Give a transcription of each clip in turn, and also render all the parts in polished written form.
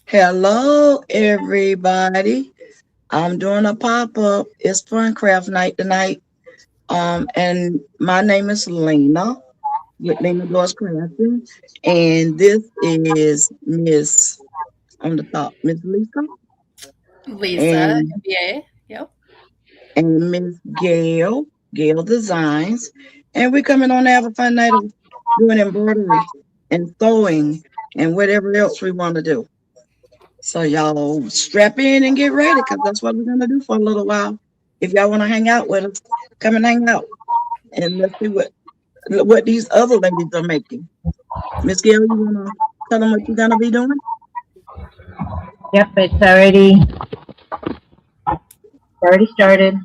Hello, everybody. I'm doing a pop up. It's Fun Craft Night tonight. And my name is Lena with Lena Doors Crafting, and this is Miss on the top, Miss Lisa, Lisa, and MBA. Yep. Miss Gail, Gail Designs, and we're coming on to have a fun night of doing embroidery and sewing and whatever else we want to do. So y'all strap in and get ready because that's what we're gonna do for a little while. If y'all want to hang out with us, come and hang out and let's see what these other ladies are making. Miss Gail, you wanna tell them what you're gonna be doing? Yep, it's already started.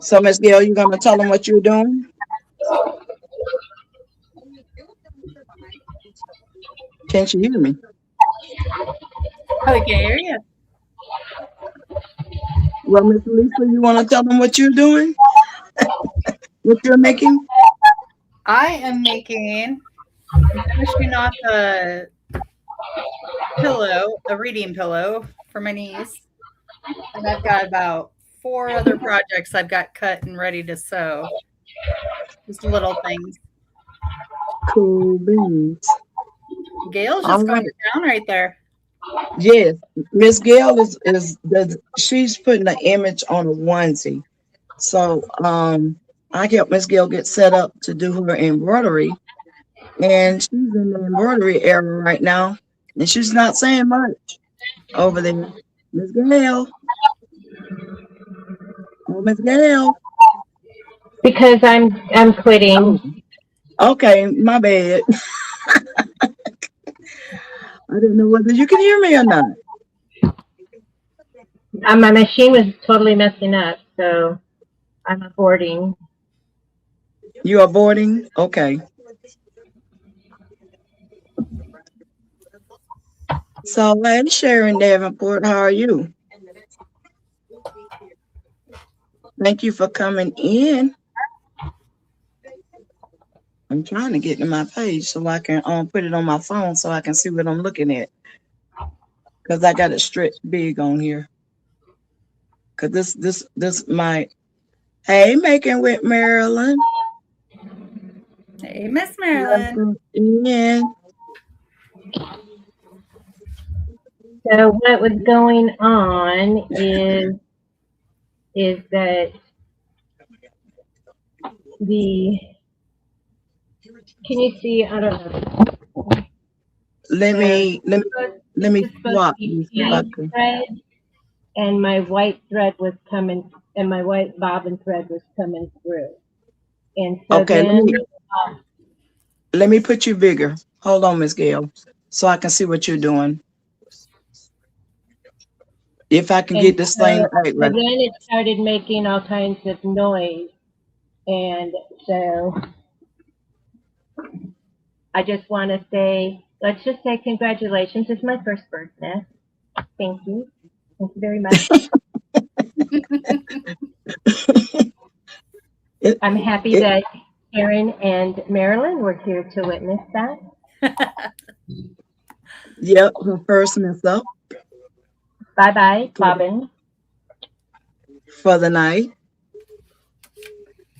So Miss Gail, you gonna tell them what you're doing? Can she hear me? Oh, we can hear you. Well, Miss Lisa, you wanna tell them what you're doing? What you're making? I am I'm finishing off a pillow, a reading pillow for my niece. And I've got about four other projects I've got cut and ready to sew. Just little things. Cool beans. Gail's All just going right. to town right there. Yes, Miss Gail she's putting an image on a onesie. So I helped Miss Gail get set up to do her embroidery, and she's in the embroidery area right now, and she's not saying much over there. Miss Gail, oh Miss Gail. Because I'm Oh, quitting. okay, my bad. I didn't know whether you can hear me or not. My machine was totally messing up, so I'm aborting. You are boarding? Okay. So, hey, Sharon Davenport, how are you? Thank you for coming in. I'm trying to get to my page so I can put it on my phone so I can see what I'm looking at. Because I got it stretched big on here. Because this my hey, making with Marilyn. Hey, Miss Marilyn. Welcome in. So what was going on is that the can you see? I don't know. Let The, me let me this let me is supposed to swap be these if I pink can. thread, and my white thread was coming, and my white bobbin thread was coming through, and so Okay, then let me put you bigger. Hold on, Miss Gail, so I can see what you're doing. If I can and get this thing so right, so right. then it started making all kinds of noise, and so I just want to say, let's just say congratulations. It's my first birthday. Thank you. Thank you very much. It, I'm happy it, that Karen and Marilyn were here to witness that. yep, her first mess up Bye bye, for the, Bobbin. for the night.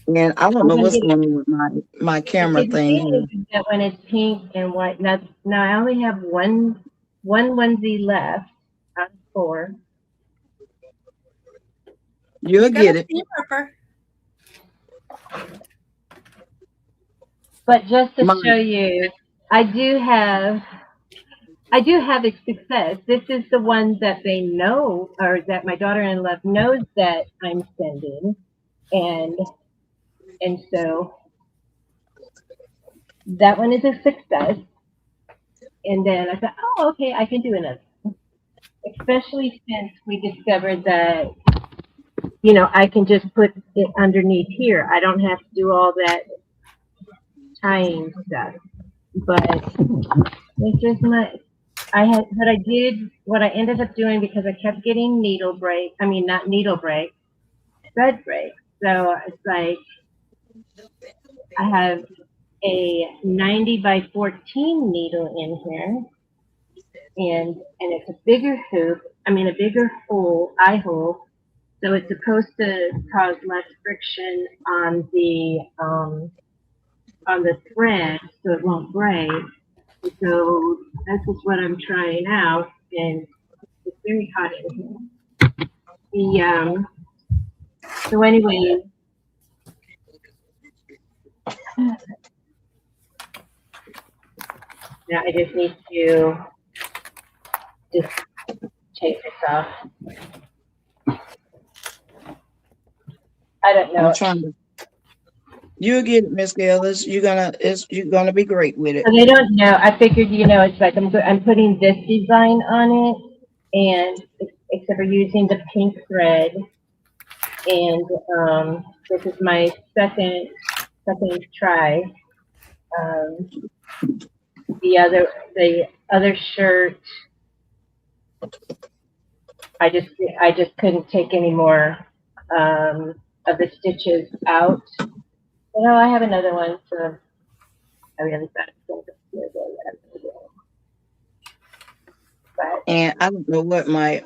And I don't I'm know gonna what's get going on with my the camera good thing thing here. is that when it's pink and white, now I only have one onesie left out of four. You'll You got a get it. steam ripper. But just to My, show you, I do have I do have a success. This is the one that they know, or that my daughter-in-law knows that I'm sending, and so that one is a success. And then I thought, oh, okay, I can do another. Especially since we discovered that you know, I can just put it underneath here. I don't have to do all that tying stuff. But this is my, what I ended up doing because I kept getting needle break. I mean, not needle break, thread break. So it's like I have a 90 by 14 needle in here, and it's a bigger hoop. I mean, a bigger eye hole. So it's supposed to cause less friction on the thread, so it won't break. So that's just what I'm trying out, and it's very hot in here. So anyway, now I just need to just take this off. I don't know. I'm trying to. You'll get it, Miss Gail. You're gonna be great with it. So they don't know. I figured, you know, it's like I'm putting this design on it, and except for using the pink thread, and this is my second try. The other shirt, I just couldn't take any more of the stitches out. You know, I have another one, so I really thought it was going to be but And I don't know what my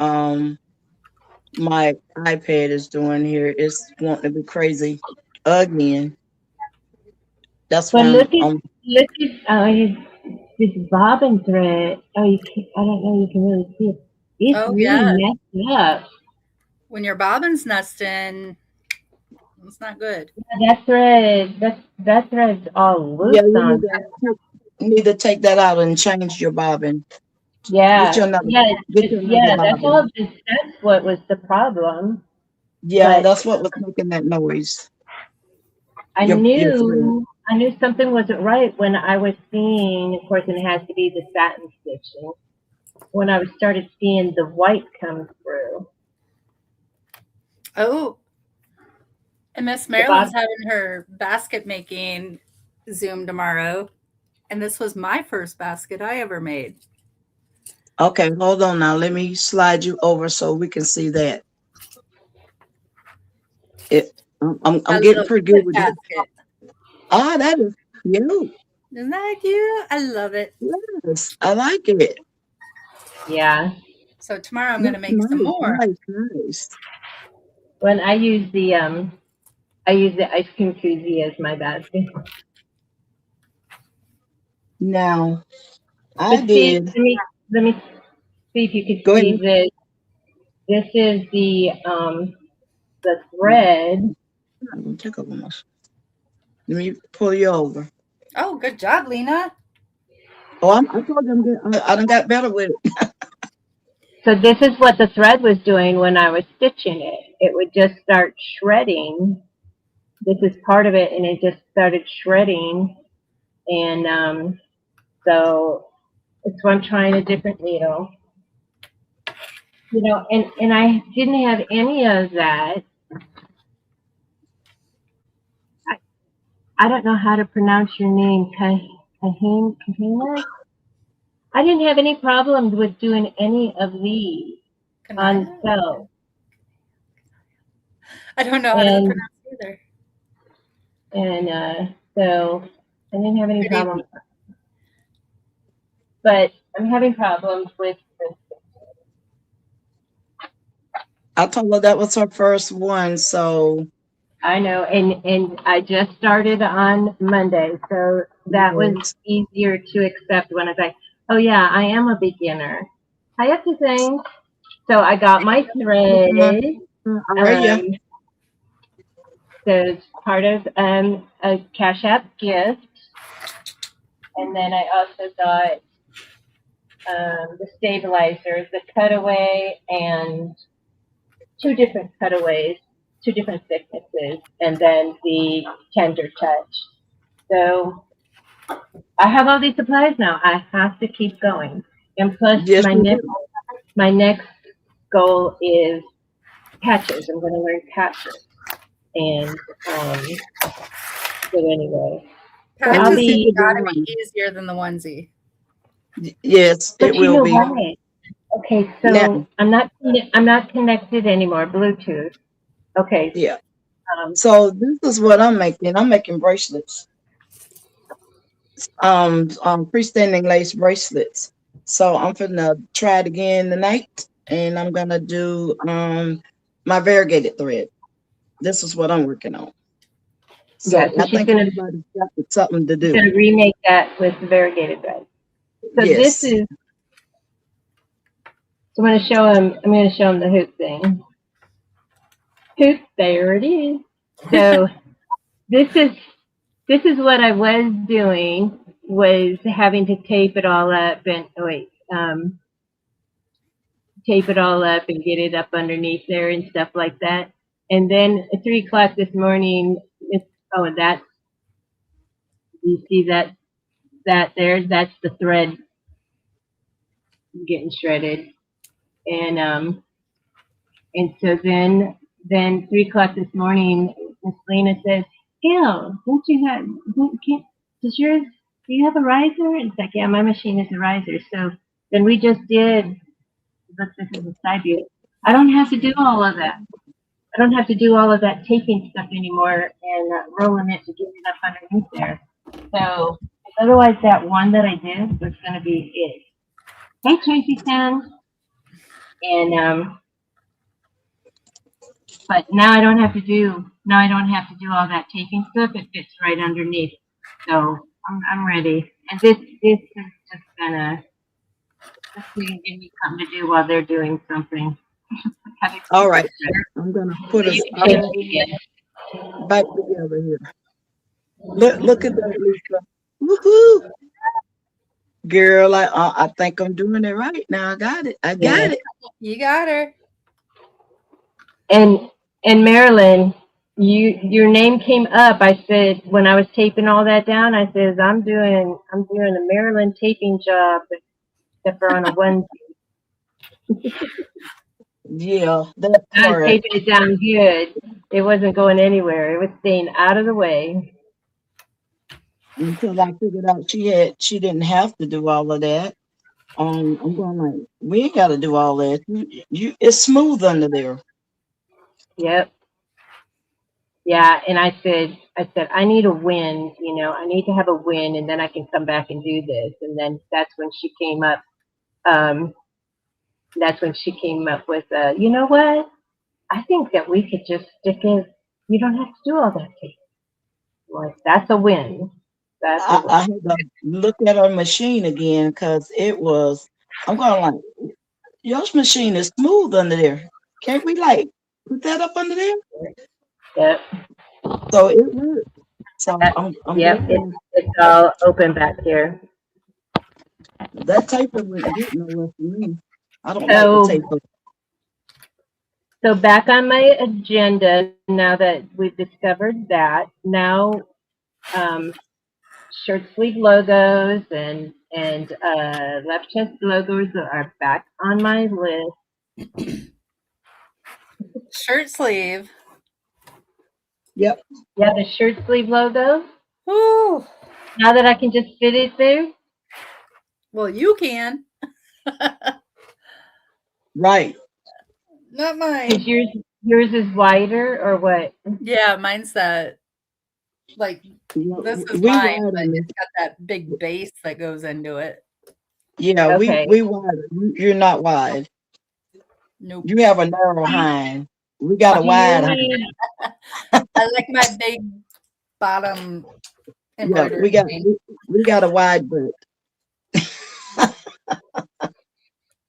iPad is doing here. It's wanting to be crazy again. That's but why look at this bobbin thread. Oh, I don't know. You can really see it. It's Oh, really yeah. messed up. When your bobbin's nesting, it's not good. That thread's all loose yeah, on. you need to take that out and change your bobbin. Yeah, Get you another that's all. bobbin. That's what was the problem. Yeah, But that's what was making that noise. I Your knew something wasn't right when I was seeing. Of course, it has to be the satin stitching. When I started seeing the white come through. Oh, and Miss Marilyn's having her basket making Zoom tomorrow. And this was my first basket I ever made. Okay, hold on now. Let me slide you over so we can see that. I'm getting pretty good with it. Ah, that is cute. Isn't that cute? I love it. Yes, I like it. Yeah. So tomorrow I'm going to make some more. Nice. When I use the ice cream koozie as my basket. Now, Let me see if you can see this. This is the thread. Let me pull you over. Oh, good job, Lena. Oh, I told them I done got better with it. So this is what the thread was doing when I was stitching it. It would just start shredding. This is part of it, and it just started shredding. And so that's why I'm trying a different needle. You know, and I didn't have any of that. I don't know how to pronounce your name, Kahina? I didn't have any problems with doing any of these on sew. I don't know how to pronounce either. And so I didn't have any problems. But I'm having problems with this. I told her that was her first one, so. I know, and I just started on Monday, so that was easier to accept when I was like, oh yeah, I am a beginner. I have to think. So I got my thread. So it's part of a Cash App gift. And then I also got the stabilizers, the cutaway, and two different cutaways, two different thicknesses, and then the tender touch. So I have all these supplies now. I have to keep going. And plus, my next goal is patches. I'm going to learn patches. And so anyway, so Patches I'll And be. gotta be easier than the onesie. yes, But it you will know be. what? Okay, Now, so I'm not connected anymore. Bluetooth. Okay. yeah. Um, So this is what I'm making. I'm making bracelets. Freestanding lace bracelets. So I'm gonna try it again tonight, and I'm gonna do my variegated thread. This is what I'm working on. yeah. So So I think everybody's got something to she's do. gonna remake that with the variegated thread. So this Yes. is. So I'm gonna show him. I'm gonna show him the hoop thing. Hoop. There it is. So this is what I was doing, was having to tape it all up and tape it all up and get it up underneath there and stuff like that. And then at 3 o'clock this morning, and that, you see that there, that's the thread getting shredded. And so then 3 o'clock this morning, Miss Lena says, "Gail, don't you have can't does yours do you have a riser?" And it's like, "Yeah, my machine is a riser." So then we just did. Look, this is a side view. I don't have to do all of that. I don't have to do all of that taping stuff anymore and rolling it to get it up underneath there. So otherwise, that one that I did was going to be it. Hey, Tracy San. And but now I don't have to do all that taping stuff. It fits right underneath. So I'm ready. And this is just gonna give me something to do while they're doing something. All right. I'm gonna put us You can change all it again. back together here. Look at that, Lisa. Woohoo! Girl, I think I'm doing it right now. I got it. I Yeah. got it. You got her. And Marilyn, your name came up. I said when I was taping all that down, I says I'm doing a Marilyn taping job, except for on a onesie. Yeah, that I was part. taping it down good. It wasn't going anywhere. It was staying out of the way. Until I figured out she didn't have to do all of that. I'm going like, we ain't got to do all that. It's smooth under there. Yep. Yeah. And I said, I need a win. I need to have a win, and then I can come back and do this. And then that's when she came up. Um, that's when she came up with, you know what? I think that we could just stick it. You don't have to do all that tape. Like, that's a win. That's a I win. had to look at her machine again because it was. I'm going like, your machine is smooth under there. Can't we like put that up under there? Yep. So it worked. So That, I'm yep. glad It's all open back here. that taper wouldn't get nowhere for me. I don't like the So, taper. so back on my agenda, now that we've discovered that, now um, shirt sleeve logos and left chest logos are back on my list. Shirt sleeve. Yep. Yeah, the shirt sleeve logo. Woo. Now that I can just fit it there. Well, you can. Right. Not Because mine. yours is wider or what? Yeah, mine's that. Like, Yeah, this is we mine, wide but on it's this. got that big base that goes into it. Yeah, Okay. we wide. You're not wide. Nope. You have a narrow hind. We got a Do you wide hind. need I like my big bottom Yeah, embroidery thing. we got a wide butt.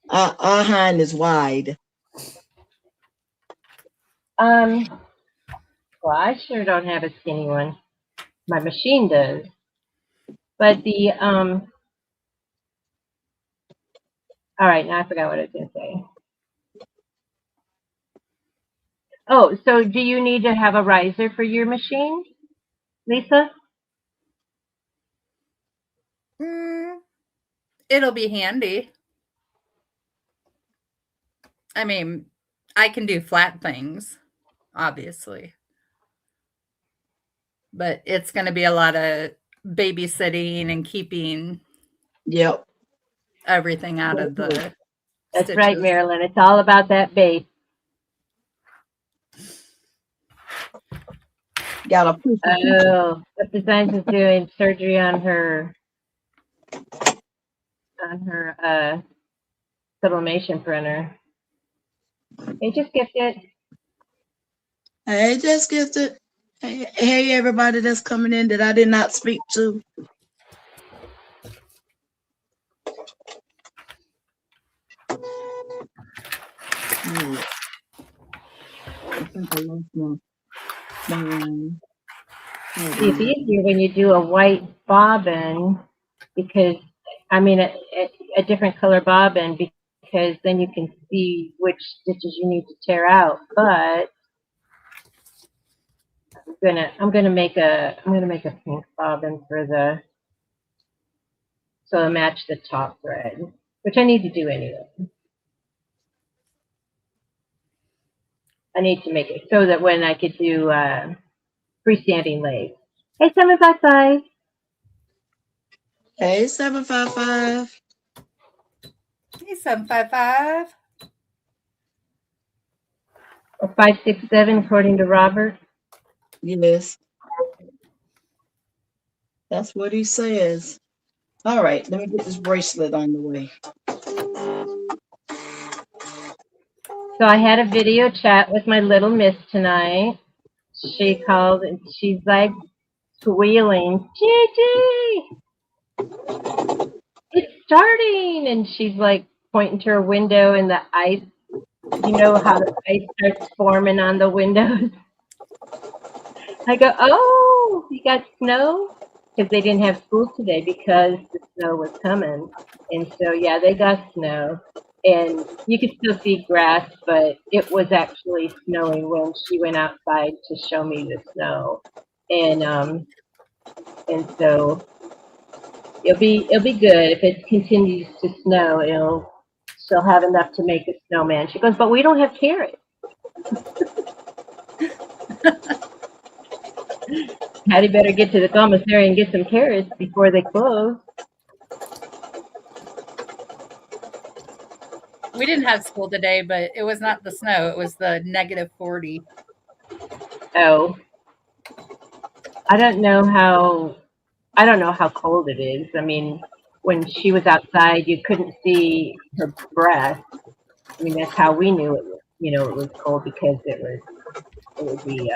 Our hind is wide. well, I sure don't have a skinny one. My machine does. But all right, now I forgot what I was gonna say. Oh, so do you need to have a riser for your machine, Lisa? Mm, it'll be handy. I mean, I can do flat things, obviously. But it's going to be a lot of babysitting and keeping Yep. everything out of the That's right, stitches. Marilyn. It's all about that base. Got a proof. Oh, what designs is doing surgery on her sublimation printer. They just gifted. Hey, just gifted. Hey, everybody that's coming in that I did not speak to. I think I lost my See, it's easier when you do a white bobbin because, I mean, a different color bobbin because then you can see which stitches you need to tear out. But I'm gonna make a pink bobbin for so it'll match the top thread, which I need to do anyway. I need to make it so that when I could do freestanding legs. Hey, 755. Hey, 755. Hey, 755. Or 567, according to Robert. Yes. That's what he says. All right, let me get this bracelet on the way. So I had a video chat with my little miss tonight. She called and she's like squealing, Gigi, it's starting. And she's like pointing to her window and the ice. You know how the ice starts forming on the windows? I go, oh, you got snow? Because they didn't have school today because the snow was coming. And so, yeah, they got snow. And you could still see grass, but it was actually snowing when she went outside to show me the snow. And so it'll be good if it continues to snow. She'll have enough to make a snowman. She goes, but we don't have carrots. Patty better get to the commissary and get some carrots before they close. We didn't have school today, but it was not the snow. It was the -40. Oh, I don't know how cold it is. I mean, when she was outside, you couldn't see her breath. I mean, that's how we knew it was. It was cold because it would be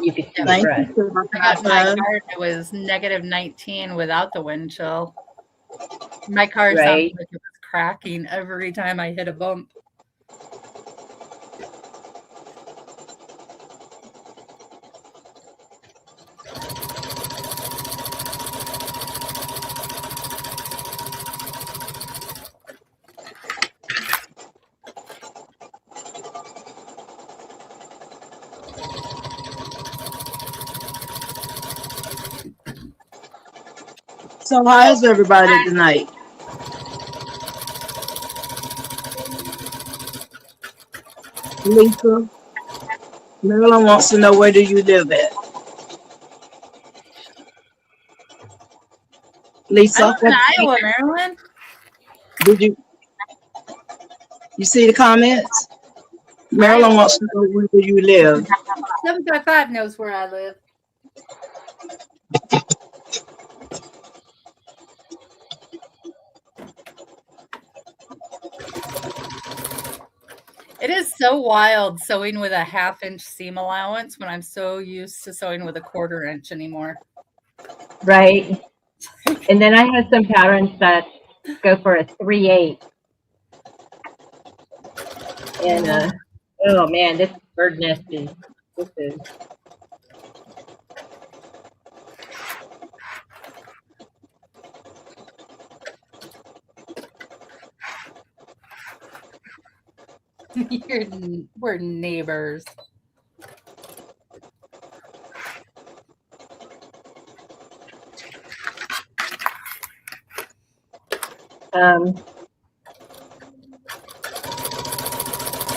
you could see her breath. I got my car. It was -19 without the wind chill. My car sounded like it was cracking every time I hit a bump. So how's everybody tonight? Lisa, Marilyn wants to know, where do you live at? Lisa, I live in Iowa, Maryland. Did you see the comments? Marilyn wants to know, where do you live? 755 knows where I live. It is so wild sewing with a 1/2-inch seam allowance when I'm so used to sewing with a 1/4 inch anymore. Right. And then I have some patterns that go for a 3/8. And oh man, this bird nest is We're neighbors.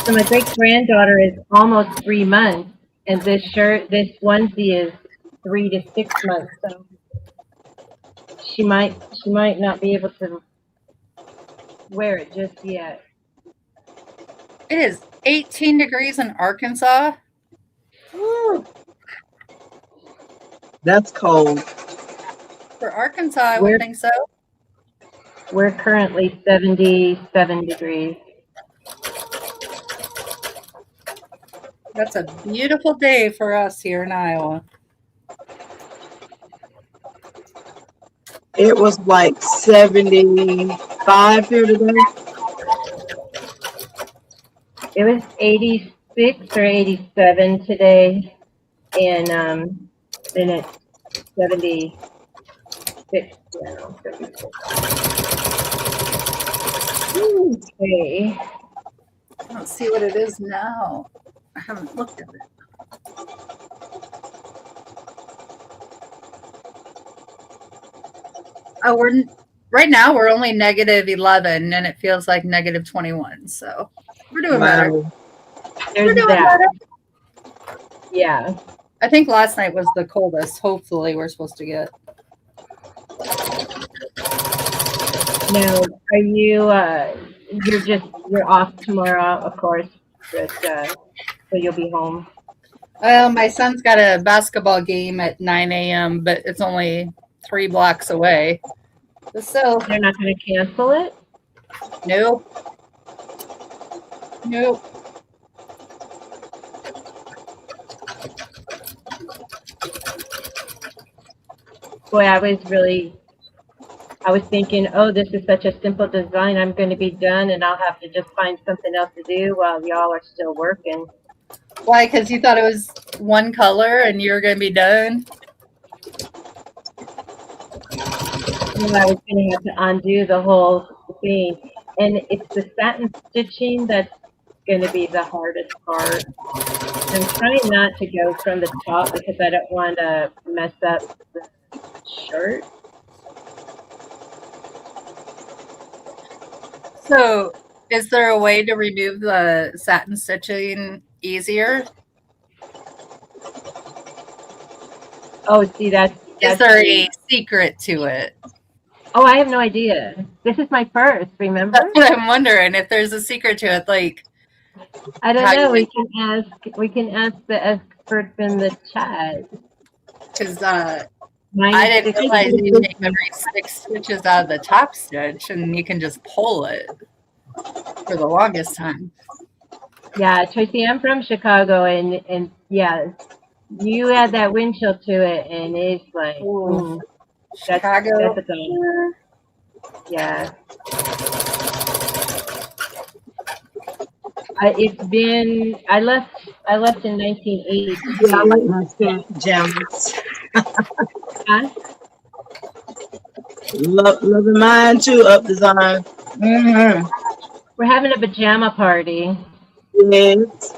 So my great granddaughter is almost 3 months, and this onesie is 3 to 6 months. So she might not be able to wear it just yet. It is 18 degrees in Arkansas. Woo. That's cold. For Arkansas, I would think so. We're currently 77 degrees. That's a beautiful day for us here in Iowa. It was like 75 here today. It was 86 or 87 today, and then it's 76 now. 76. Okay. Let's see what it is now. I haven't looked at it. Oh, right now we're only -11, and it feels like -21. So we're doing better. There's We're doing that. better. Yeah. I think last night was the coldest. Hopefully, we're supposed to get. Now, are you? You're off tomorrow, of course, but so you'll be home. My son's got a basketball game at 9 a.m., but it's only 3 blocks away. So They're not going to cancel it? nope. Nope. Boy, I was thinking, oh, this is such a simple design. I'm going to be done, and I'll have to just find something else to do while y'all are still working. Why? Because you thought it was one color and you were going to be done? And I was going to have to undo the whole thing. And it's the satin stitching that's going to be the hardest part. I'm trying not to go from the top because I don't want to mess up the shirt. So, is there a way to remove the satin stitching easier? Oh, see, that's Is there a secret to it? Oh, I have no idea. This is my first, remember? That's what I'm wondering, if there's a secret to it. Like, I don't know. We can ask the experts in the chat. Because I didn't realize you take every 6 stitches out of the top stitch and you can just pull it for the longest time. Yeah, Tracy, I'm from Chicago, and yeah, you add that wind chill to it, and it's like, Chicago. That's a thing. Yeah. I left in 1982. Yeah, I like my pajamas. Huh? Loving mine too, up design. Mm-hmm. We're having a pajama party. Yes.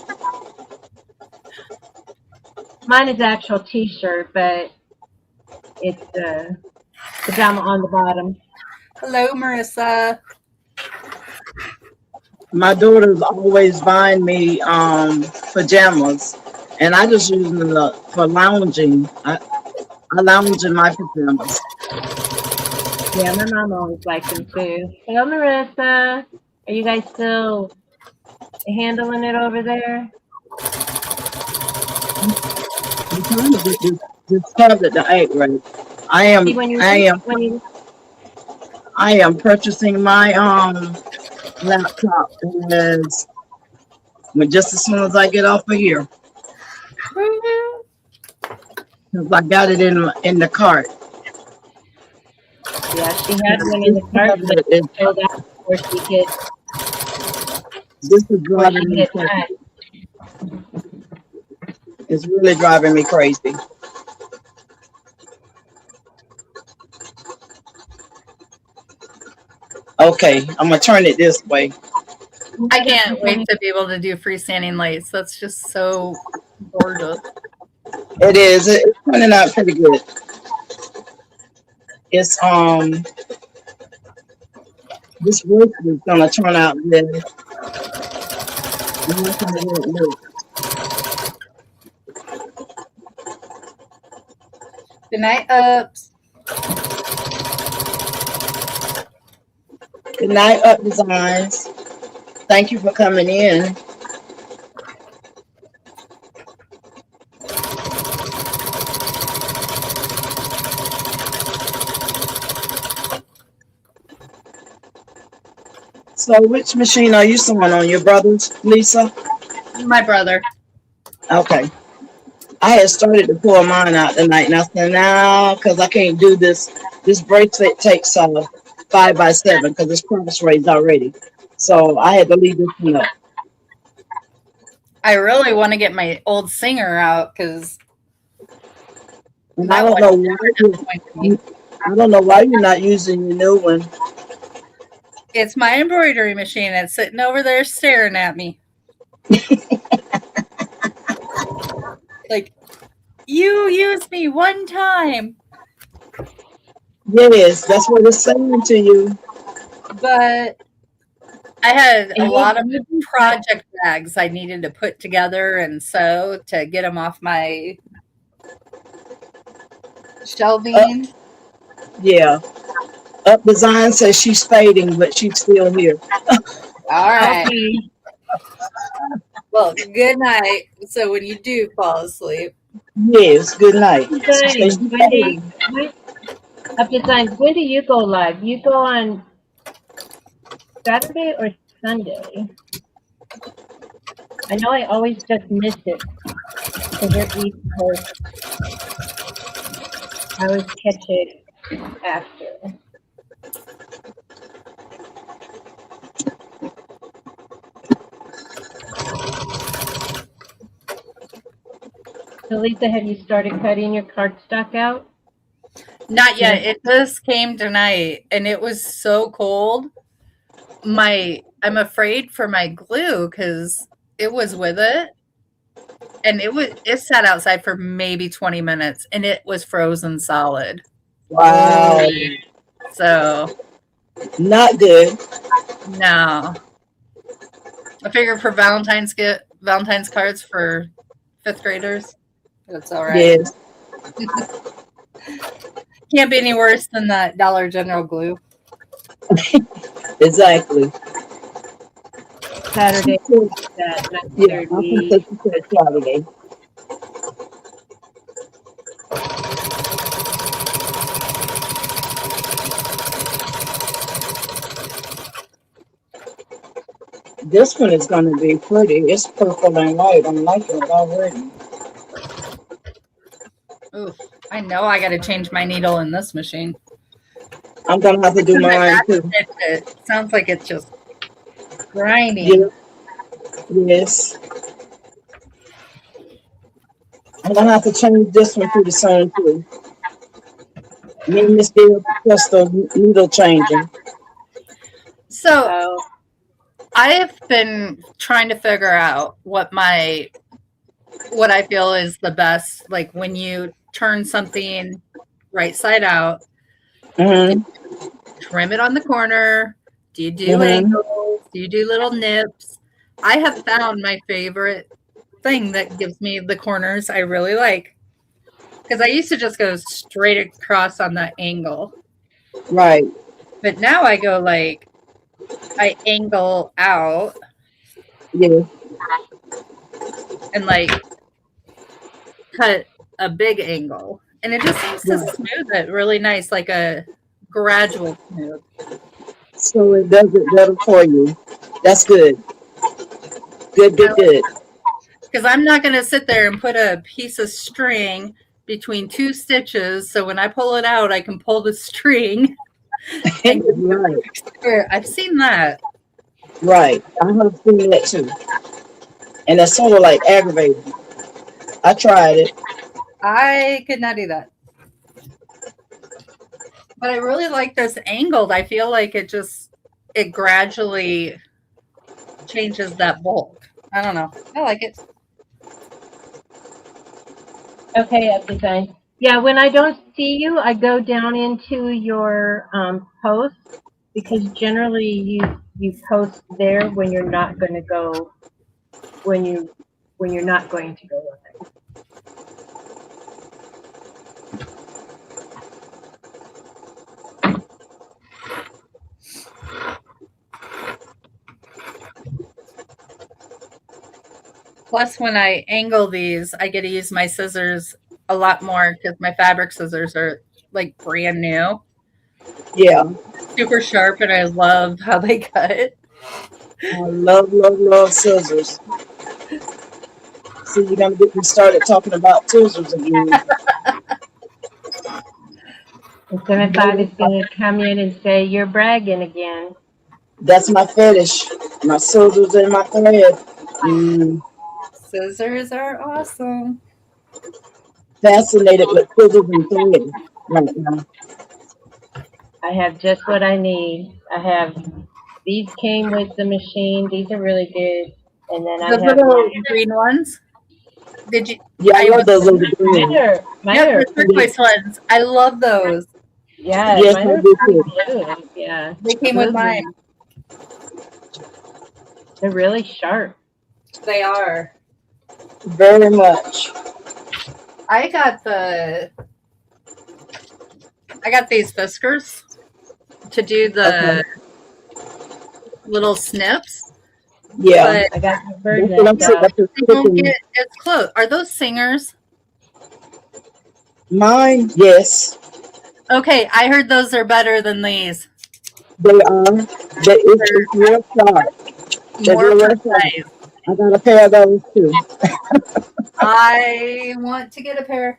Mine is actual t-shirt, but it's pajama on the bottom. Hello, Marissa. My daughter's always buying me pajamas, and I just use them for lounging. I lounge in my pajamas. Yeah, my mom always likes them too. Hello, Marissa. Are you guys still handling it over there? I'm trying to get this tablet to act right. I am purchasing my laptop just as soon as I get off of here. Because I got it in the cart. Yeah, she had one in the cart, but it sold out before she could. This is driving me crazy. It's really driving me crazy. Okay, I'm gonna turn it this way. I can't wait to be able to do freestanding lights. That's just so gorgeous. It is. It's turning out pretty good. It's this roof is gonna turn out good. And that's how it looks. Good night, Ups. Good night, Up Designs. Thank you for coming in. So which machine are you sewing on? Your brother's, Lisa? My brother. Okay. I had started to pull mine out tonight, and I said, no, because I can't do this. This bracelet takes 5x7 because it's cross raised already. So I had to leave this one up. I really want to get my old Singer out because And I don't know why you're not using your new one. It's my embroidery machine. It's sitting over there staring at me. Like, you used me one time. Yes, that's what it's saying to you. But I had a lot of project bags I needed to put together and sew to get them off my shelving. Yeah. Up Design says she's fading, but she's still here. All right. Well, good night. So when you do fall asleep. Yes, good night. Up Designs, when do you go live? You go on Saturday or Sunday? I know I always just miss it because you're East Coast. I always catch it after. So Lisa, have you started cutting your cardstock out? Not yet. It just came tonight and it was so cold. I'm afraid for my glue because it was with it. And it sat outside for maybe 20 minutes and it was frozen solid. Wow. So not good. No. I figured for Valentine's cards for 5th graders. That's all right. Yes. Can't be any worse than that Dollar General glue. Exactly. Saturday. Yeah, I think that she said Saturday. This one is going to be pretty. It's purple and white. I'm liking it already. Ooh, I know I got to change my needle in this machine. I'm going to have to do mine too. It sounds like it's just grinding. Yes. I'm going to have to change this one pretty soon too. Me and Miss Bill just the needle changing. So I have been trying to figure out what I feel is the best, like when you turn something right side out, trim it on the corner. Do you do angles? Do you do little nips? I have found my favorite thing that gives me the corners I really like. Because I used to just go straight across on the angle. Right. But now I go like, I angle out. Yeah. And like cut a big angle. And it just seems to smooth it really nice, like a gradual smooth. So it does it better for you. That's good. Good. Because I'm not going to sit there and put a piece of string between 2 stitches. So when I pull it out, I can pull the string. Right. I've seen that. Right. I have seen that too. And that's sort of like aggravating. I tried it. I could not do that. But I really like this angled. I feel like it gradually changes that bulk. I don't know. I like it. Okay, Up Design. Yeah, when I don't see you, I go down into your posts because generally you post there when you're not going to go when you're not going to go live. Plus, when I angle these, I get to use my scissors a lot more because my fabric scissors are like brand new, Yeah. super sharp, and I love how they cut. I love scissors. See, you're gonna get me started talking about scissors again. And 75 is going to come in and say, you're bragging again. That's my fetish. My scissors and my thread. Scissors are awesome. Fascinated with scissors and thread right now. I have just what I need. These came with the machine. These are really good. And then I The have little green ones. Did you? Yeah, I love those little green. mine Yep, are the turquoise ones. I love those. yeah, Yes, mine I are do pretty too. good. Yeah. They came with mine. They're really sharp. They are. Very much. I got these whiskers to do the little snips. Yeah. But I got the bird That's what I'm nest saying. out. That's the they don't chicken. get as close. Are those singers? Mine, yes, Okay, I heard those are better than these. they are. It's real sharp. They're More real sharp. precise. I got a pair of those too. I want to get a pair.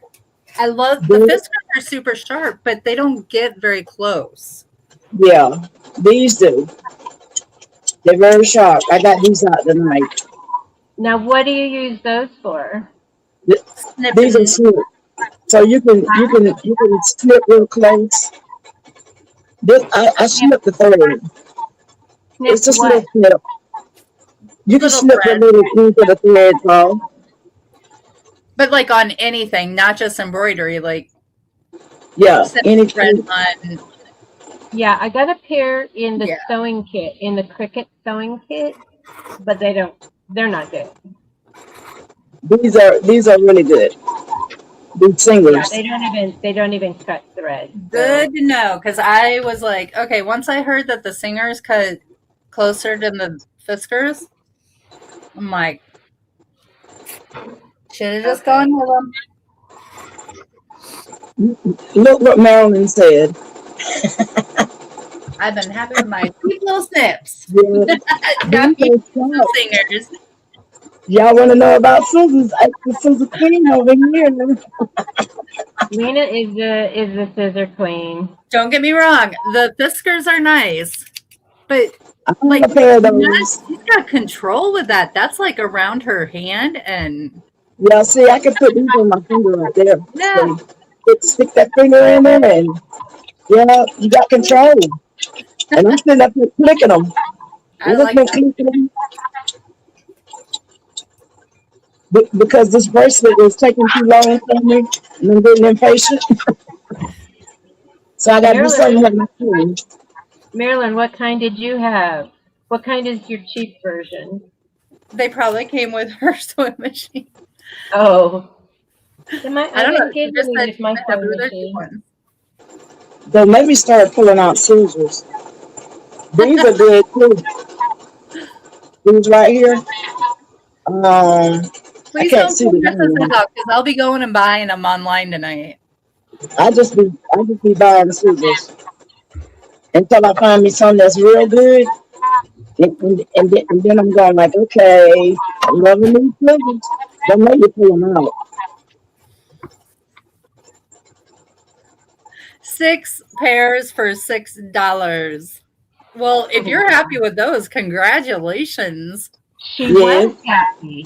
I love the whiskers are super sharp, but they don't get very close. Yeah, these do. They're very sharp. I got these out tonight. Now, what do you use those for? These are snip, so you can snip real close. I snip the thread. It's just a little snip. You can Little snip the thread. little ends of the thread, Paul. But like on anything, not just embroidery, like Yeah, any thread on. Yeah, I got a pair in the Yeah. sewing kit, in the Cricut sewing kit, but they're not good. These are really good. These singers. Yeah, they don't even cut thread. Good to know, because I was like, okay, once I heard that the singers cut closer than the whiskers, I'm like, should have just gone with them. Look what Marilyn said. I've been happy with my sweet little snips. Yeah. Not These you are sharp. singers. Y'all want to know about scissors? I the scissor queen over here. Lena is the scissor queen. Don't get me wrong, the whiskers are nice, but I have like a pair of those. she's got control with that. That's like around her hand, and Yeah, see, I can put these on my finger right there. yeah, So stick that finger in there, and yeah, you got control. And I'm sitting up here clicking them. I like been that. clicking them. Because this bracelet was taking too long for me, and I'm getting impatient. So I got to do something with my phone. Marilyn, what kind did you have? What kind is your cheap version? They probably came with her sewing machine. Oh. I don't know. didn't get Just any said with my she had sewing other machine. ones. Don't make me start pulling out scissors. These are good too. These right here. Please can't don't see pull the your name. scissors out because I'll be going and buying them online tonight. I just be buying scissors until I find me something that's real good, and then I'm going like, okay, I'm loving these scissors. Don't make me pull them out. 6 pairs for $6. Well, if you're happy with those, congratulations. She was happy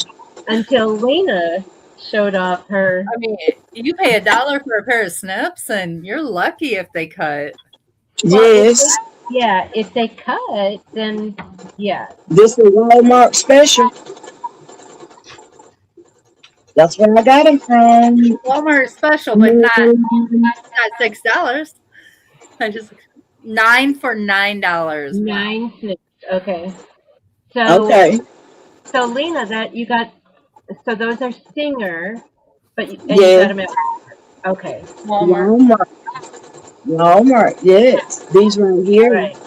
until Lena showed off her. I mean, you pay $1 for a pair of snips, and you're lucky if they cut. Yes. If they cut, then yeah. This is Walmart special. That's where I got them from. Walmart special, but not $6. I just 9 for $9. 9 snips. Okay. So Okay. So Lena, that you got, so those are Singer, but and you Yes, got them at okay. Walmart. Walmart. Walmart, yes. These right All here. right.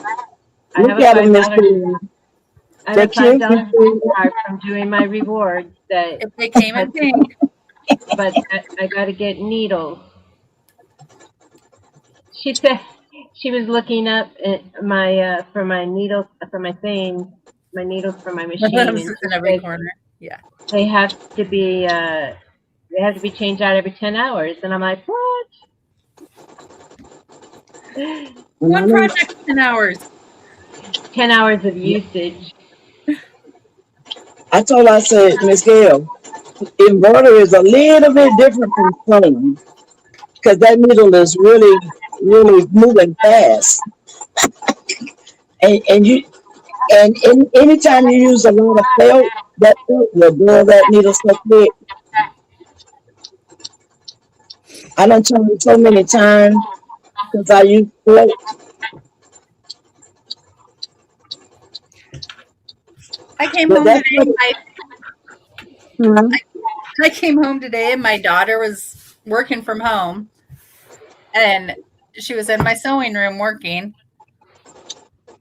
I have Look a at them, five Miss dollar. Gwen. I have They're a five cute. dollar gift card from doing my rewards that, If they came but in pink. I got to get needles. She said she was looking up at my for my needles for my thing, my needles for my machine, and she In every said corner. Yeah. they have to be they have to be changed out every 10 hours, and I'm like, what? And I One know, project in hours. 10 hours of usage. I told her, I said, Miss Gail, embroidery is a little bit different from sewing because that needle is really moving fast. And you anytime you use a lot of felt, that felt will blow that needle so quick. I done told you so many times since I use felt, I came but home that's today. what it, huh? I came home today and my daughter was working from home and she was in my sewing room working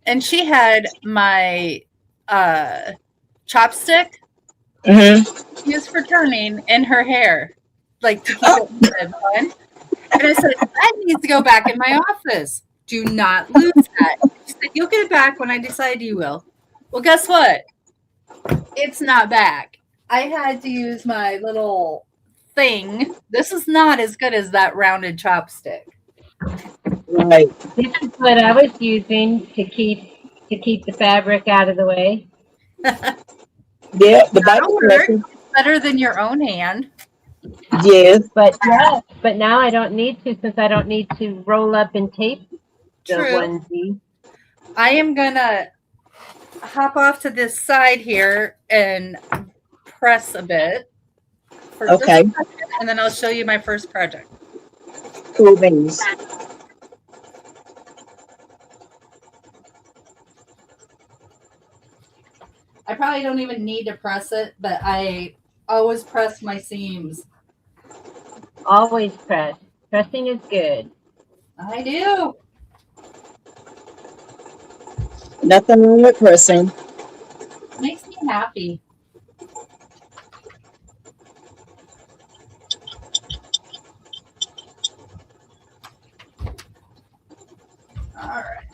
and she had my chopstick used for turning in her hair, like to keep it Oh, fun. And I said, that needs to go back in my office. Do not lose that. She said, you'll get it back when I decide you will. Well, guess what? It's not back. I had to use my little thing. This is not as good as that rounded chopstick. right. This is what I was using to keep the fabric out of the way. Yeah, the That'll Bible work. lesson. It's better than your own hand. Yes. But yeah, but now I don't need to since I don't need to roll up and tape the True. onesie. I am going to hop off to this side here and press a bit for just a Okay. second, and then I'll show you my first project. Cool beans. I probably don't even need to press it, but I always press my seams. Always press. Pressing is good. I do. Nothing wrong with pressing. Makes me happy. All right.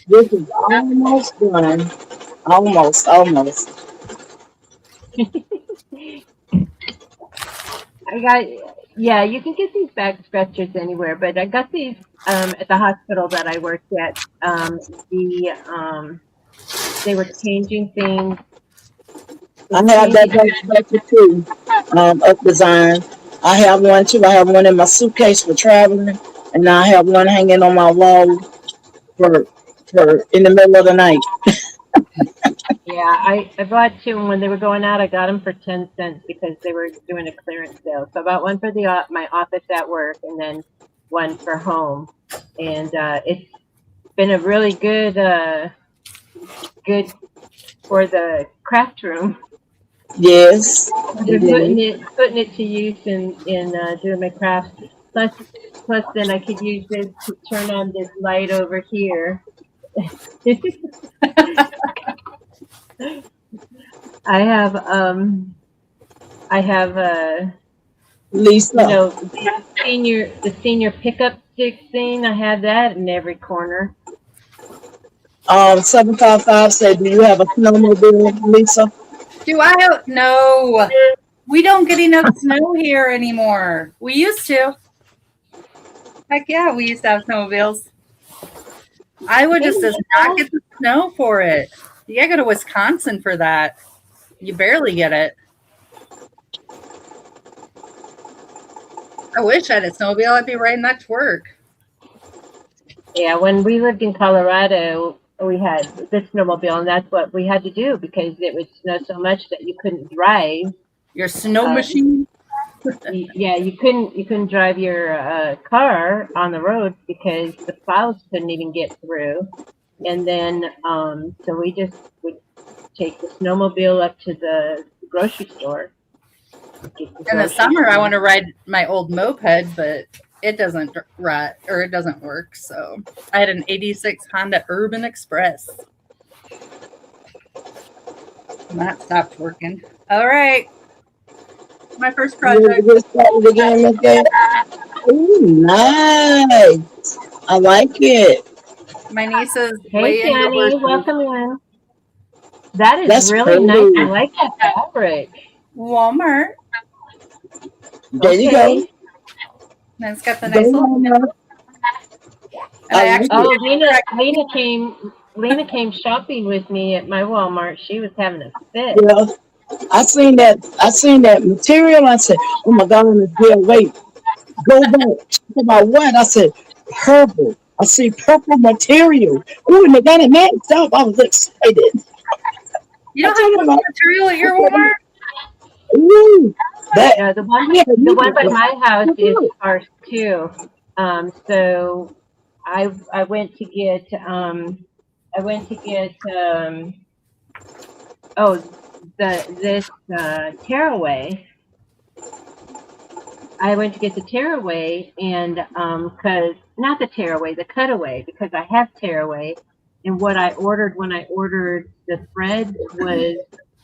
This is almost done. Almost. I got yeah, you can get these back scratchers anywhere, but I got these at the hospital that I worked at. They were changing things. I have that back scratcher too, up design. I have one too. I have one in my suitcase for traveling, and I have one hanging on my wall for in the middle of the night. Yeah, I bought two, and when they were going out, I got them for 10 cents because they were doing a clearance sale. So I bought one for my office at work, and then one for home. And it's been a really good for the craft room. Yes, They're it is. putting it to use in doing my crafts. Plus, then I could use this to turn on this light over here. I have Lisa, the senior pickup stick thing. I have that in every corner. 755 said, "Do you have a snowmobile, Lisa?" Do I? No. We don't get enough snow here anymore. We used to. Heck yeah, we used to have snowmobiles. Iowa just does not get the snow for it. You gotta go to Wisconsin for that. You barely get it. I wish I had a snowmobile. I'd be riding that to work. Yeah, when we lived in Colorado, we had the snowmobile, and that's what we had to do because it would snow so much that you couldn't drive. Your snow machine? Yeah, you couldn't drive your car on the road because the plows couldn't even get through. And then so we just would take the snowmobile up to the grocery store. Get the In the groceries summer, I and- want to ride my old moped, but it doesn't ride or it doesn't work. So I had an '86 Honda Urban Express. And that stopped working. All right. My first You ready to project. get started again, Miss Gail? Ooh, nice. I like it. My niece is Hey, way into Jenny, working. welcome in. That is That's really nice. I pretty. like that fabric. Walmart. There you Okay. go. And it's got the Go nice little. Mama. And I I like actually Oh, it. Lena came shopping with me at my Walmart. She was having a fit. Yeah, I seen that material. I said, "Oh my God, Miss Gail, wait, go back." She said, "About what?" I said, "Purple." I see purple material. Ooh, and they got it matched up. I was excited. You I don't have told purple them, material at your Walmart? "Ooh, that No, yeah, the one by my house is look, ours too. So I went to get oh this tearaway. I went to get the tearaway and cause not the tearaway, the cutaway because I have tearaway and what I ordered when I ordered the thread was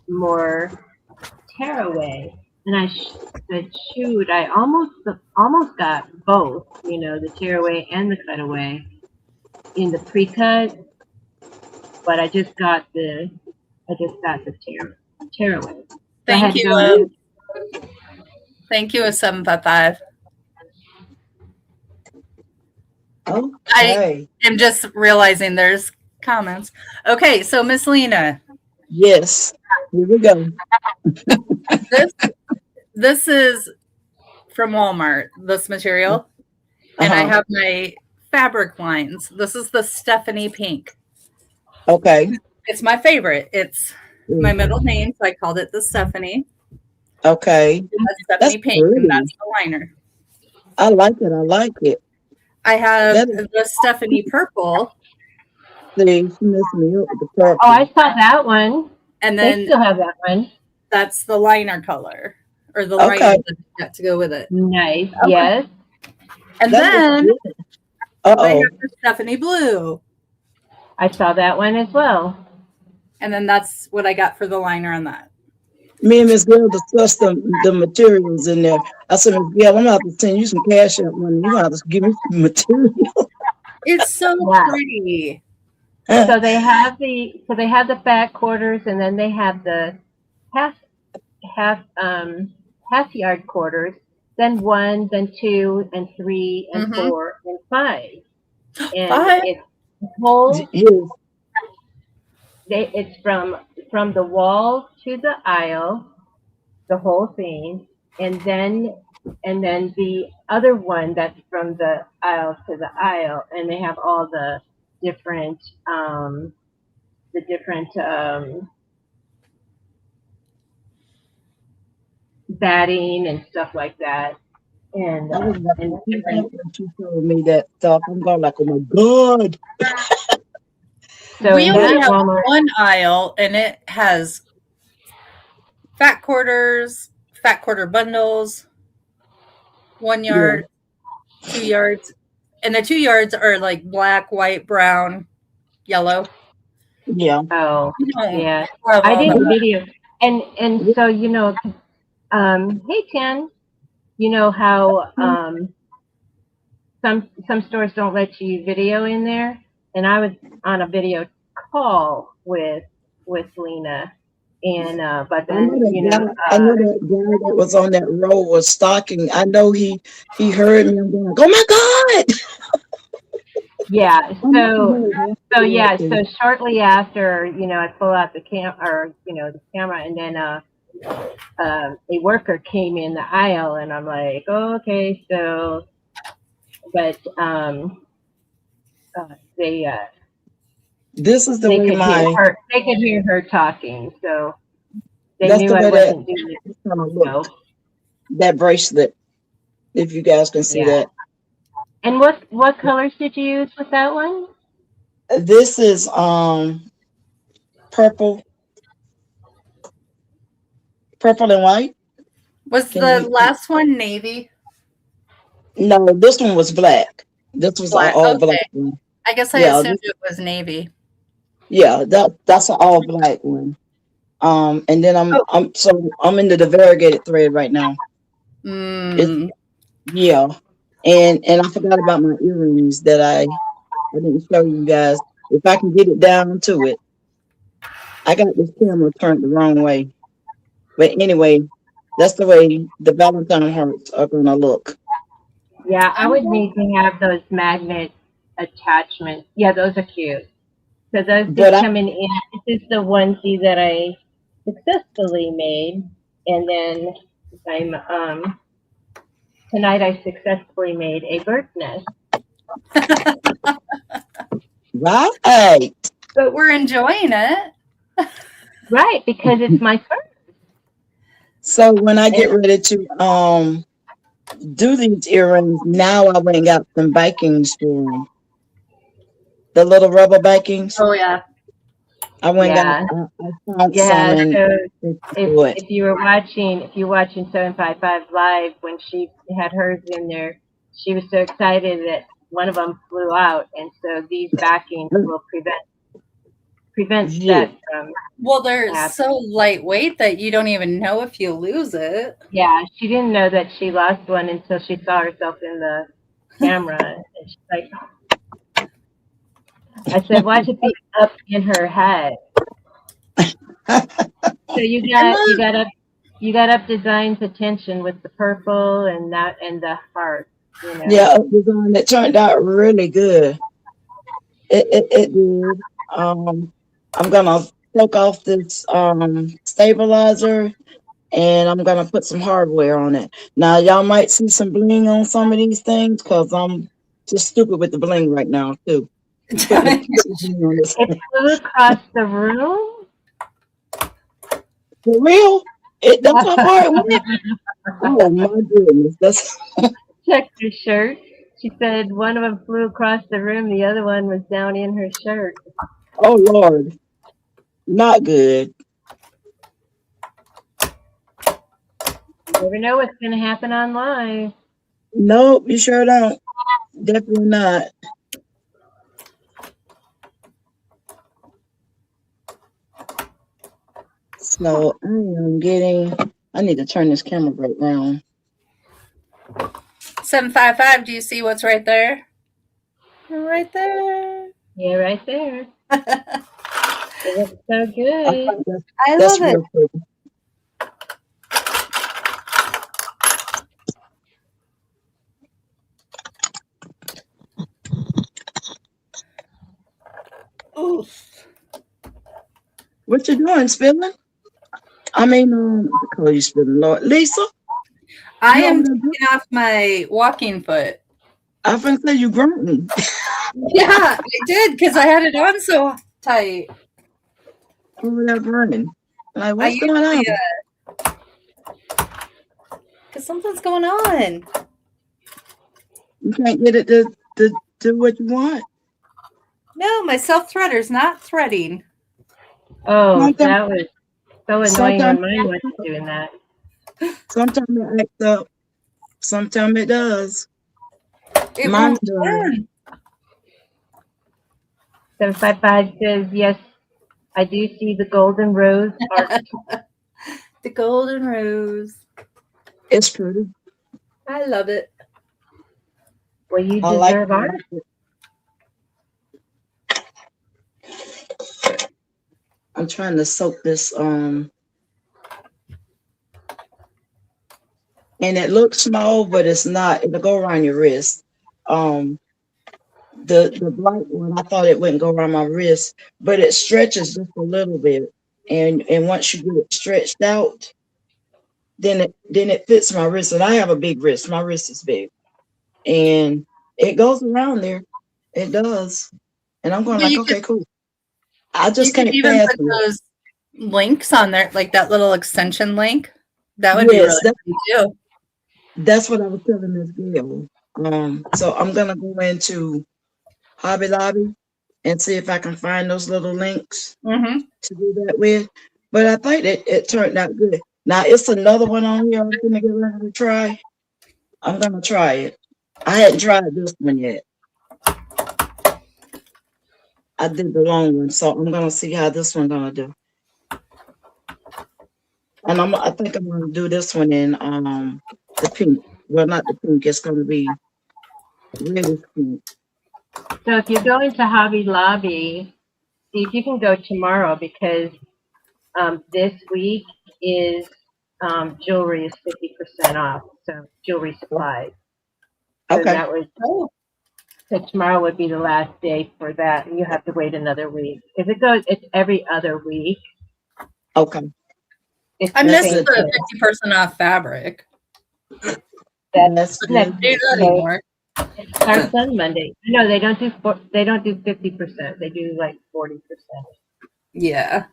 more tearaway and I said shoot I almost got both the tearaway and the cutaway in the pre-cut but I just got the tearaway. So I had Thank to you. go Thank you, 755. I okay, am just realizing there's comments. Okay, so Miss Lena, yes, here we go." this this is from Walmart, this material. And I Uh-huh. have my fabric lines. This is the Stephanie Pink. Okay. It's my favorite. It's my middle name, so I called it the Stephanie. Okay. That's That's Stephanie Pink, and pretty. that's the liner. I like it. I like it. I have That is the Stephanie Purple, the she messed me up with the oh I purple. saw that one. and They then still have that one. that's the liner color, or the Okay. liner that got to go with it. Nice. Okay. Yes. And That looks then good. I Uh-oh. have the Stephanie Blue, I saw that one as well. and then that's what I got for the liner on that. Me and Miss Gail discussed the materials in there. I said, "Miss Gail, I'm gonna have to send you some cash out money. You're gonna have to give me some material." It's so Yeah. pretty. So they have the fat quarters and then they have the half half yard quarters, then 1, then 2, and 3, and Mhm. 4, and 5. And 5. it's whole Yes. it's from the wall to the aisle, the whole thing, and then the other one that's from the aisle to the aisle, and they have all the different the different batting and stuff like that, and I was and like, different. when she told me that stuff, I'm going like, "Oh my God." So We in only that have Walmart, one aisle, and it has fat quarters, fat quarter bundles, 1 Yeah. yard, 2 yards, and the 2 yards are like black, white, brown, yellow. Yeah. oh We don't yeah, have I all didn't the. video, and so hey Ken, you know how some stores don't let you video in there, and I was on a video call with Lena, and but I know then that guy. I know that guy that was on that road was stalking. I know he heard me. I'm going, "Oh my God!" yeah, so yeah, Okay. so shortly after I pull out the the camera, and then a worker came in the aisle, and I'm like, oh, okay, so but they This is the they way could hear my. her. They could hear her talking, so they That's knew the I way that wasn't doing it. kind of You know. looked. that bracelet. If you guys can see Yeah. that. And what colors did you use with that one? This is purple, purple and white. Was Can the you? last one navy? No, this one was black. This was an Black. all black Okay. one. I guess I Yeah, assumed it was navy. yeah, that's an all black one. And then Oh. I'm into the variegated thread right now. It's Mm. yeah, and I forgot about my earrings that I didn't show you guys. If I can get it down to it, I got this camera turned the wrong way. But anyway, that's the way the Valentine hearts are gonna look. Yeah, I would need to have those magnet attachments. Yeah, those are cute. So those But just I coming in. This is the onesie that I successfully made, and then I'm tonight I successfully made a bird's nest. right. But we're enjoying it. Right, because it's my first. So when I get ready to do these earrings, now I went and got some bakings for 'em. The little rubber bakings. Oh yeah. I went and Yeah, I found some yeah. and So do it. if you're watching 755 live when she had hers in there, she was so excited that one of them flew out, and so these backings will prevent Yeah. that Well, they're happening. so lightweight that you don't even know if you lose it. Yeah, she didn't know that she lost one until she saw herself in the camera, and she's like, I said, watch it be up in her head. So you got up Design's attention with the purple and that and the heart, you know. Yeah, design that turned out really good. It did. I'm gonna take off this stabilizer and I'm gonna put some hardware on it. Now y'all might see some bling on some of these things because I'm just stupid with the bling right now too. Putting the bling on this. It flew across the room. For real? That's how far it went? Oh my goodness. That's Checked her shirt. She said one of them flew across the room, the other one was down in her shirt. oh Lord. Not good. You never know what's going to happen on live. Nope, you sure don't. Definitely not. So I need to turn this camera right around. 755, do you see what's right there? Right there. Yeah, right there. It looks so I good. think I that's love it. real pretty. Oof. What you doing, spilling? I mean, call you spilling, Lord. Lisa, I you over am there? taking off my walking foot. I was gonna say you grunting. Yeah, I did because I had it on so tight. Over there burning. Like, what's I going on? usually, because something's going on. You can't get it to do what you want. No, my self-threader's not threading. Oh, Sometimes, that was so annoying sometimes, when mine wasn't doing that. sometimes it acts up. Sometimes it does. It Mine won't does. turn. 755 says, yes, I do see the golden rose art. The golden rose. It's pretty. I love it. Well, you I like deserve art. it. I'm trying to soak this and it looks small, but it's not. It'll go around your wrist. The black one, I thought it wouldn't go around my wrist, but it stretches just a little bit. And once you get it stretched out, then it fits my wrist. And I have a big wrist. My wrist is big. And it goes around there. It does. And I'm going Well, like, okay, cool. I just you could can't even put fasten it. those links on there, like that little extension link. That would be Yes, really fun too. That's what I was telling Miss Gail. So I'm gonna go into Hobby Lobby and see if I can find those little links Mm-hmm. to do that with. But I think it turned out good. Now it's another one on here I'm gonna get ready to try. I'm gonna try it. I hadn't tried this one yet. I did the long one, so I'm gonna see how this one gonna do. And I think I'm gonna do this one in the pink. Well, not the pink. It's gonna be really pink. So if you go into Hobby Lobby, see if you can go tomorrow because this week is jewelry is 50% off. So jewelry supplies. So Okay. that would Oh, so tomorrow would be the last day for that, and you have to wait another week because it's every other week. Okay. It's I the That's missed same good. the thing. 50% off fabric. That's That's next good. Do that Monday. anymore. It starts on Monday. No, they don't do 50%. They do like 40%. Yeah.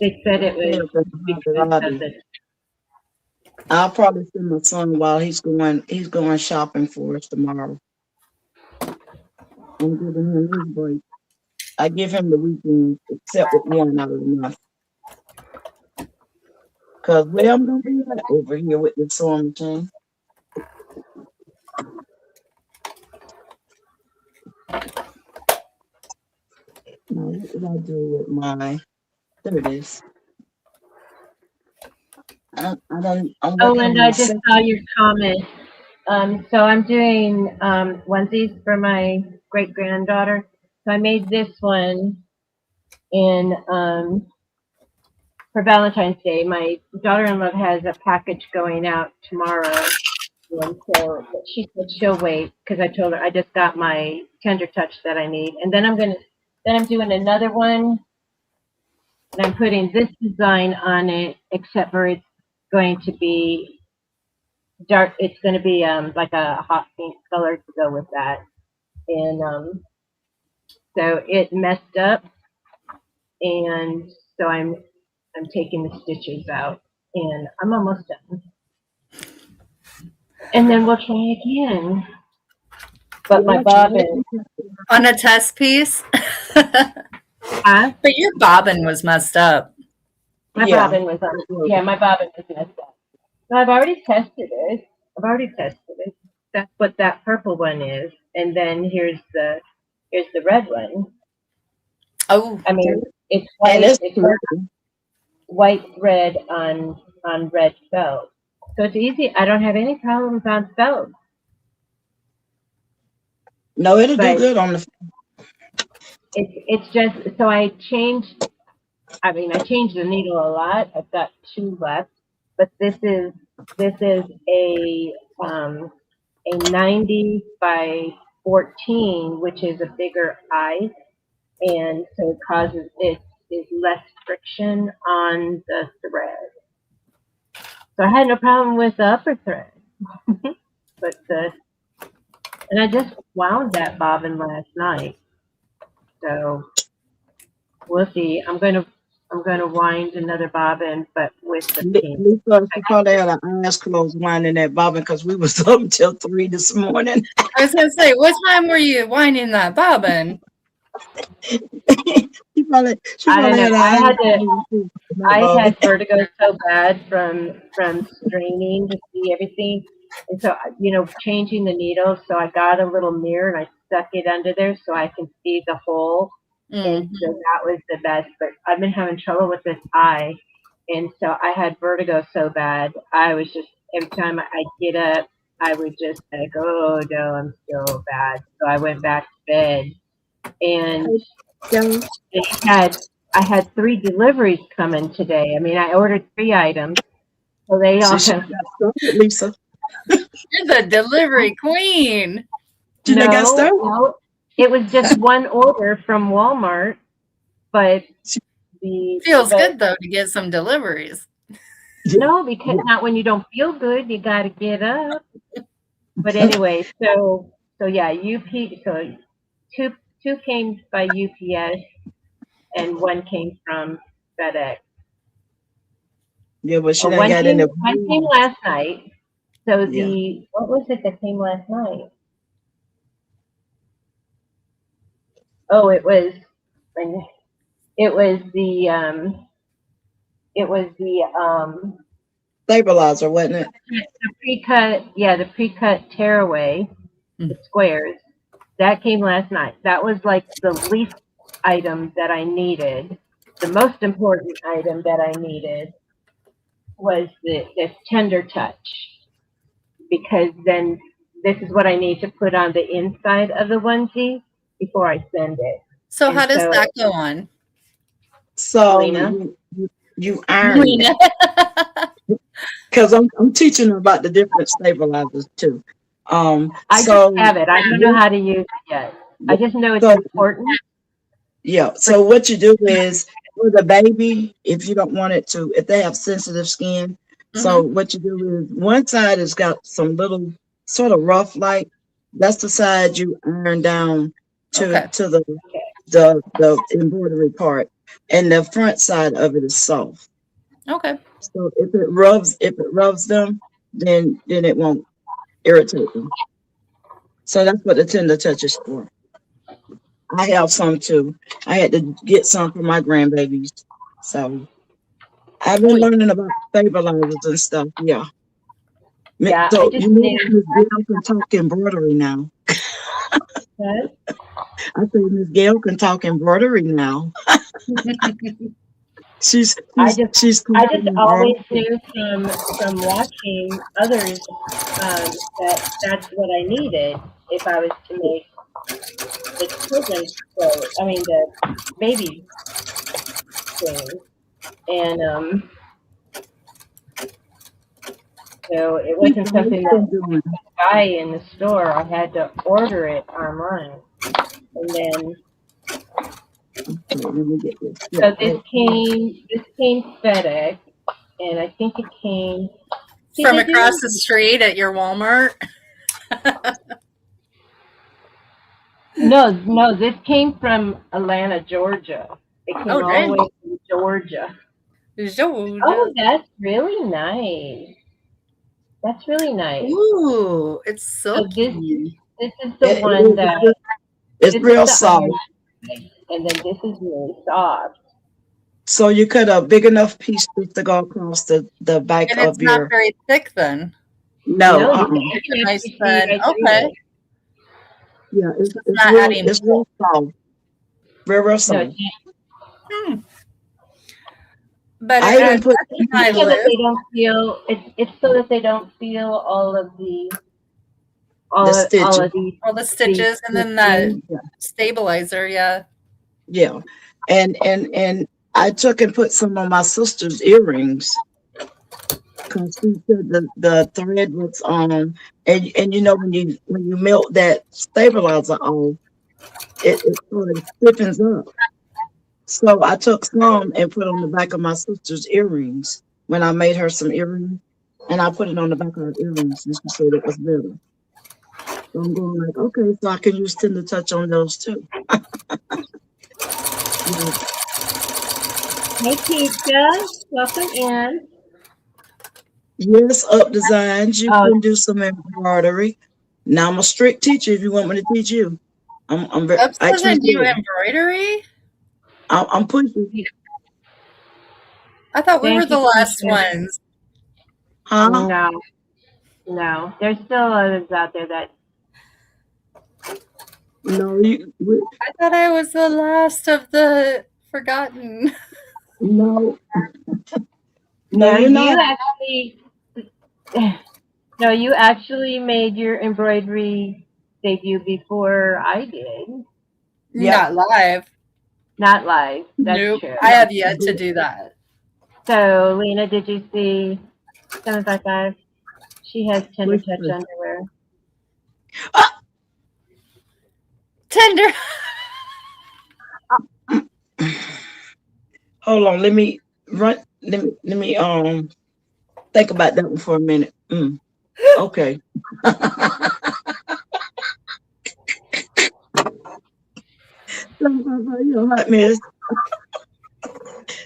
They said it Yeah, was that's Hobby because of Lobby. the I'll probably send my son while he's going shopping for us tomorrow. I'm giving him his break. I give him the weekend except with one out of the month. Cause where I'm gonna be at over here with the sewing machine. Now what did I do with my there it is. I'm Oh, working and on I my just saw second. your comment. So I'm doing onesies for my great granddaughter. So I made this one in for Valentine's Day. My daughter-in-law has a package going out tomorrow, and so but she said she'll wait because I told her I just got my tender touch that I need, and then I'm doing another one, and I'm putting this design on it, except for it's going to be dark. It's going to be like a hot pink color to go with that, and so it messed up, and so I'm taking the stitches out, and I'm almost done. And then we'll try again. But my Yeah, try it. bobbin, On a test piece. huh? But your bobbin was messed up. My Yeah. bobbin was on. Yeah, my bobbin was messed up. So I've already tested it. I've already tested it. That's what that purple one is, and then here's the red one. Oh, I mean, it's And white. it's It's purple. white thread on red felt. So it's easy. I don't have any problems on felt, No, it'll do but good on the it's just so I changed. I mean, I changed the needle a lot. I've got two left, but this is um, a 90 by 14, which is a bigger eye, and so it causes it is less friction on the thread. So I had no problem with the upper thread, but the and I just wound that bobbin last night, so we'll see. I'm gonna wind another bobbin, but with the pink. Lisa, she probably had her eyes closed winding that bobbin because we was up till 3 this morning. I was gonna say, what time were you winding that bobbin? She I don't probably know. had her eyes closed that I bobbin. had vertigo so bad from straining to see everything, and so changing the needle. So I got a little mirror and I stuck it under there so I can see the hole, and Mm. so that was the best. But I've been having trouble with this eye, and so I had vertigo so bad. I was just every time I'd get up, I would just like, oh no, I'm so bad. So I went back to bed, and Yeah. they had I had three deliveries coming today. I mean, I ordered three items, so they So all she have got started, Lisa. You're the delivery queen. She done got no, started. no. It was just one order from Walmart, but She- the Feels but good though to get some deliveries. no, because not when you don't feel good, you got to get up. But anyway, so yeah, so two two came by UPS, and one came from FedEx. Yeah, but she Oh, done got in the one came last night. So yeah. what was it that came last night? Oh, it was the it was Stabilizer, wasn't it? the pre-cut, yeah, the pre-cut tearaway, Mm. the squares. That came last night. That was like the least item that I needed. The most important item that I needed was this tender touch, because then this is what I need to put on the inside of the onesie before I send it. So And how does so, that go on? So Lena, you iron it Lena. because I'm teaching her about the different stabilizers too. I just So have it. I don't know how to use it yet. I just know it's so important. yeah. So what you do is for the baby, if you don't want it to, if they have sensitive skin, so Mm-hmm. what you do is one side has got some little sort of rough like that's the side you iron down Okay. to the embroidery part, and the front side of it is soft. Okay. So if it rubs them, then it won't irritate them. So that's what the tender touch is for. I have some too. I had to get some for my grandbabies. So I've been Oh, yeah. learning about stabilizers and stuff. Yeah. Yeah, I So just you know knew Miss Gail can talk embroidery now. that. I say Miss Gail can talk embroidery now. She's I she's just she's I just talking always embroidery. knew from watching others, that that's what I needed if I was to make the children's clothes. I mean the baby things, and so it She's wasn't always something that been doing. I buy in the store. I had to order it online, and then Okay, let me get this. Yeah. so this came FedEx, and I think it came. See, From they across do. the street at your Walmart. No, no, this came from Atlanta, Georgia. It Oh, came all the dang. way from Georgia. Georgia. Oh, that's really nice. That's really nice. Ooh, it's So silky. this is the It one is. that It's this is real the soft. iron side, and then this is really soft. So you cut a big enough piece just to go across the back And it's of not your very thick then. no, No, you uh-uh. can It's a nice actually see thin. right through Okay. it. Yeah, So it's not adding it's real soft. Real No, soft. Hmm. But I even put that's in my it's so that list. they don't feel. It's so that they don't feel the all stitches. of these All the these. stitches and then that Yeah. stabilizer, yeah. Yeah. And I took and put some on my sister's earrings because she said the thread was and you know when you melt that stabilizer off, it sort of stiffens up. So I took some and put on the back of my sister's earrings when I made her some earrings. And I put it on the back of her earrings and she said it was better. So I'm going like, okay, so I can use Tender Touch on those too. Yeah. Hey, Keisha, welcome in. Yes, up designs. You Oh, can do some embroidery. Now I'm a strict teacher. If you want me to teach you, Ups I treat doesn't do you. embroidery? I'm pushing, I thought we were thank you, the last Keisha. ones. huh? No, no, there's still others out there that. No, I thought I was the last of the forgotten. no, no, No, you're not. you actually. No, you actually made your embroidery debut before I did. Yep. Not live. Not live. That's Nope. true. I have yet to do that. So, Lena, did you see 755? She has tender Wait, touch underwear. Tender. hold on. Let me run. Let me think about that one for a minute. Okay. You're hot, miss.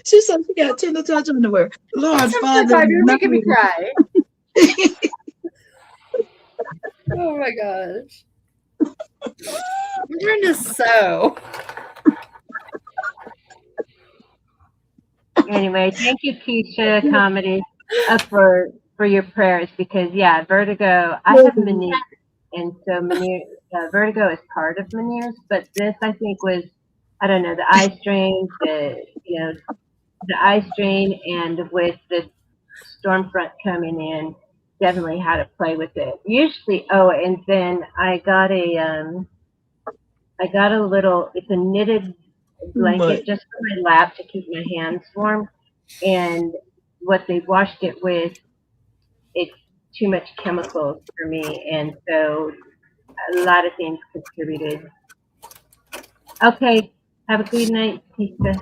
She said she got tender touch underwear. Lord, I'm so Father, sorry. You're no. making me cry. Oh my gosh. I'm trying to sew. Anyway, thank you, Keisha Comedy, for your prayers because yeah, vertigo. I have Meniere's, and so vertigo is part of Meniere's, but this I think was I don't know the eye strain, the eye strain, and with the storm front coming in, definitely had to play with it. Usually, oh, and then I got a little. It's a knitted Too blanket much. just for my lap to keep my hands warm. And what they washed it with, it's too much chemicals for me, and so a lot of things contributed. Okay, have a good night, pizza.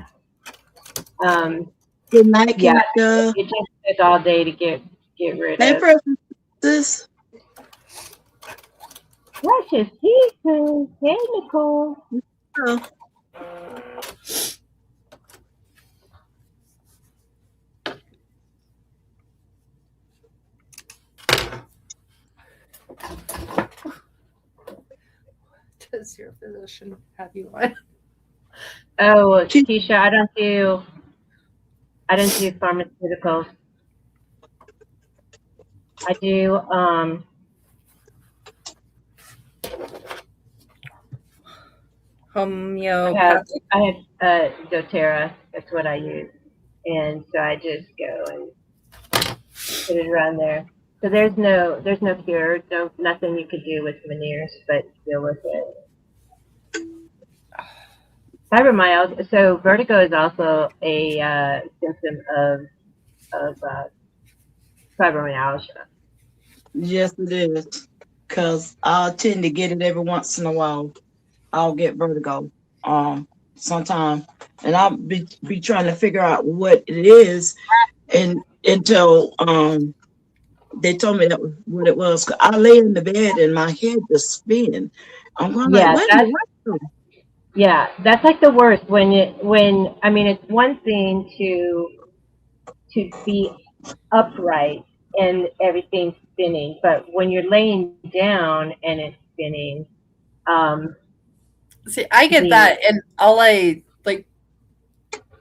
Um, Good night, yeah, Keisha. it just took all day to get rid Hey, of. Francis. Precious pieces. Hey, Nicole. Oh, Does your physician have you on? Oh, Keisha. Keisha, I don't do pharmaceuticals. I do Homeopathic. I have doTERRA. That's what I use, and so I just go and put it around there. So there's no cure, no nothing you could do with Meniere's, but deal with it. Fibromyalgia. So vertigo is also a symptom of fibromyalgia. Yes, it is. Because I'll tend to get it every once in a while. I'll get vertigo sometime. And I'll be trying to figure out what it is and until they told me that was what it was. 'Cause I lay in the bed and my head just spinning. I'm going like, Yeah, wait a minute, what? that's like the worst when I mean it's one thing to be upright and everything's spinning, but when you're laying down and it's spinning, um, See, I get the that, and all I like,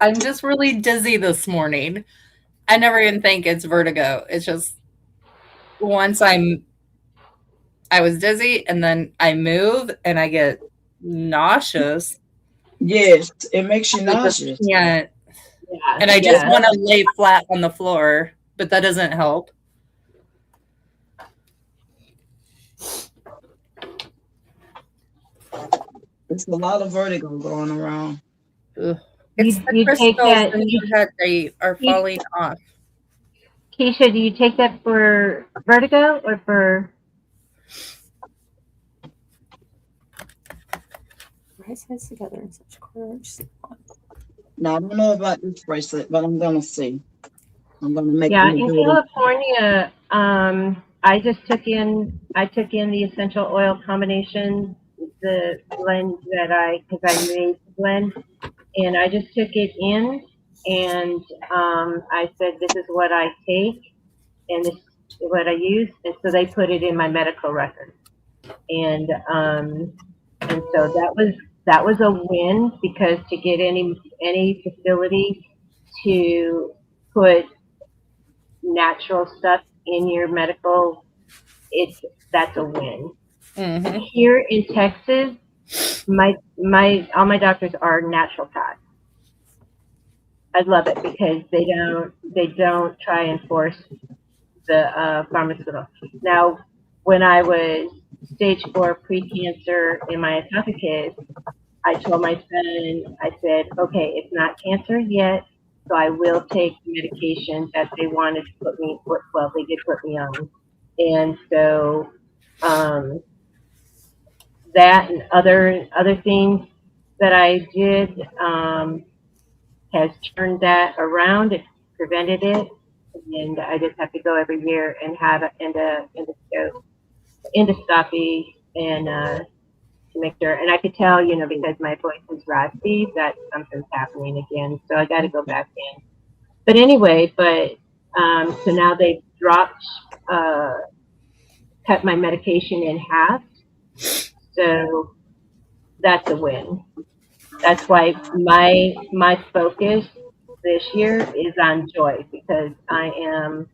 I'm just really dizzy this morning. I never even think it's vertigo. It's just once I was dizzy, and then I move, and I get nauseous. Yes, it makes you I just nauseous. can't, yeah and I just yeah want to lay flat on the floor, but that doesn't help. It's a lot of vertigo going around. Ugh. It's the you take crystals that in your head, they are you, falling off. Keisha, do you take that for vertigo or for Why is this together in such corners? Now, I don't know about this bracelet, but I'm going to see. I'm going to make yeah, them in do it. California, I took in the essential oil combination, the blend that because I made the blend, and I just took it in, and I said, this is what I take, and this is what I use, and so they put it in my medical record, and so that was a win because to get any facility to put natural stuff in your medical, it's that's a win. Mm-hmm. Here in Texas, my all my doctors are naturopaths. I love it because they don't try and force the pharmaceutical. Now, when I was stage 4 precancer in my esophagus, I told my son, I said, okay, it's not cancer yet, so I will take the medication that they wanted to put me, well, they did put me on. And so um, that and other things that I did has turned that around. It prevented it, and I just have to go every year and have endoscopy and to make sure. And I could tell, because my voice is raspy, that something's happening again. So I got to go back in. But anyway, so now they've cut my medication in half. So that's a win. That's why my focus this year is on joy, because I am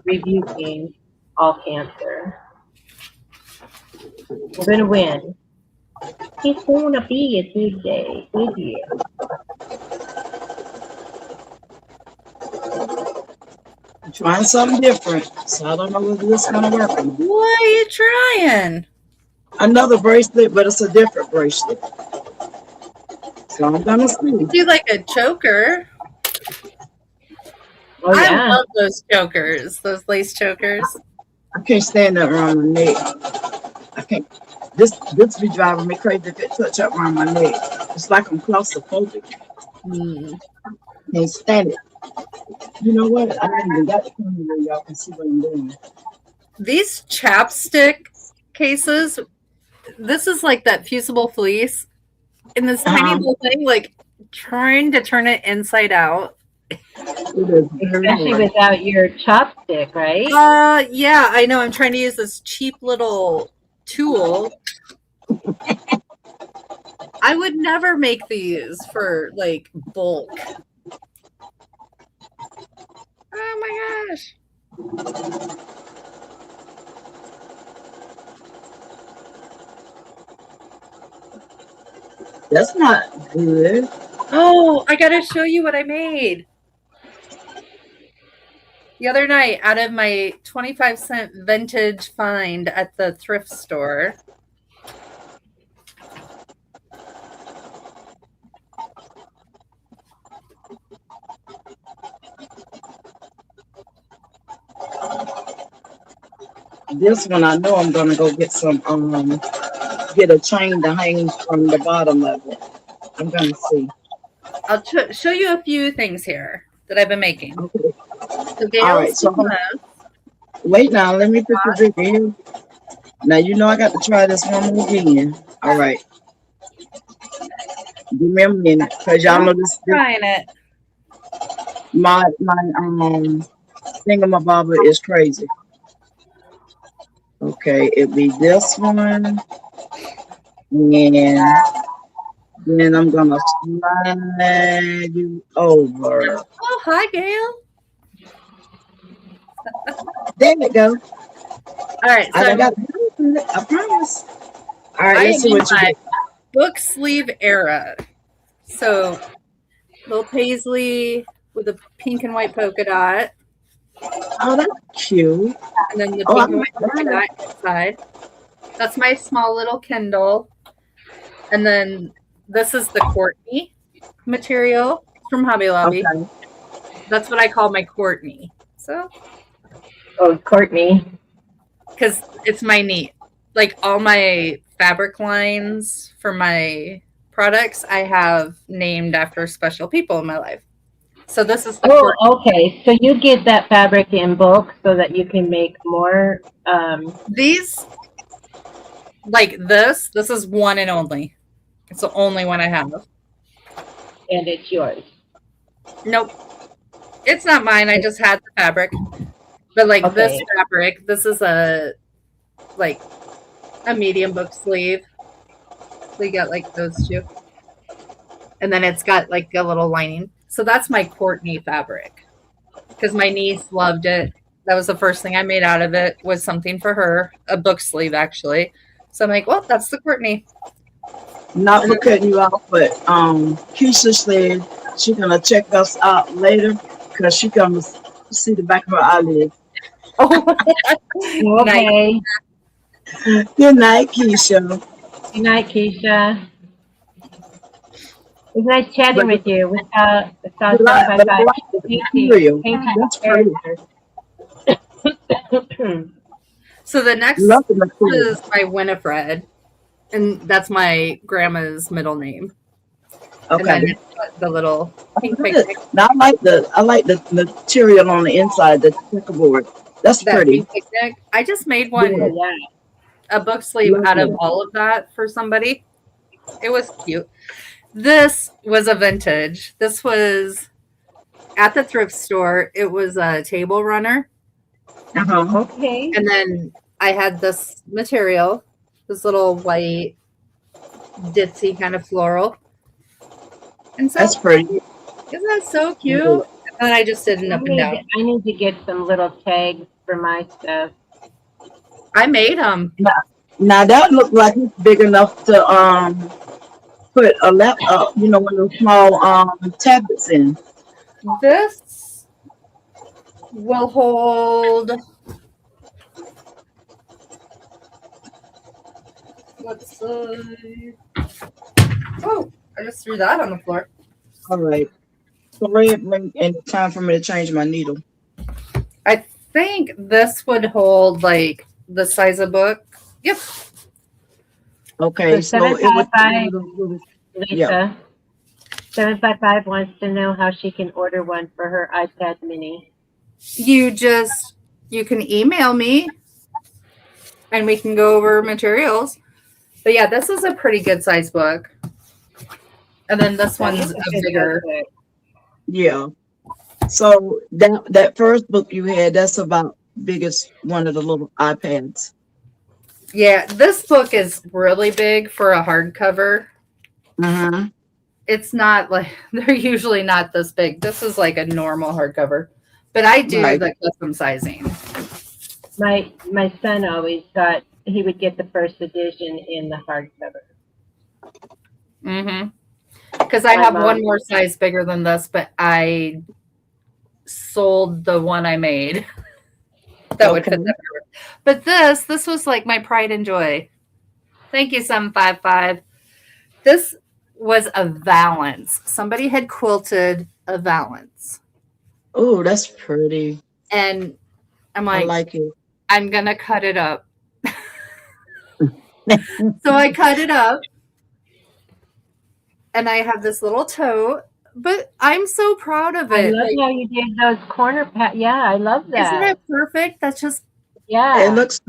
rebuking all cancer. We're gonna win. It's gonna be a good day, good year. I'm trying something different, so I don't know whether this is gonna work. What are you trying? Another bracelet, but it's a different bracelet. So I'm gonna see. Do like a choker. Oh yeah. I love those chokers, those lace chokers. I can't stand that around my neck. I can't. This be driving me crazy if it touch up around my neck. It's like I'm claustrophobic. Can't stand it. You know what? I haven't even got the camera where y'all can see what I'm doing. These chapstick cases, this is like that fusible fleece in this tiny little thing, like trying to turn it inside out. Especially without your chopstick, right? Yeah, I know. I'm trying to use this cheap little tool. I would never make these for like bulk. Oh my gosh. That's not good. Oh, I gotta show you what I made. The other night, out of my 25-cent vintage find at the thrift store. This one I know I'm gonna go get some get a chain to hang from the bottom of it. I'm gonna see. I'll show you a few things here that I've been making. Okay. So All right, so wait now, let me put the video here. Now you know I got to try this one more again. All right. Give me a minute, cause y'all know this. Trying it. My thingamabobber is crazy. Okay, it'll be this one, and then I'm gonna slide you over. Oh, hi, Gail. There we go. All right, so I got it. I promise. All right, let's see what you get. Book sleeve era. So little paisley with a pink and white polka dot. Oh, that's cute. And then the pink and white polka dot inside. That's my small little Kindle. And then this is the Courtney material from Hobby Lobby. Okay. That's what I call my Courtney. So. Oh, Courtney. Because it's my neat. Like all my fabric lines for my products, I have named after special people in my life. So this is the okay. So you get that fabric in bulk so that you can make more. These, like this is one and only. It's the only one I have. And it's yours. Nope. It's not mine. I just had the fabric. But like this fabric, this is a medium book sleeve. So you got like those two. And then it's got like a little lining. So that's my Courtney fabric. Because my niece loved it. That was the first thing I made out of it, was something for her. A book sleeve, actually. So I'm like, well, that's the Courtney. Not for cutting you off, but Keisha said she's gonna check us out later because she comes to see the back of her eyelid. Oh, okay. Good night, Keisha. Good night, Keisha. It's nice chatting with you. Without So the next is my Winifred, and that's my grandma's middle name. Okay. And then it's got the little pink picnic. Now I like the material on the inside, the checkerboard. That's pretty. Pink picnic. I just made one a book sleeve out of Lovely. all of that for somebody. It was cute. This was a vintage. This was at the thrift store. It was a table runner. Uh-huh. Okay. And then I had this material, this little white ditzy kind of floral. And so, That's pretty. isn't that so cute? And then I just did an up and down. I need to get some little tags for my stuff. I made them. Now that looked like it's big enough to put a laptop, one of those small tablets in. This will hold. Let's see. Oh, I just threw that on the floor. All right. So and time for me to change my needle. I think this would hold like the size of book. Yep. Okay, So so it was 755 Lisa. Yeah. 755 wants to know how she can order one for her iPad mini. You can email me and we can go over materials. But yeah, this is a pretty good size book. And then this one's a bigger. Yeah. So that first book you had, that's about biggest one of the little iPads. Yeah, this book is really big for a hardcover. Uh-huh. It's not like they're usually not this big. This is like a normal hardcover. But I do Right. the custom sizing. My son always thought he would get the first edition in the hardcover. Mm-hmm. Because I have one more size bigger than this, but I sold the one I made that would fit that. But this was like my pride and joy. Thank you, 755. This was a valance. Somebody had quilted a valance. Oh, that's pretty. And I'm I like, like it. I'm going to cut it up. So I cut it up. And I have this little tote. But I'm so proud of I it. love how you did those corner Yeah, I love that. Isn't it perfect? That's just Yeah. It looks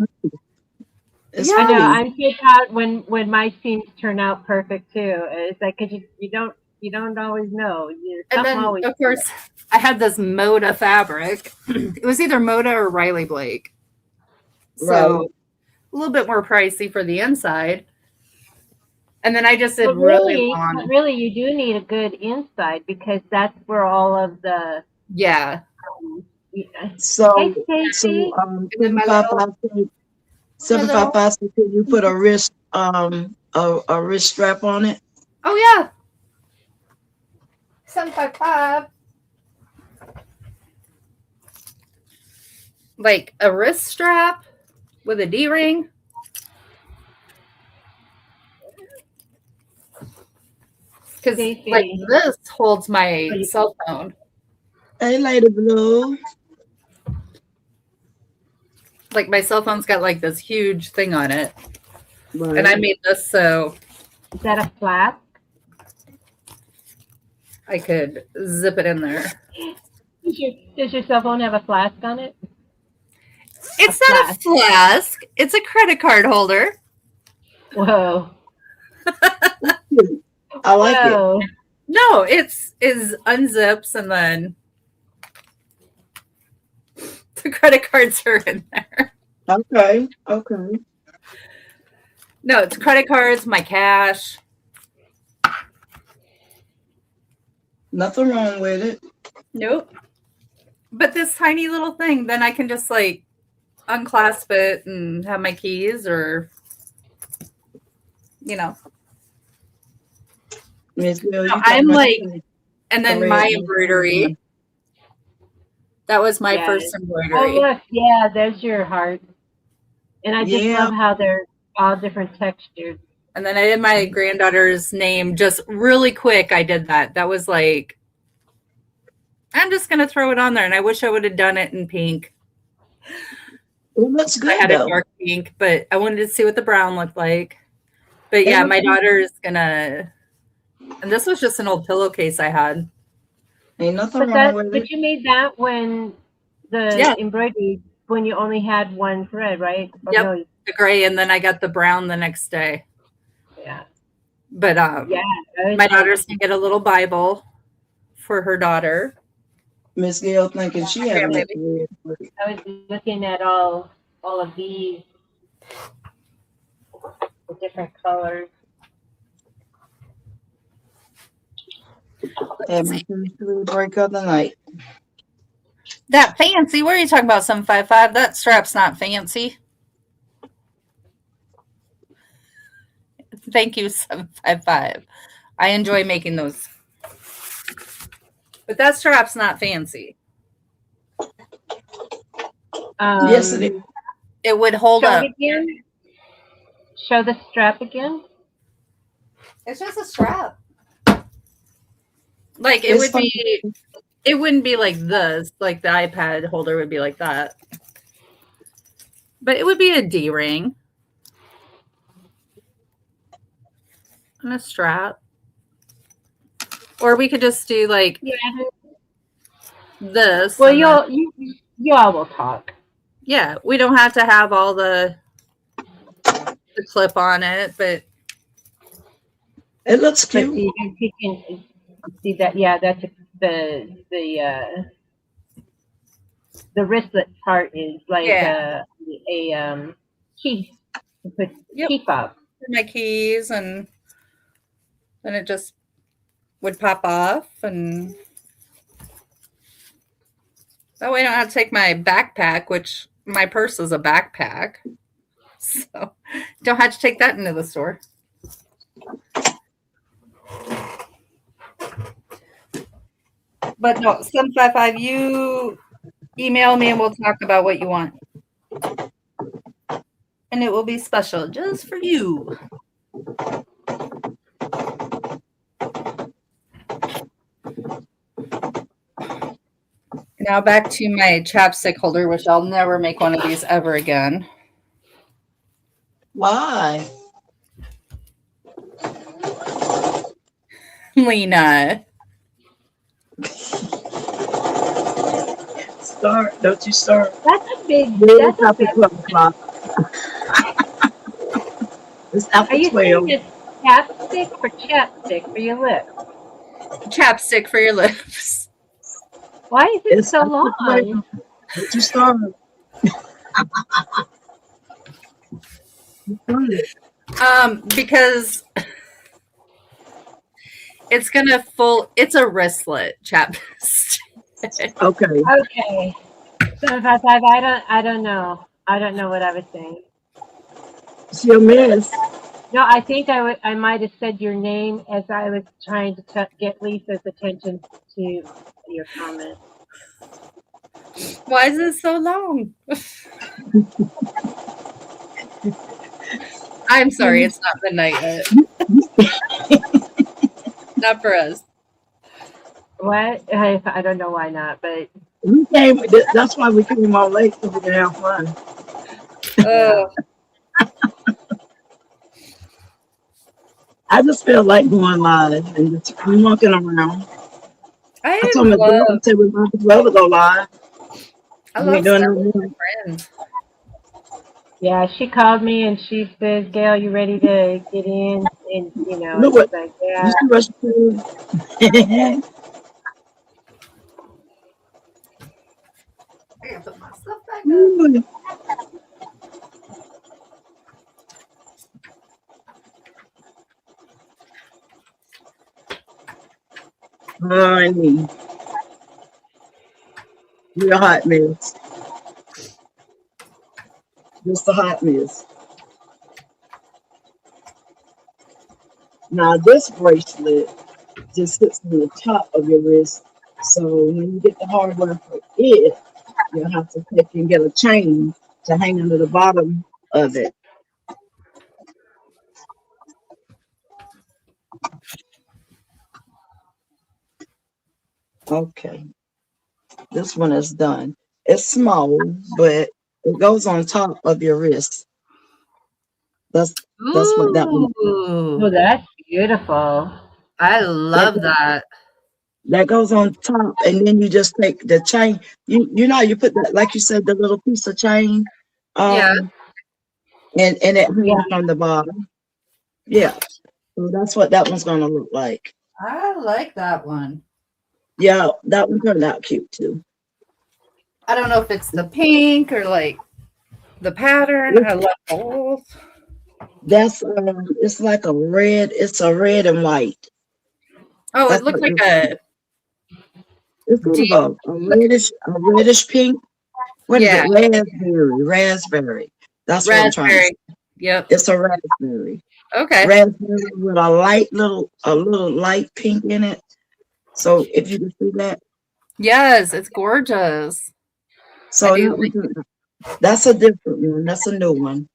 it's I know. pretty. I'm so proud when my seams turn out perfect too. It's like 'cause you don't always know. and then of course I had this Moda fabric. It was either Moda or Riley Blake. So Right. a little bit more pricey for the inside. And then I just did But really really, long. really, you do need a good inside because that's where all of the. Yeah. So Hey, Stacy. And then my little- 755 said, can you put a wrist a wrist strap on it? Oh yeah. 755. Like a wrist strap with a D-ring. Because like this holds my cell phone. Hey, Lady Blue. Like my cell phone's got like this huge thing on it. Right. And I made this so Is that a flask? I could zip it in there. Does your cell phone have a flask on it? It's not a flask. It's a credit card holder. Whoa. I like it. No, it's unzips and then the credit cards are in there. Okay. No, it's credit cards, my cash. Nothing wrong with it. Nope. But this tiny little thing, then I can just like unclasp it and have my keys or, I'm like, and then my embroidery. That was my first embroidery. Oh, look. Yeah, there's your heart. And I just love how they're all different textures. And then I did my granddaughter's name just really quick. I did that. That was like, I'm just going to throw it on there. And I wish I would have done it in pink. It looks good. I had a dark pink, but I wanted to see what the brown looked like. But yeah, my daughter's going to, and this was just an old pillowcase I had. Ain't nothing wrong with it. But you made that when the embroidery, when you only had one thread, right? Yep. the gray, and then I got the brown the next day. Yeah. But Yeah. my daughter's gonna get a little Bible for her daughter. Miss Gail thinking she having that red. I was looking at all of these, the different colors. Had my first little break of the night. That fancy? What are you talking about? 755? That strap's not fancy. Thank you, 755. I enjoy making those. But that strap's not fancy. Yes, it is. It would hold Show up. it again. Show the strap again. It's just a strap. Like It's funny. it wouldn't be like this, like the iPad holder would be like that. But it would be a D-ring. And a strap. Or we could just do like this. Well, you all will talk. Yeah, we don't have to have all the clip on it, but It looks But cute. you can see that. Yeah, that's the wristlet part is like a key to put key fob. my keys, and then it just would pop off, and that way I don't have to take my backpack, which my purse is a backpack, so don't have to take that into the store. But no, 755, you email me and we'll talk about what you want. And it will be special just for you. Now back to my chapstick holder, which I'll never make one of these ever again. Why? Lena. Start. Don't you start. That's a big. It's after 12 o'clock. It's after Are you 12. saying it's chapstick or chapstick for your lips? Chapstick for your lips. Why is it It's so after long? 12. Don't you start. Because it's gonna it's a wristlet chapstick. Okay. Okay. 755. I don't know. I don't know what I was saying. She'll miss. No, I think I might have said your name as I was trying to get Lisa's attention to your comment. Why is it so long? I'm sorry, it's not midnight yet. Not for us. What? I don't know why not, but We came. That's why we came on late so we can have fun. Oh, I just feel like going live and just walking around. I told my brother said we might as well go live. I We love doing stuff with it. my friends. yeah, she called me and she says, "Gail, you ready to get in?" And Look it's what like, you yeah. see what she did? I gotta put my stuff back up. Ooh. Honey, you're a hot mess. Just a hot mess. Now this bracelet just sits on the top of your wrist. So when you get the hardware for it, you'll have to take and get a chain to hang under the bottom of it. Okay, this one is done. It's small, but it goes on top of your wrist. That's what that one. Oh, that's beautiful. I love that. That goes on top, and then you just take the chain. You put that, like you said, the little piece of chain. Yeah. and it Yeah. hangs from the bottom. Yeah, so that's what that one's gonna look like. I like that one. Yeah, that one turned out cute too. I don't know if it's the pink or like the pattern. I love both. That's it's like a red. It's a red and white. Oh, it That's looks what like a it's sort of deep. a reddish pink. What is Yeah, it? Raspberry. Raspberry. That's what I'm trying to say. raspberry. Yep. It's a raspberry. Okay. Raspberry with a little light pink in it. So if you can see that, Yes, it's gorgeous. I so do. that's a different one. That's a new one.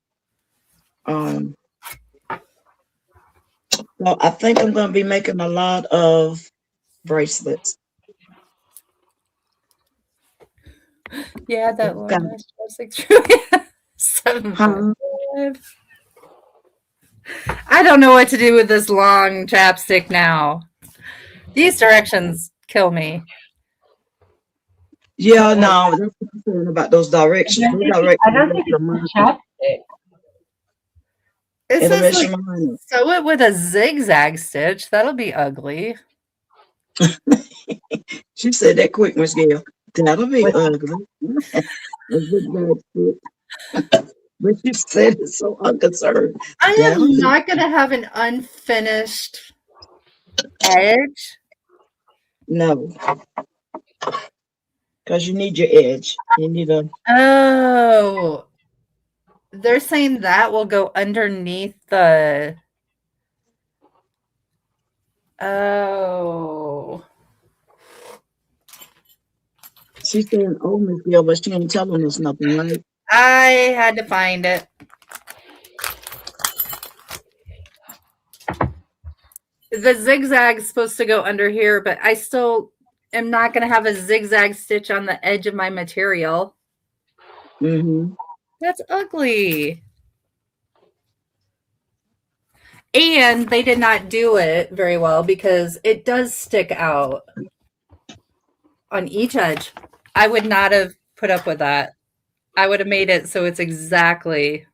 Um, so I think I'm gonna be making a lot of bracelets. Yeah, that It's got, one. That's 6 7 huh? 5. I don't know what to do with this long chapstick now. These directions kill me. Yeah, no, that's what I'm saying about those directions. Those I don't think directions it's the chapstick. It it'll says mess like your mind up. sew it with a zigzag stitch. That'll be ugly. She said that quick, Miss Gail. That'll be ugly. A zigzag stitch. But you said it so unconcerned. I That'll am be not going to have an unfinished edge. no, because you need your edge. You need a Oh, they're saying that will go underneath the. Oh. she's saying, oh, Miss Gail, but she ain't telling us nothing, right? I had to find it. The zigzag is supposed to go under here, but I still am not going to have a zigzag stitch on the edge of my material. Mm-hmm. That's ugly. And they did not do it very well because it does stick out on each edge. I would not have put up with that. I would have made it so it's exactly.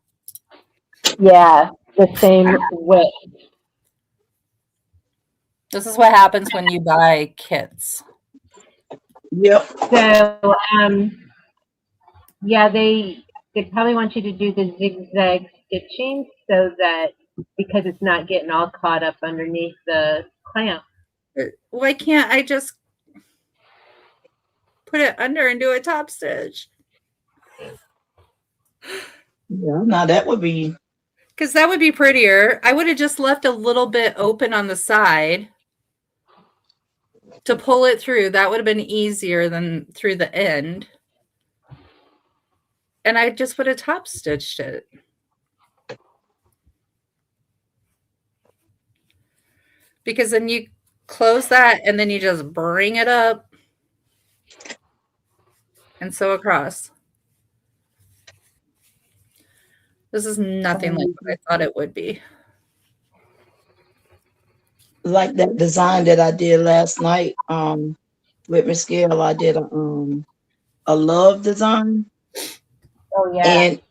Yeah, the same width. This is what happens when you buy kits. Yep. So, yeah, they probably want you to do the zigzag stitching so that because it's not getting all caught up underneath the clamp. Why can't I just put it under and do a top stitch? Yeah, now that would be Because that would be prettier. I would have just left a little bit open on the side to pull it through. That would have been easier than through the end. And I just would have top stitched it. Because then you close that and then you just bring it up and sew across. This is nothing like what I thought it would be. like that design that I did last night with Miss Gail. I did a love design. Oh, yeah. And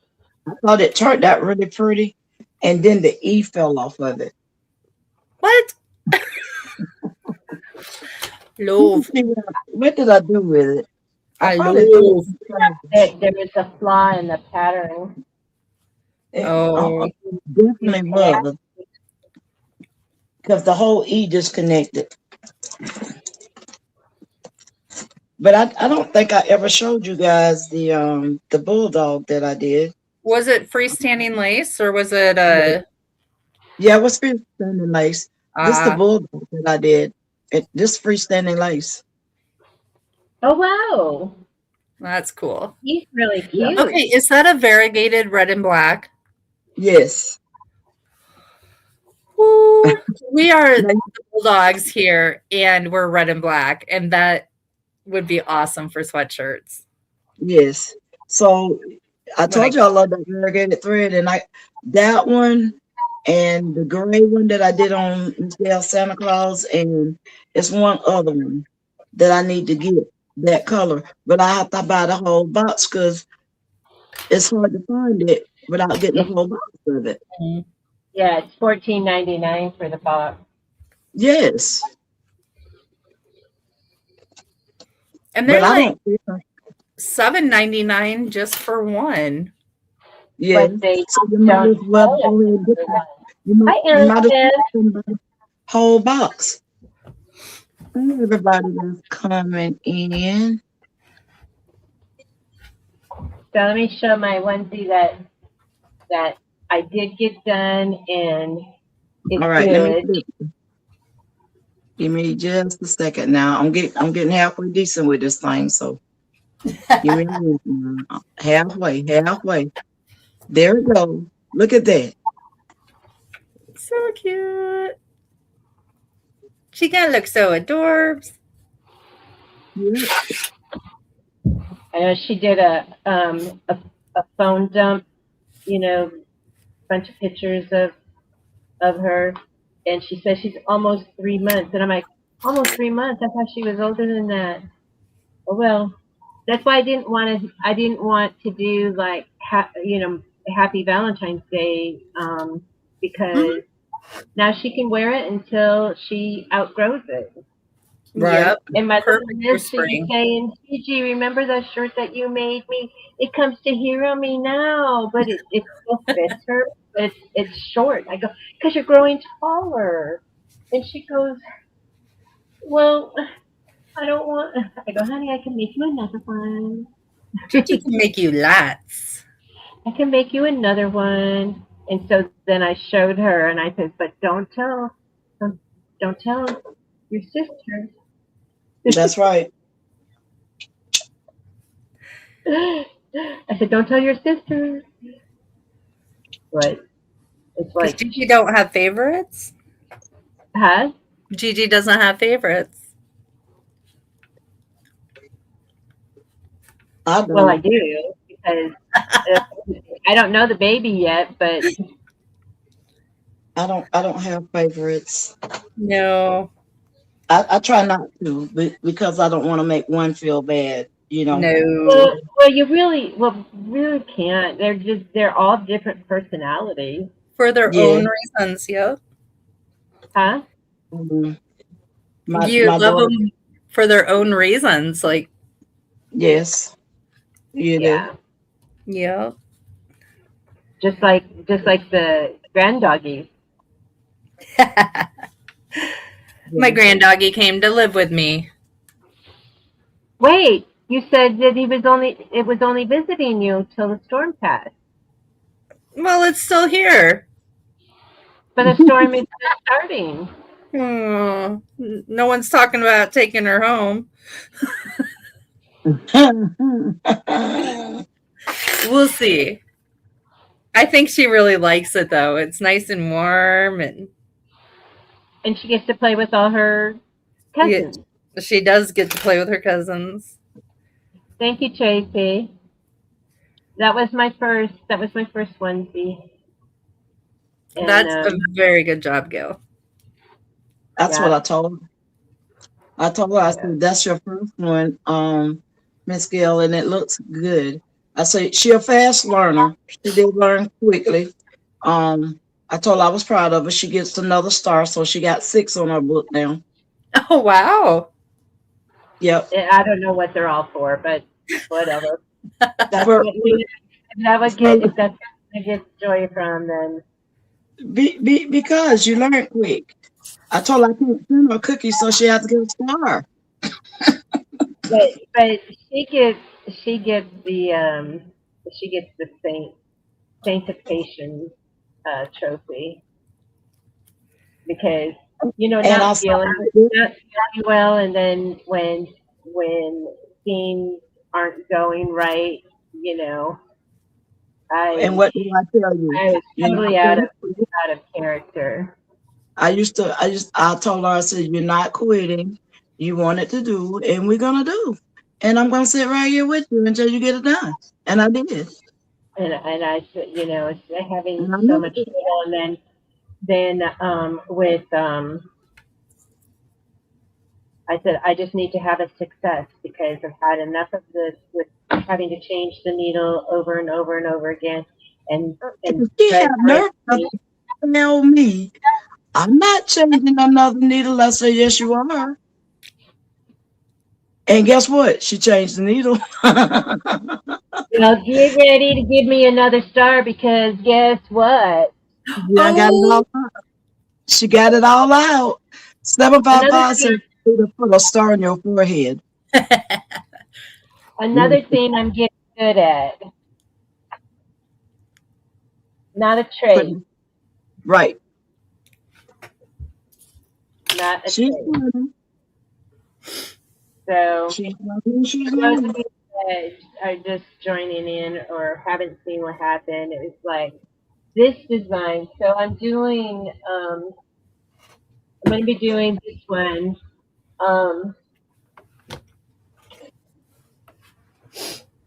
I thought it turned out really pretty. And then the E fell off of it. What? Love. What did I do with it? I probably love. There is a flaw in the pattern. Oh. Definitely was. Because the whole E disconnected. But I don't think I ever showed you guys the bulldog that I did. Was it freestanding lace or was it a? Yeah, it was freestanding lace. This is the bulldog that I did. This freestanding lace. Oh, wow. That's cool. He's really cute. Okay, is that a variegated red and black? Yes. Ooh, we are the bulldogs here, and we're red and black, and that would be awesome for sweatshirts. Yes. So I told you I love that variegated thread, and that one and the gray one that I did on Miss Gail Santa Claus, and it's one other one that I need to get that color, but I have to buy the whole box because it's hard to find it without getting the whole box of it. Yeah, it's $14.99 for the box. Yes, And but they're I like don't feel $7.99 just for one. yes. But they So you might don't as well sell go it ahead and get for the, one. you Hi, might as Anastasia. well get the whole box. Everybody is coming in. So let me show my onesie that I did get done, and it's All right, let me good. give me just a second now. I'm getting halfway decent with this thing, so give me a minute now. Halfway. There we go. Look at that. So cute. She gonna look so adorbs. Yeah. I know she did a phone dump, you know, bunch of pictures of her, and she says she's almost 3 months, and I'm like, almost 3 months? I thought she was older than that. Oh well, that's why I didn't want to do like Happy Valentine's Day, Mhm. because now she can wear it until she outgrows it. Right. Yep. And my little Perfect for niece, she was spring. saying, Gigi, remember that shirt that you made me? It comes to hero me now, but it still fits her, but it's short. I go, because you're growing taller. And she goes, well, I don't want, I go, honey, I can make you another one. Gigi can make you lots. I can make you another one. And so then I showed her, and I said, but don't, don't tell your sister. That's right. I said, don't tell your sister. But it's Because like, Gigi don't have favorites. huh? Gigi doesn't have favorites. I Well, I don't. do, because uh, I don't know the baby yet, but I don't have favorites. No. I try not to because I don't want to make one feel bad, you know. No. you really can't. They're all different personalities, For their Yeah. own reasons, yep. huh? Mhm. You My love daughter, them for their own reasons. Like, yes, you do. Yeah, yep. just like the grand doggies. My Yeah. granddoggy came to live with me. Wait, you said that it was only visiting you till the storm passed, Well, it's still here. but the storm is just starting. Oh, no one's talking about taking her home. We'll see. I think she really likes it though. It's nice and warm, and And she gets to play with all her yeah, cousins. she does get to play with her cousins. Thank you, Tracy. That was my first onesie. And That's a very good job, Gail. That's what yeah, I told her. I told her, I yeah. said, that's your first one, Miss Gail, and it looks good. I said, she a fast learner. She did learn quickly. I told her I was proud of her. She gets another star, so she got 6 on her book now. Oh wow. Yep. I don't know what they're all for, but whatever. That's For, what if that would for, get if that's what I get joy from, then because you learn quick. I told her I can't send her a cookie, so she has to get a star. but she gets the sanctification trophy, because And I not saw feeling not feeling well, and then when things aren't going right, you know, and I what did I tell you? I was You're totally not gonna quit. out of character. I told her, I said, you're not quitting. You wanted to do, and we're gonna do. And I'm gonna sit right here with you until you get it done. And I did. And I said, it's having And I so know much it. trouble, and then with I said, I just need to have a success, because I've had enough of this with having to change the needle over and over and over again. and She thread had nerve right enough to tell me, I'm not changing another needle. I said, yes, you are. And guess what? She changed the needle. Well, get ready to give me another star because guess what? Yeah, I got it Oh, all out. She got it all out. Another 755 thing, says to put a star on your forehead. another thing I'm getting good at. Not a trait, Right. not a She's trait. learning. So She's learning. She's for those of learning. you that are just joining in or haven't seen what happened, it was like this design. So I'm going to be doing this one. Um,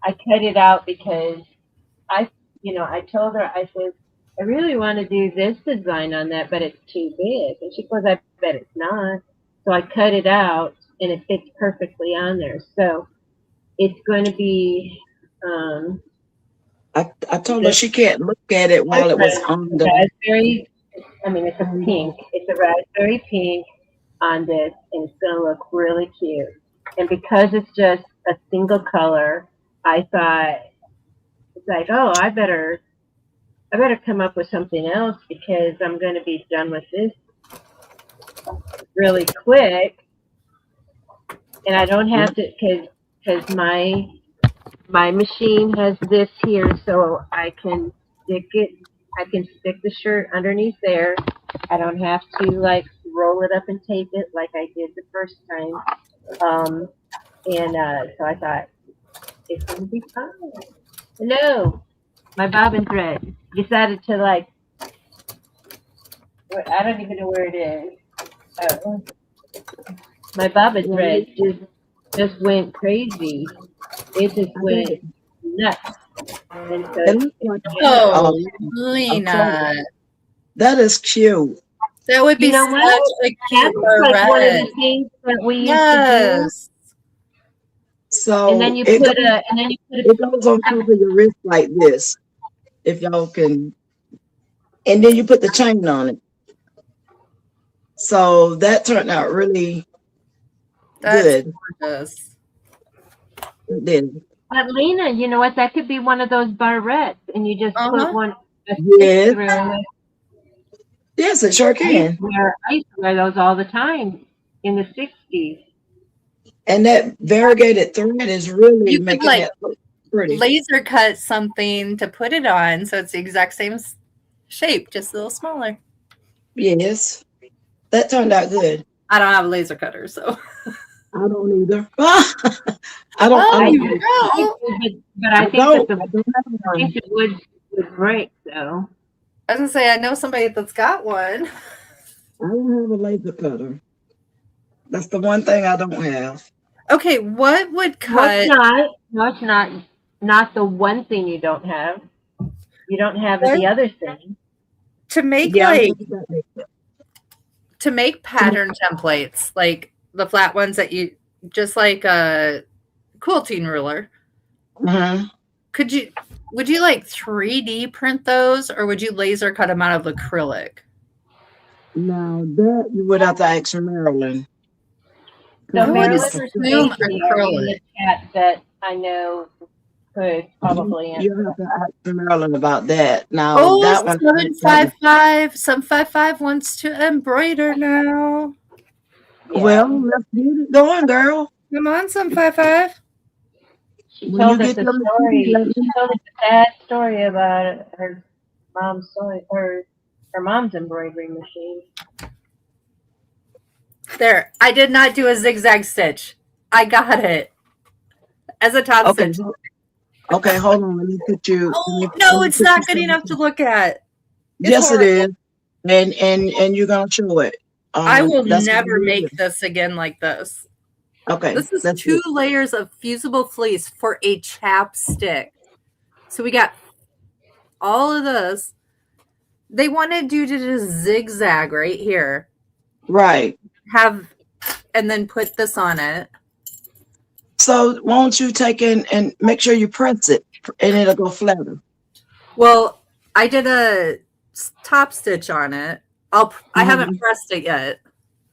I cut it out because I told her, I said, I really want to do this design on that, but it's too big. And she goes, I bet it's not. So I cut it out and it fits perfectly on there. So it's going to be, I told her this she can't look at it while it was on the. raspberry, it's a pink. It's a raspberry pink on this, and it's going to look really cute. And because it's just a single color, I thought, it's like, oh, I better come up with something else because I'm going to be done with this really quick, and I don't have to because my machine has this here, so I can stick it. I can stick the shirt underneath there. I don't have to like roll it up and tape it like I did the first time. So I thought it's going to be fun. No, my bobbin thread decided to like. I don't even know where it is. Oh. My bobbin thread just went crazy. It just went nuts. And so It looks like oh, a Lena. that is cute. That would be you know such what? a That's cute like one of barrette. the things that we used to Yes. So do. And then you it put goes, a it goes on top of your wrist like this, if y'all can, and then you put the chain on it. So that turned out really That's good. gorgeous. It did. But Lena, you know what? That could be one of those barrettes, and you just put a stick Yes. through it. Yes, it sure can. I used to wear those all the time in the 60s. And that variegated thread is really You could making like it look pretty. laser cut something to put it on so it's the exact same shape, just a little smaller. Yes. That turned out good. I don't have a laser cutter, so. I don't either. I don't. Oh, I you don't. know. But I think don't. that I don't have I one. think it would break though. I was gonna say I know somebody that's got one. I don't have a laser cutter. That's the one thing I don't have. Okay, what would No, cut? it's not. No, it's not. Not the one thing you don't have. You don't have What? the other thing. To make Yeah, like to make pattern templates, like the flat ones that you just like a quilting ruler. Mhm. Would you like 3D print those, or would you laser cut them out of acrylic? Now that you would have to ask Marilyn. So I would Marilyn assume or Stacy are in acrylic. the chat that I know could probably answer. You have to ask Marilyn about that. Now Oh, that one. 755 wants to embroider now. Yeah. Well, let's get it going, girl. Come on, 755. She When told you us get a them, story. let me She told us a sad story about her mom's her mom's embroidery machine. There, I did not do a zigzag stitch. I got it as a top Okay. stitch. Okay, hold on. Let me put you. Oh no, it's not good enough to look at. It's Yes, horrible. it is. And you're gonna show it. I will that's never what it make is. this again like this. Okay. This is that's 2 it. layers of fusible fleece for a chapstick. So we got all of this. They wanted you to just zigzag right here. Right. And then put this on it. So won't you take in and make sure you press it and it'll go flatter. Well, I did a top stitch on it. I haven't pressed it yet.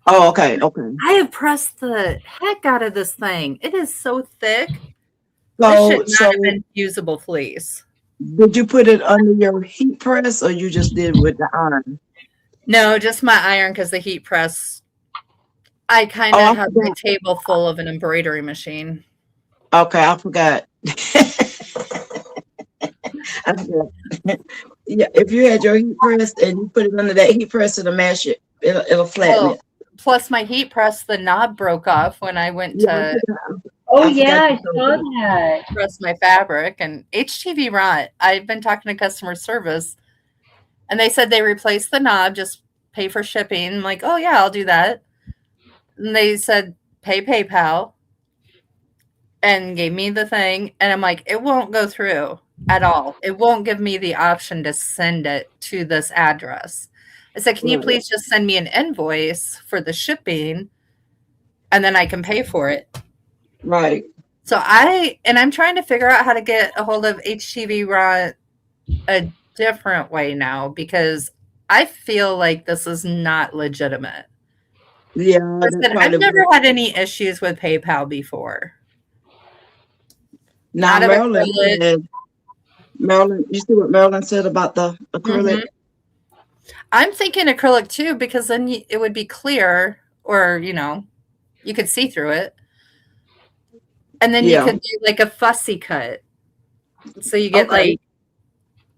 Oh, okay, okay. I have pressed the heck out of this thing. It is so thick. This So, should not so have been usable fleece. did you put it under your heat press, or you just did with the iron? No, just my iron because the heat press. I kind Oh, I of have my forgot. table full of an embroidery machine. Okay, I forgot. I forgot. Yeah, if you had your heat press and you put it under that heat press, it'll mash it. It'll flatten Well, it. plus my heat press, the knob broke off when I went Yeah, to Oh, I forgot yeah, you I told saw me. that. press my fabric. And HTV Rot, I've been talking to customer service, and they said they replaced the knob, just pay for shipping. I'm like, oh yeah, I'll do that. And they said pay PayPal and gave me the thing, and I'm like, it won't go through at all. It won't give me the option to send it to this address. I said, can you Right, please just send me an invoice for the shipping and then I can pay for it? right. So I'm trying to figure out how to get a hold of HTV Raw a different way now because I feel like this is not legitimate. Yeah, that Listen, I've probably never was. had any issues with PayPal before. Now, Out of Maryland acrylic. said, Maryland, you see what Maryland said about the acrylic? Mhm. I'm thinking acrylic too because then it would be clear, or you could see through it, and then you Yeah, could do like a fussy cut, so you get okay, like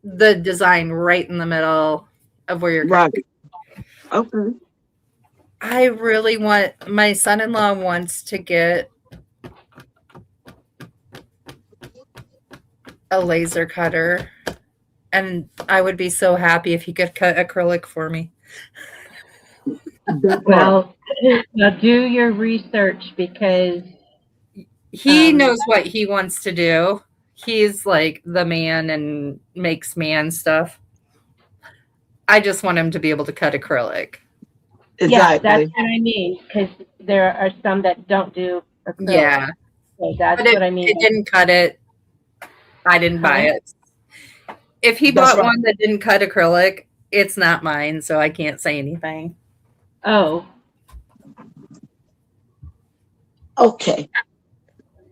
the design right in the middle of where you're right, cutting. okay. I really want my son-in-law wants to get a laser cutter, and I would be so happy if he could cut acrylic for me. That part. Well, now do your research because He knows what he wants to do. He's like the man and makes man stuff. I just want him to be able to cut acrylic. yeah, that's Exactly. what I mean. Because there are some that don't do acrylic. Yeah. So that's But what I mean. it didn't cut it. I didn't buy it. If he That's bought right. one that didn't cut acrylic, it's not mine, so I can't say anything. Oh, Okay.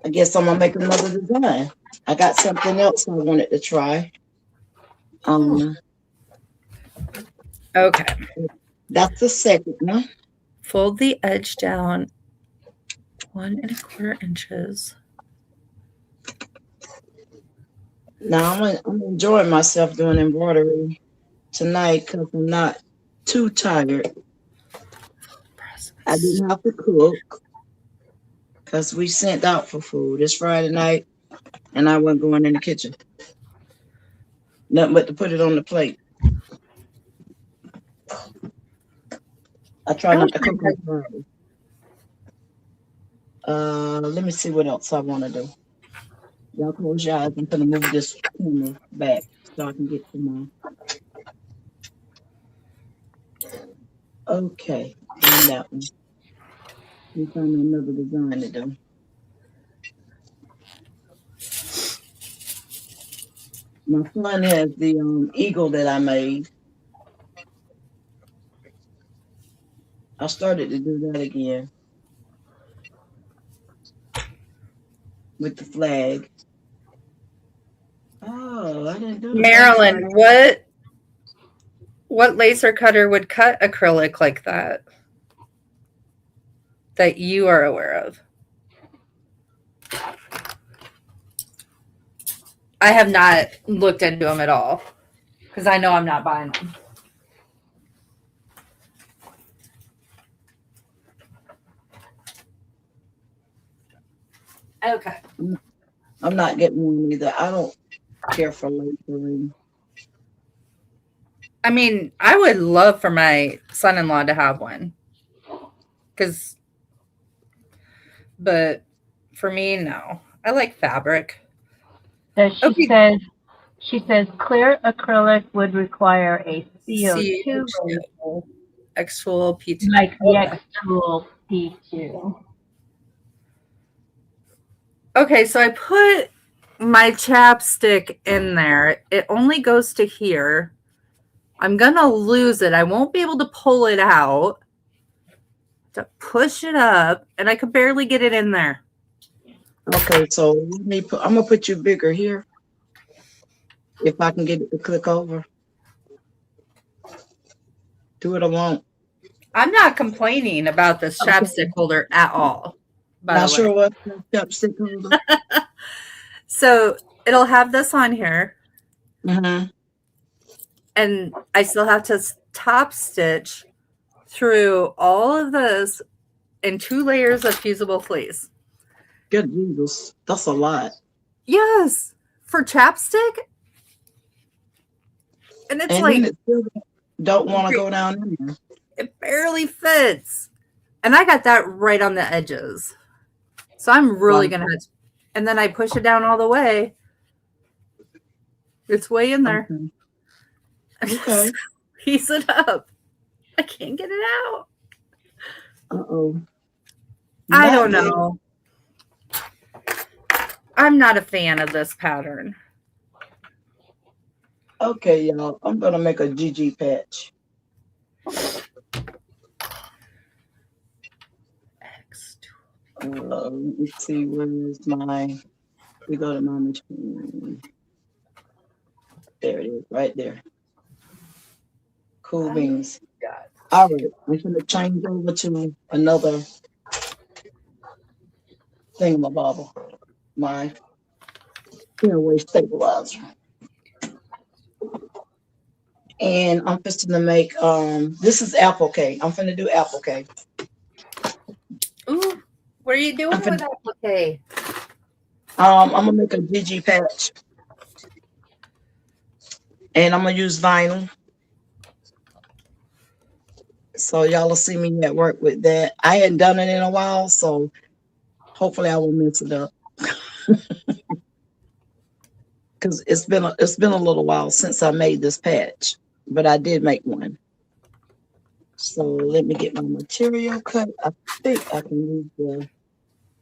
I guess I'm gonna make another design. I got something else I wanted to try. Okay. That's the second one. Fold the edge down 1 1/4 inches. Now I'm enjoying myself doing embroidery tonight because I'm not too tired. I didn't have to cook because we sent out for food. It's Friday night and I wasn't going in the kitchen. Nothing but to put it on the plate. I try not to cook on Friday. Let me see what else I want to do. Y'all close your eyes. I'm gonna move this camera back so I can get to my. Okay, and that one. We find another design to do. My son has the eagle that I made. I started to do that again with the flag. Oh, I didn't do the Marilyn, what laser cutter would cut acrylic like that you are aware of? I have not looked into them at all because I know I'm not buying them. Okay. I'm not getting one either. I don't care for lasering. I mean, I would love for my son-in-law to have one. But for me, no. I like fabric. so she says clear acrylic would require a CO2 laser, X-Tool P2. like the X-Tool P2. Okay, so I put my chapstick in there. It only goes to here. I'm going to lose it. I won't be able to pull it out. To push it up, and I could barely get it in there. Okay, so I'm gonna put you bigger here. If I can get it to click over. Do it alone. I'm not complaining about this Okay. chapstick holder at all, by Not the way. sure what chapstick holder. So it'll have this on here, Mm-hmm. and I still have to top stitch through all of this in 2 layers of fusible fleece. Good Jesus, that's a lot. Yes, for chapstick. And it's And like then it still don't want to go down in there. it barely fits. And I got that right on the edges. So I'm really going to have to, and then I push it down all the way. It's way in there. Okay. Piece it up. I can't get it out. Uh-oh. I don't know. I'm not a fan of this pattern. Okay, y'all. I'm gonna make a GG patch. Let me see, where is my, we go to my machine. There it is, right there. Cool beans. All right, I'm gonna change over to another thingamabobber. My airway stabilizer. And I'm just gonna make this is apple cake. I'm gonna do apple cake. Ooh, what are you doing with applique? I'm gonna make a GG patch. And I'm gonna use vinyl. So y'all will see me at work with that. I hadn't done it in a while, so hopefully I won't mess it up. Because it's been a little while since I made this patch, but I did make one. So let me get my material cut. I think I can use the,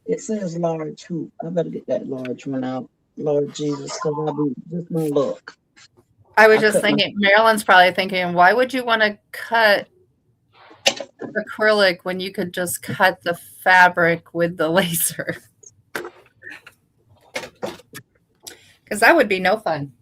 it says large hoop. I better get that large one out. Lord Jesus, because I'll be just my look. I was just thinking, Marilyn's probably thinking, why would you want to cut acrylic when you could just cut the fabric with the laser? Because that would be no fun.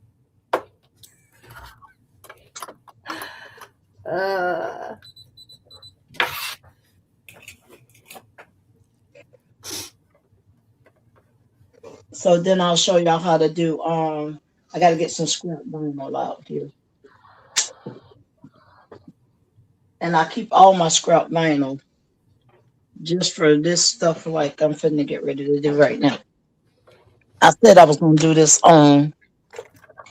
So then I'll show y'all how to do, I got to get some scrap vinyl out here. And I keep all my scrap vinyl just for this stuff like I'm finna get ready to do right now. I said I was going to do this on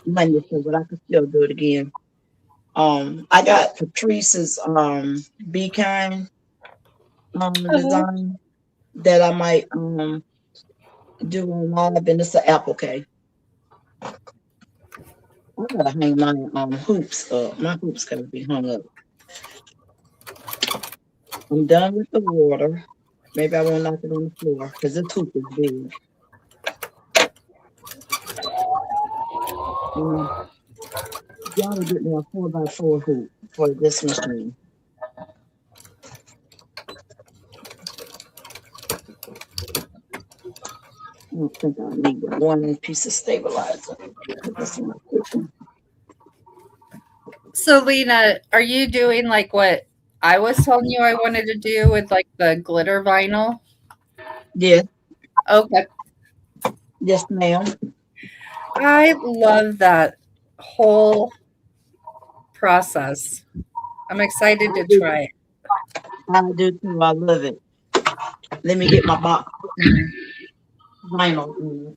Monday, but I can still do it again. I got Patrice's Be Kind design that I might do on live, and it's an apple cake. I gotta hang my hoops up. My hoops gotta be hung up. I'm done with the water. Maybe I won't knock it on the floor because this hoop is big. Gotta get me a 4x4 hoop for this machine. I don't think I need one piece of stabilizer. So, Lena, are you doing like what I was telling you I wanted to do with like the glitter vinyl? Yeah. Okay. Yes, ma'am. I love that whole process. I'm excited to try it. I do too. I love it. Let me get my box vinyl.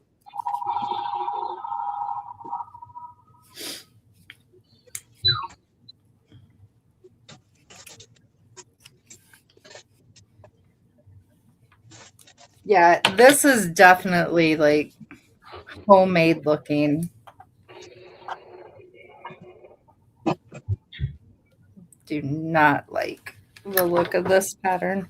Yeah, this is definitely like homemade looking. Do not like the look of this pattern.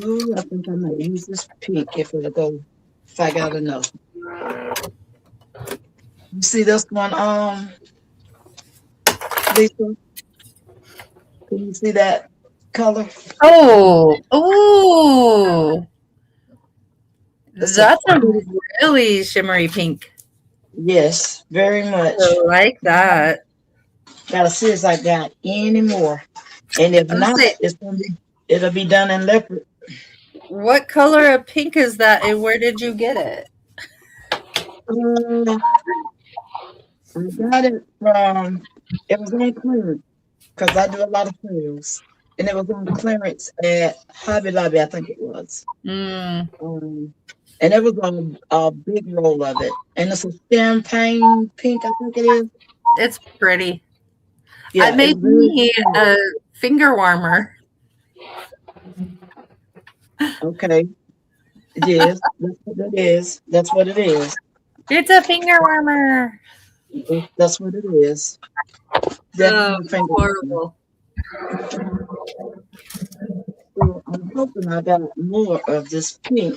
Ooh, I think I might use this pink if I got enough. You see this one, Lisa? Can you see that color? Oh, It's a that's a pretty, really shimmery pink. yes, very I much. like that. Gotta see if I got any more. And if I'm gonna not, say, it'll be done in leopard. what color of pink is that, and where did you get it? Uh, I got it from, it was on clearance because I do a lot of sales. And it was on clearance at Hobby Lobby, I think it was. Mm, And it was a big roll of it. And it's a champagne pink, I think it is. it's pretty. I Yeah, it's made very me pretty. a finger warmer. Okay. Yes, that's what it is. That's what it is. It's a finger warmer. That's what it is. Oh, Definitely finger warmer. horrible. So I'm hoping I got more of this pink.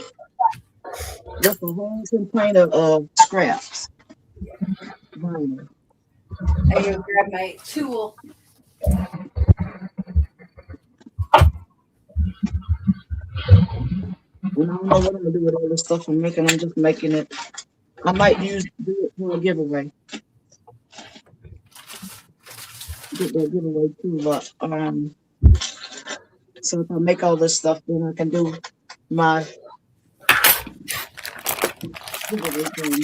Just a whole container of scraps. Vinyl. I go grab my tool. And I don't know what I'm gonna do with all the stuff I'm making. I'm just making it. I might do it for a giveaway. Get that giveaway too, but so if I make all this stuff, then I can do my giveaway thing.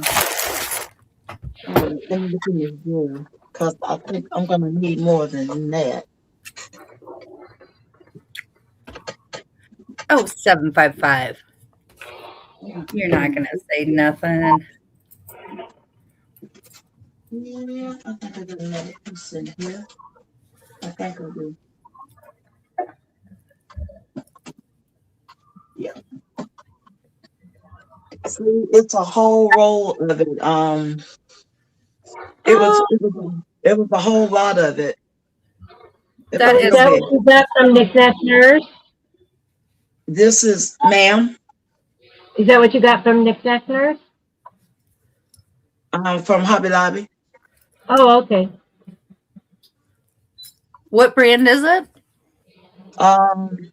Let me look in this drawer, because I think I'm gonna need more than that. Oh, 755. You're not gonna say nothing. Yeah, I think I got another piece in here. I think I do. Yeah. See, it's a whole roll of it. It was a whole lot of it. That Is is that what you got from Nick Nurse? This is, ma'am, Is that what you got from Nick Nurse? from Hobby Lobby. Oh, okay. what brand is it? Um,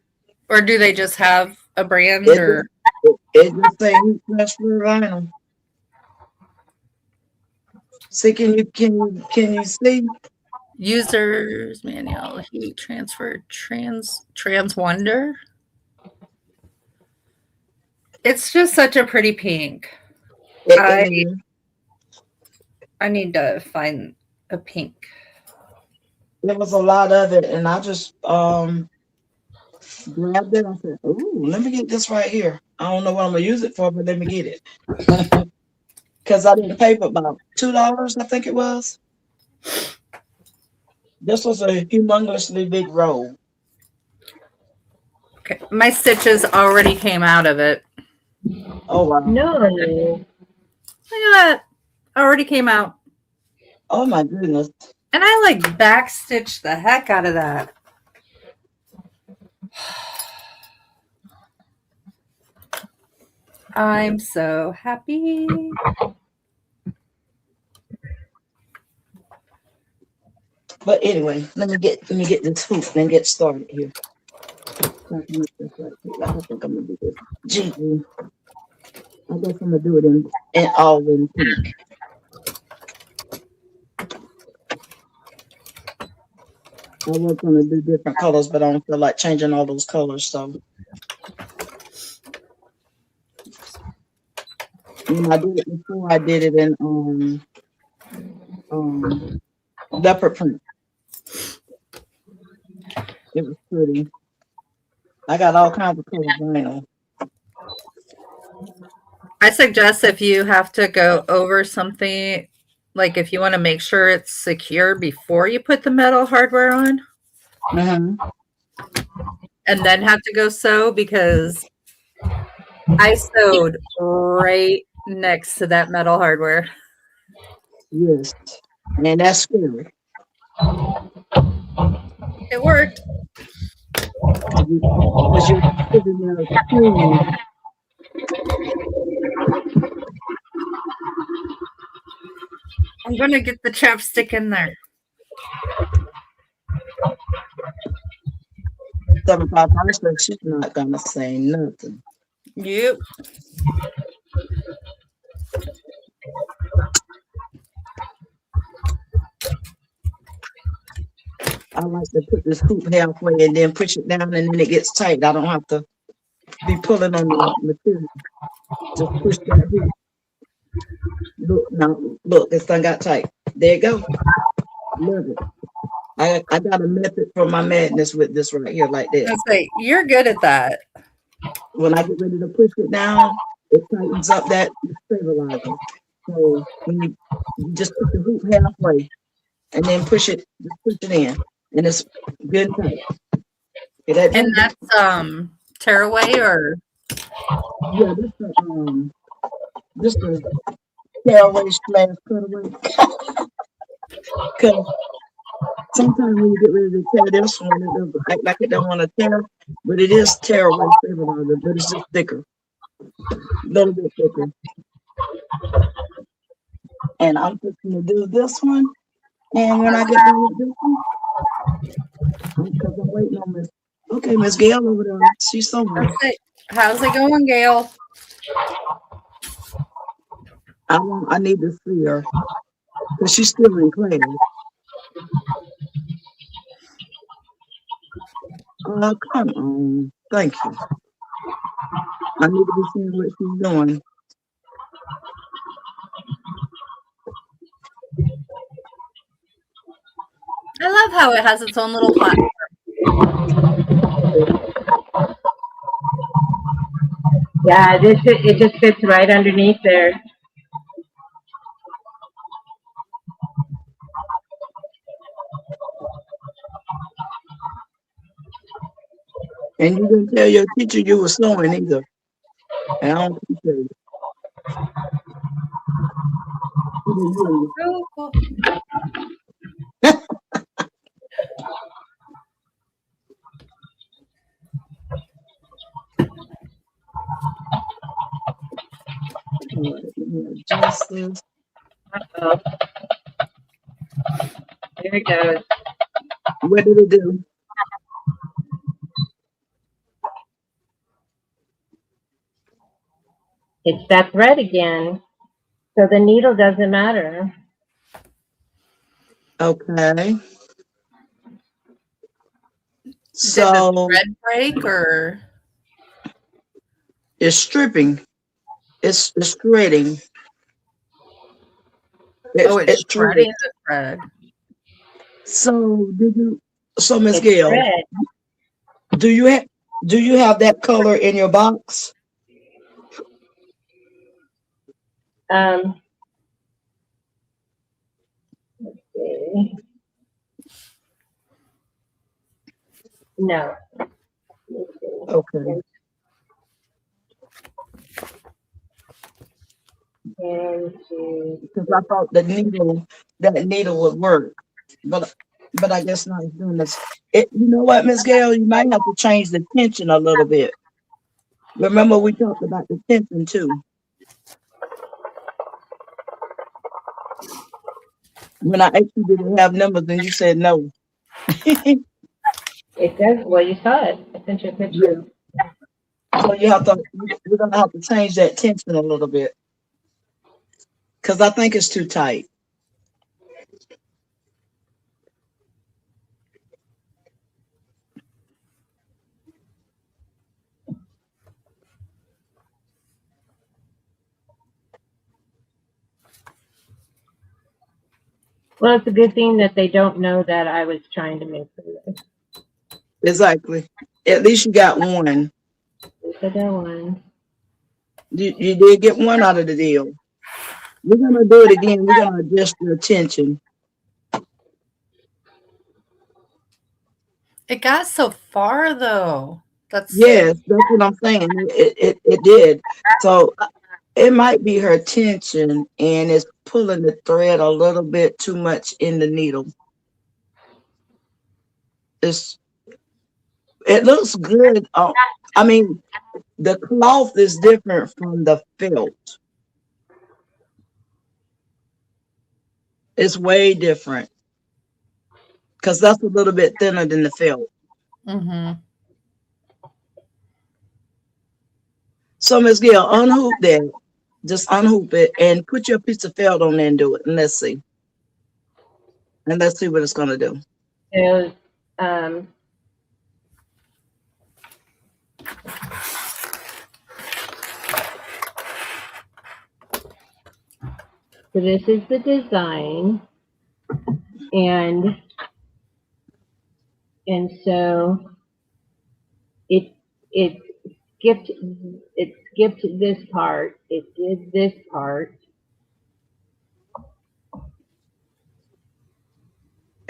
Or do they just have a brand? it Or it just say heat transfer vinyl. See, can you see? users manual heat transfer trans wonder? It's just such a pretty pink. I I need to find a pink. There was a lot of it, and I just grabbed it. I said, "Ooh, let me get this right here. I don't know what I'm gonna use it for, but let me get it." Because I didn't pay but about $2, I think it was. This was a humongously big roll. Okay, my stitches already came out of it. Oh wow! No. Look at that. Already came out. Oh my goodness! And I like back stitch the heck out of that. I'm so happy. But anyway, let me get this hoop and get started here. I think I'm gonna do this. Gee, I guess I'm gonna do it in all in pink. I was gonna do different colors, but I don't feel like changing all those colors. So when I did it before, I did it in leopard print. It was pretty. I got all kinds of colors vinyl. I suggest if you have to go over something, like if you want to make sure it's secure before you put the metal hardware on, and then have to go sew, because I sewed right next to that metal hardware. Yes, and that's scary. It worked. because you're sitting there seeing. I'm gonna get the chapstick in there. 75 percent, she's not gonna say nothing. Yep. I like to put this hoop halfway and then push it down, and then it gets tight. I don't have to be pulling on the material. Just push that hoop. Look now, look, this thing got tight. There you go. Love it. I got a method for my madness with this right here, like this. I say you're good at that. When I get ready to push it down, it tightens up that stabilizer. So when you just put the hoop halfway and then push it, just push it in, and it's good and tight. And that's tearaway or yeah, this is tearaway slash cutaway. Because sometimes when you get ready to tear this one, it doesn't act like it don't want to tear, but it is tearaway stabilizer, but it's just thicker, a little bit thicker. And I'm just gonna do this one, and when I get done with this one, because I'm waiting on Miss. Okay, Miss Gail over there, she's somewhere. how's it going, Gail? I need to see her because she's still in class. Come on. Thank you. I need to be seeing what she's doing. I love how it has its own little platform. Yeah, it just fits right underneath there. And you didn't tell your teacher you were sewing either. And I don't appreciate it. Oh, cool. Just this. Uh-oh. Here it goes. What did it do? It's that thread again. So the needle doesn't matter. Okay. Did So the thread break or it's stripping. It's threading. it's threading threading. the thread? So Miss It's Gail, thread. do you have that color in your box? Let's see. No. Okay. Because I thought that needle would work, but I guess not. It's doing this. You know what, Miss Gail, you might have to change the tension a little bit. Remember, we talked about the tension too. When I asked you did it have numbers, and you said no. It does. Well, you saw it. I sent you a picture. Yeah. So we're gonna have to change that tension a little bit. Because I think it's too tight. Well, it's a good thing that they don't know that I was trying to make this. Exactly. At least you got one. I got one. You did get one out of the deal. We're gonna do it again. We're gonna adjust your tension. It got so far though. Yes, that's what I'm saying. It did. So it might be her tension, and it's pulling the thread a little bit too much in the needle. it looks good. I mean, the cloth is different from the felt. It's way different because that's a little bit thinner than the felt. Mm-hmm. So Miss Gail, unhoop that. Just unhoop it and put your piece of felt on there and do it. And let's see. And let's see what it's gonna do. So, um, so this is the design, and so it skipped this part. It did this part.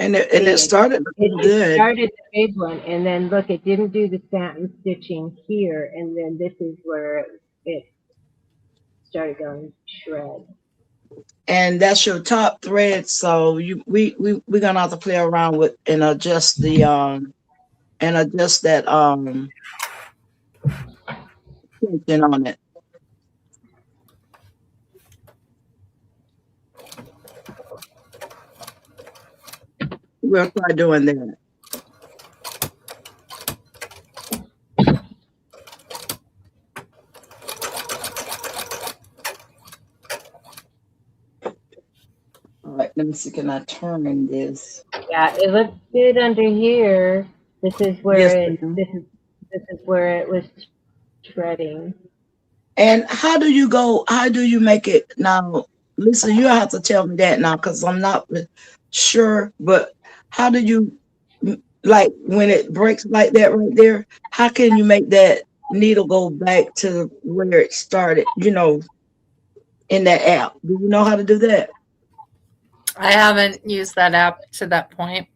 And it started looking It good. started the big one, and then look, it didn't do the satin stitching here, and then this is where it started going shred. And that's your top thread. So we're gonna have to play around with and adjust the and adjust that tension on it. We'll try doing that. All right, let me see. Can I turn this? Yeah, it looks good under here. This is where Yes, this is where it was shredding. And how do you go? How do you make it now? Lisa, you have to tell me that now because I'm not sure. But how do you, like, when it breaks like that right there? How can you make that needle go back to where it started? In that app. Do you know how to do that? I haven't used that app to that point.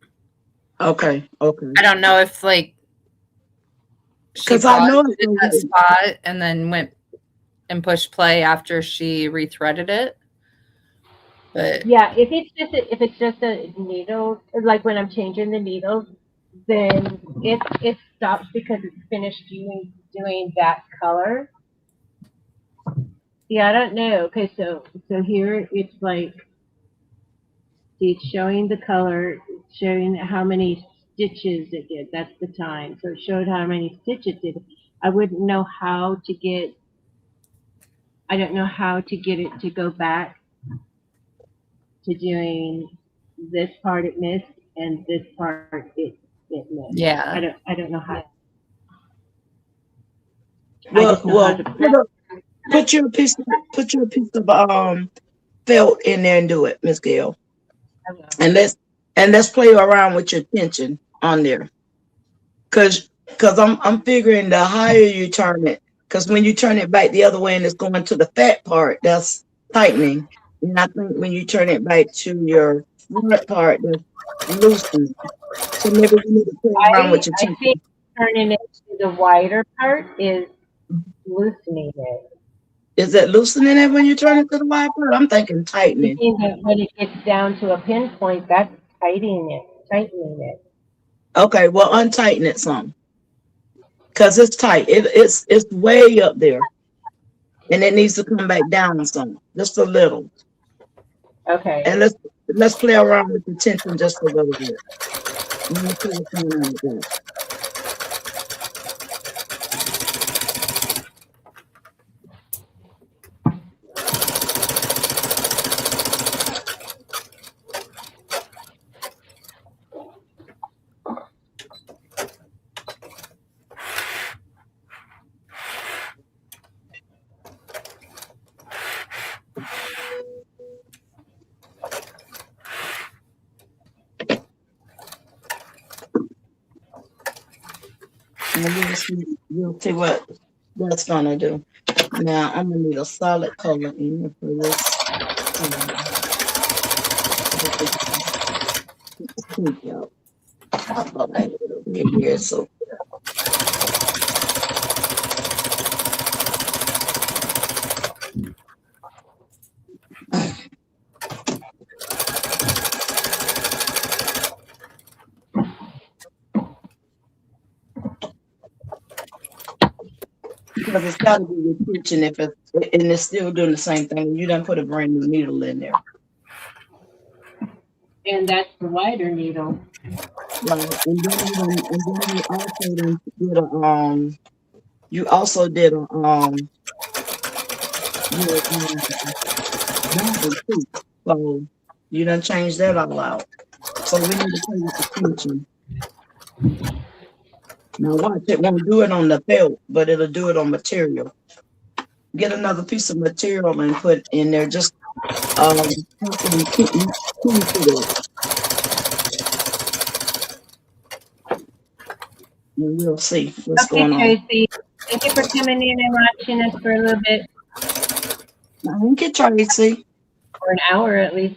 Okay. I don't know if like she Because I know paused at that spot and then went and pushed play after she rethreaded it. But Yeah, if it's just a needle, like when I'm changing the needles, then it stops because it's finished doing that color. Yeah, I don't know. Okay, so here it's like, see, it's showing the color, it's showing how many stitches it did. That's the time. So it showed how many stitches it did. I wouldn't know how to get. I don't know how to get it to go back to doing this part it missed and this part it missed. yeah, I don't know how. I well, just know how to. put your piece of felt in there and do it, Miss Gail. And let's play around with your tension on there. Cause I'm figuring the higher you turn it, because when you turn it back the other way and it's going to the fat part, that's tightening. And I think when you turn it back to your front part, that's loosening. So maybe you need to play around with your I tension. think turning it to the wider part is loosening it. Is that loosening it when you turn it to the wide part? I'm thinking I tightening. think that when it gets down to a pinpoint, that's tightening it. Okay, well untighten it some. Cause it's tight. It's way up there. And it needs to come back down some. Just a little. Okay. And let's play around with the tension just a little bit. And let's see what's going on with that. And we'll see what that's gonna do. Now I'm gonna need a solid color in here for this. Pink out. I'll go back a bit here. So because it's got to be retention if it's and it's still doing the same thing. You done put a brand new needle in there, And that's the wider needle. right? And then you also done did a you also did a your Bible too. So you done changed that all out. So we need to play with the tension. Now watch, it won't do it on the belt, but it'll do it on material. Get another piece of material and put in there. Just something key to it, and we'll see what's Okay, going on. Tracy. Thank you for coming in and watching us for a little bit, Thank you, Tracy. for an hour at least.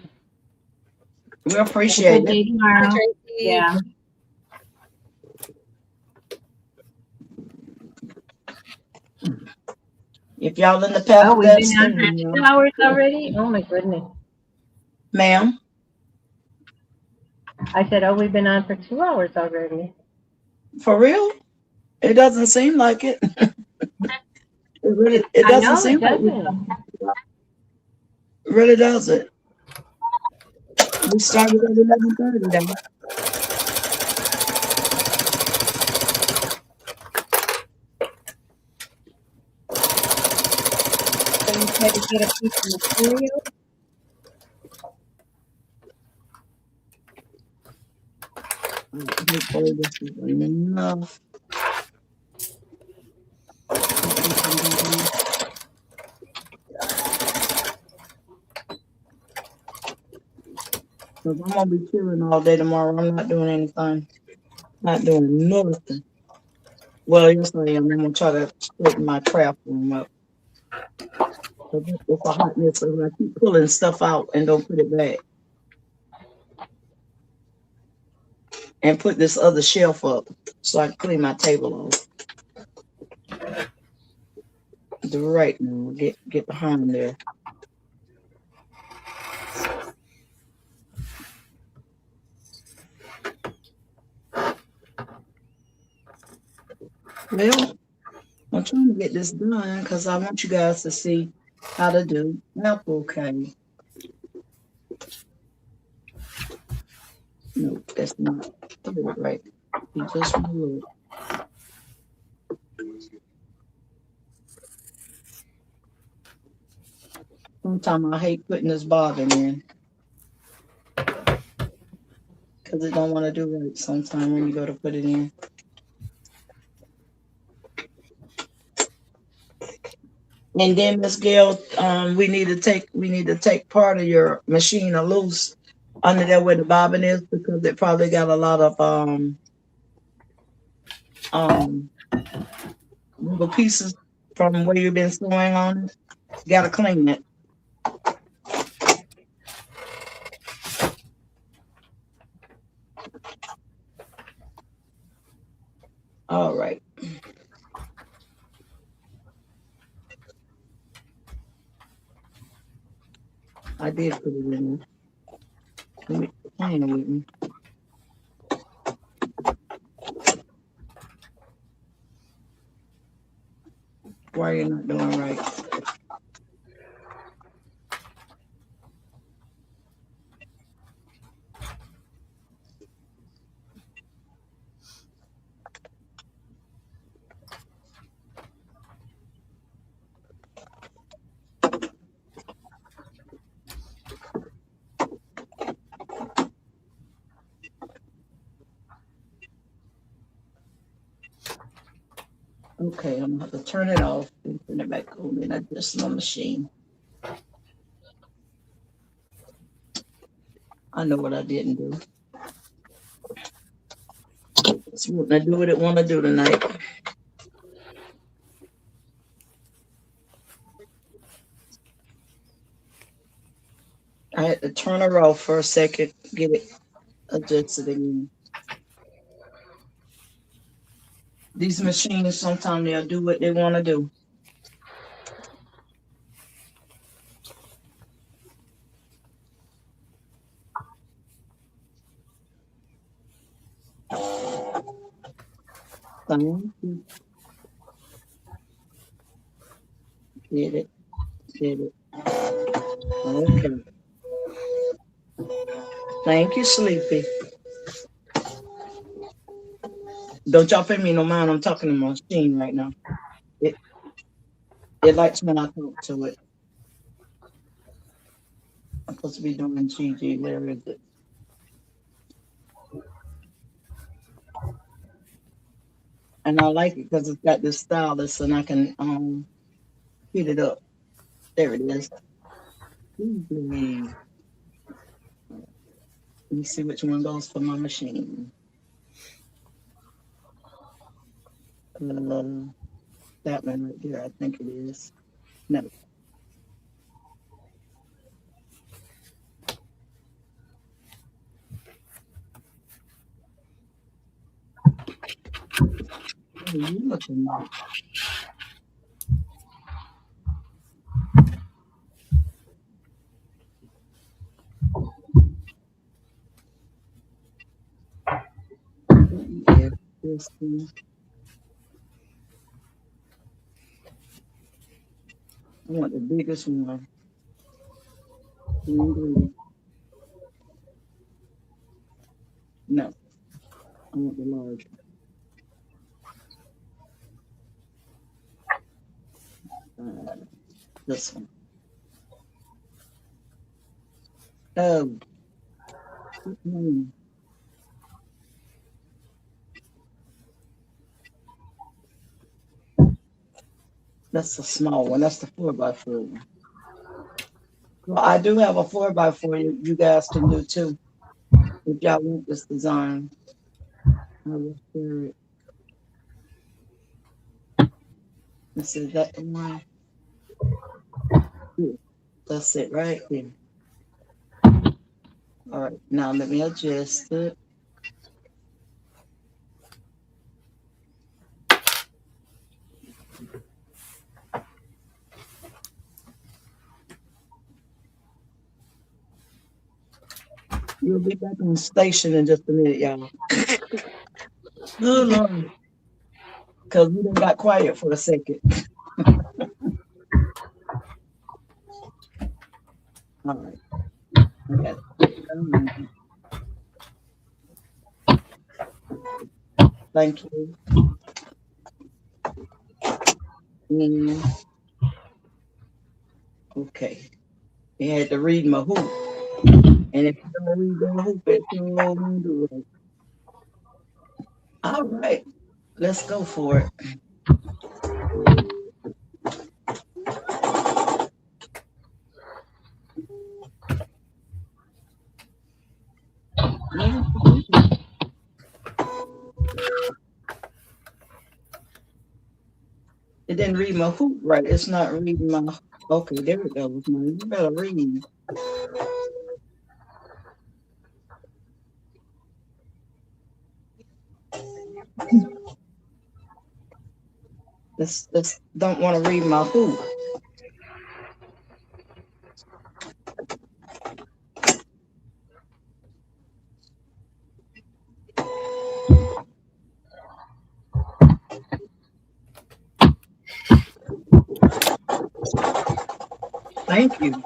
We Have a appreciate good it. day tomorrow. Tracy. Yeah. If y'all in the path Oh, of we've that been on for soon, 2 hours already? Oh my goodness. ma'am, I said, oh, we've been on for 2 hours already. for real? It doesn't seem like it. It I doesn't know it seem like doesn't. it really does it. We started at 11:30 then. So you try to get a piece of material. Hopefully this is enough. Because I'm gonna be chilling all day tomorrow. I'm not doing anything. Not doing nothing. Well, yes I am. I'm gonna try to straighten my craft room up. It's a hot mess, so I keep pulling stuff out and don't put it back. And put this other shelf up so I can clean my table off. Right now, get behind there. Well, I'm trying to get this done because I want you guys to see how to do apple cake. No, that's not right. You just move it. Sometimes I hate putting this bobbin in because it don't want to do right sometimes when you go to put it in. And then Miss Gail, we need to take part of your machine loose under there where the bobbin is because it probably got a lot of little pieces from where you've been sewing on it. You gotta clean it. All right. I did put it in there. Let me playing with me. Why are you not doing right? Okay, I'm gonna have to turn it off and turn it back on and adjust my machine. I know what I didn't do. It's wanting to do what it want to do tonight. I had to turn her off for a second, get it adjusted again. These machines, sometimes they'll do what they want to do. Thank you. Did it. Did it. Okay. Thank you, Sleepy. Don't y'all pay me no mind. I'm talking to my machine right now. It it likes when I talk to it. I'm supposed to be doing GG. Where is it? And I like it because it's got this stylus and I can heat it up. There it is. Let me see which one goes for my machine. That one right there, I think it is. No. What are you looking at? Yeah, this thing. I want the biggest one. No, I want the large one. This one. Oh. That's a small one. That's the 4x4 one. Well, I do have a 4x4 you guys can do too. If y'all want this design, I will share it. Let's see, that the one. Yeah, that's it right there. All right, now let me adjust it. You'll be back on station in just a minute, y'all. Good Lord. Because we done got quiet for a second. All right. Okay. Thank you. And, okay. You had to read my hoop. And if you don't read the hoop, it's won't do it. All right. Let's go for it. It didn't read my hoop right. It's not reading my. Okay, there it goes. Man. You better read. This don't want to read my hoop. Thank you.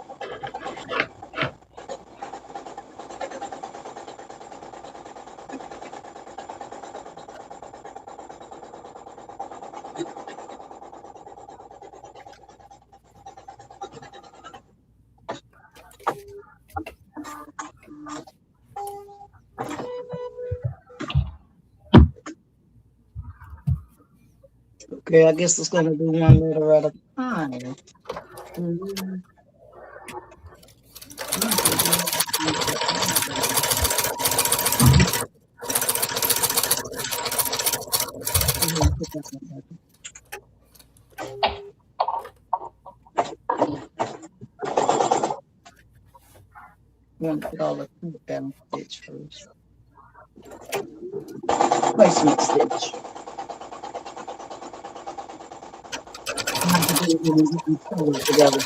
Okay, I guess it's gonna do one letter at a time. I'm gonna put all the put down stitch first. Placement stitch. Together.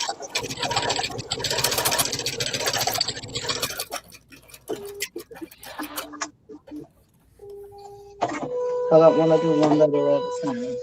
I don't want to do one letter at a time.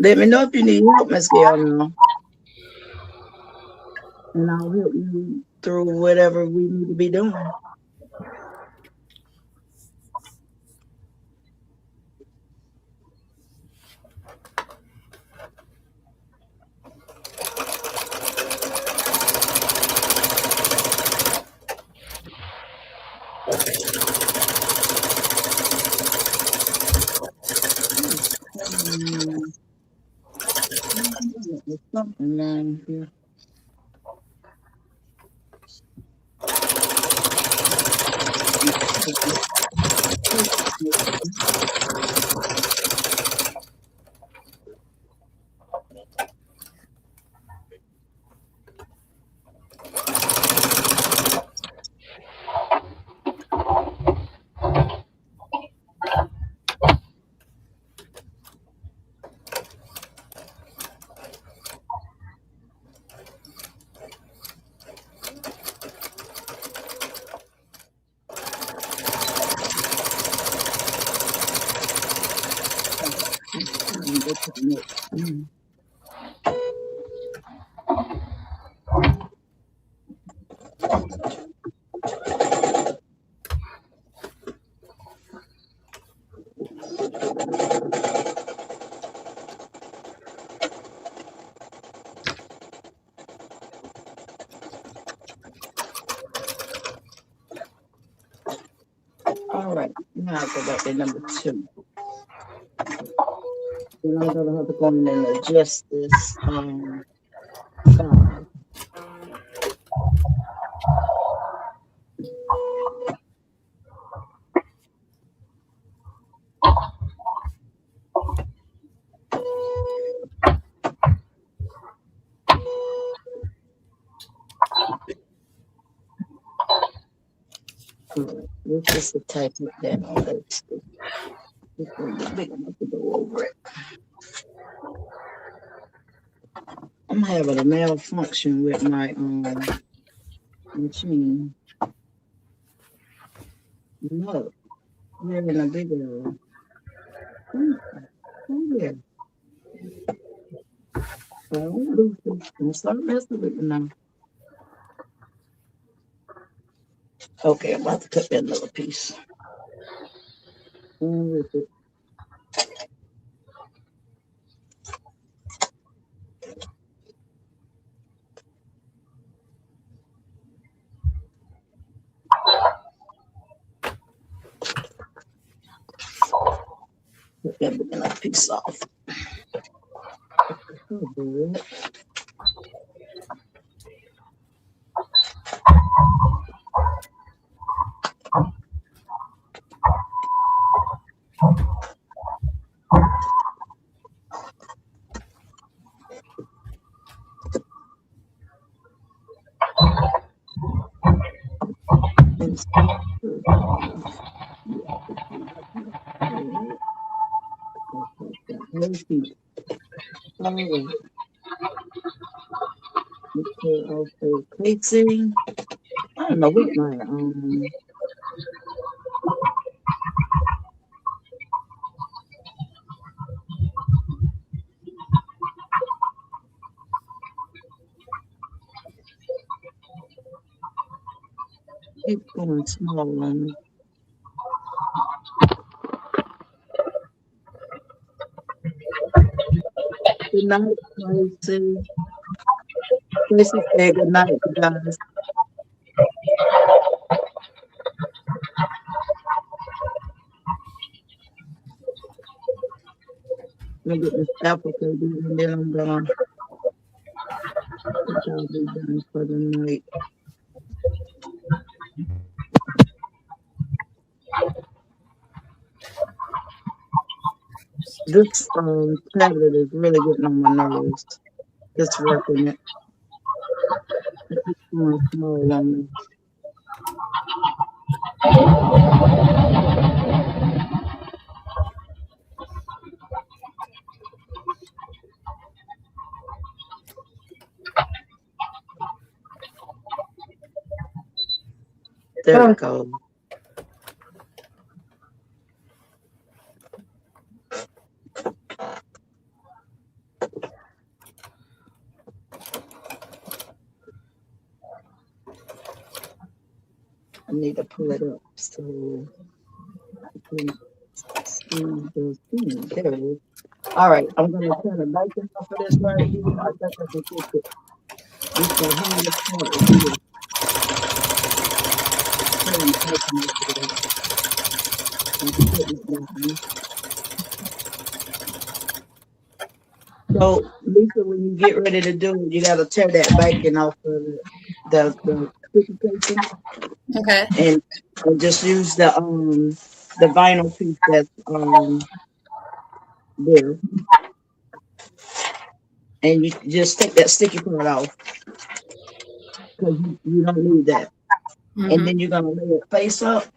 Let me know if you need help, Miss Gail, now, and I'll help you through whatever we need to be doing. There's something wrong here. All right, now I go back to number 2. Then I'm gonna have to go in and adjust this file. Let's just type it down. Let's see. It's gonna be big enough to go over it. I'm having a malfunction with my machine. Look, we're in a big area. Oh yeah. I'm start messing with it now. Okay, I'm about to cut that little piece. And with it. Cut that big enough piece off. Okay, placing. I don't know what my it's going small on me. Good night, Tracy. Tracy said good night, you guys. I'm gonna get this applicated and then I'm gonna be done for the night. This tablet is really getting on my nerves. It's working it. It's going small on me. There it goes. I need to pull it up so I can see the thing. There it is. All right, I'm gonna turn the lights off of this right here. I think I can fix it. This the hardest part is here. Turn the lights off of it. I'm putting it down. So, Lisa, when you get ready to do it, you gotta tear that backing off of the sticky casing. Okay. And just use the vinyl piece that's there, and you just take that sticky part off because you don't need that. Mm-hmm. And then you're gonna lay it face up.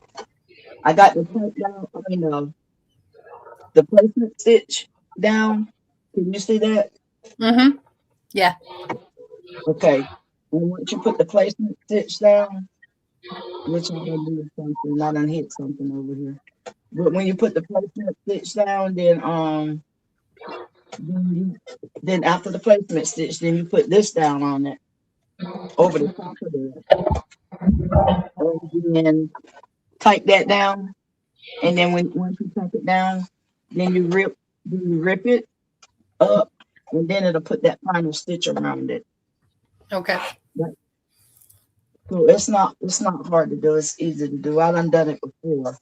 I got the tape down. I mean, the placement stitch down. Can you see that? Mm-hmm. Yeah. Okay. And once you put the placement stitch down, which I'm gonna do something. I done hit something over here. But when you put the placement stitch down, then after the placement stitch, then you put this down on it over the top of it, and then tight that down. And then once you tight it down, then you rip it up, and then it'll put that final stitch around it. Okay. So it's not hard to do. It's easy to do. I done it before.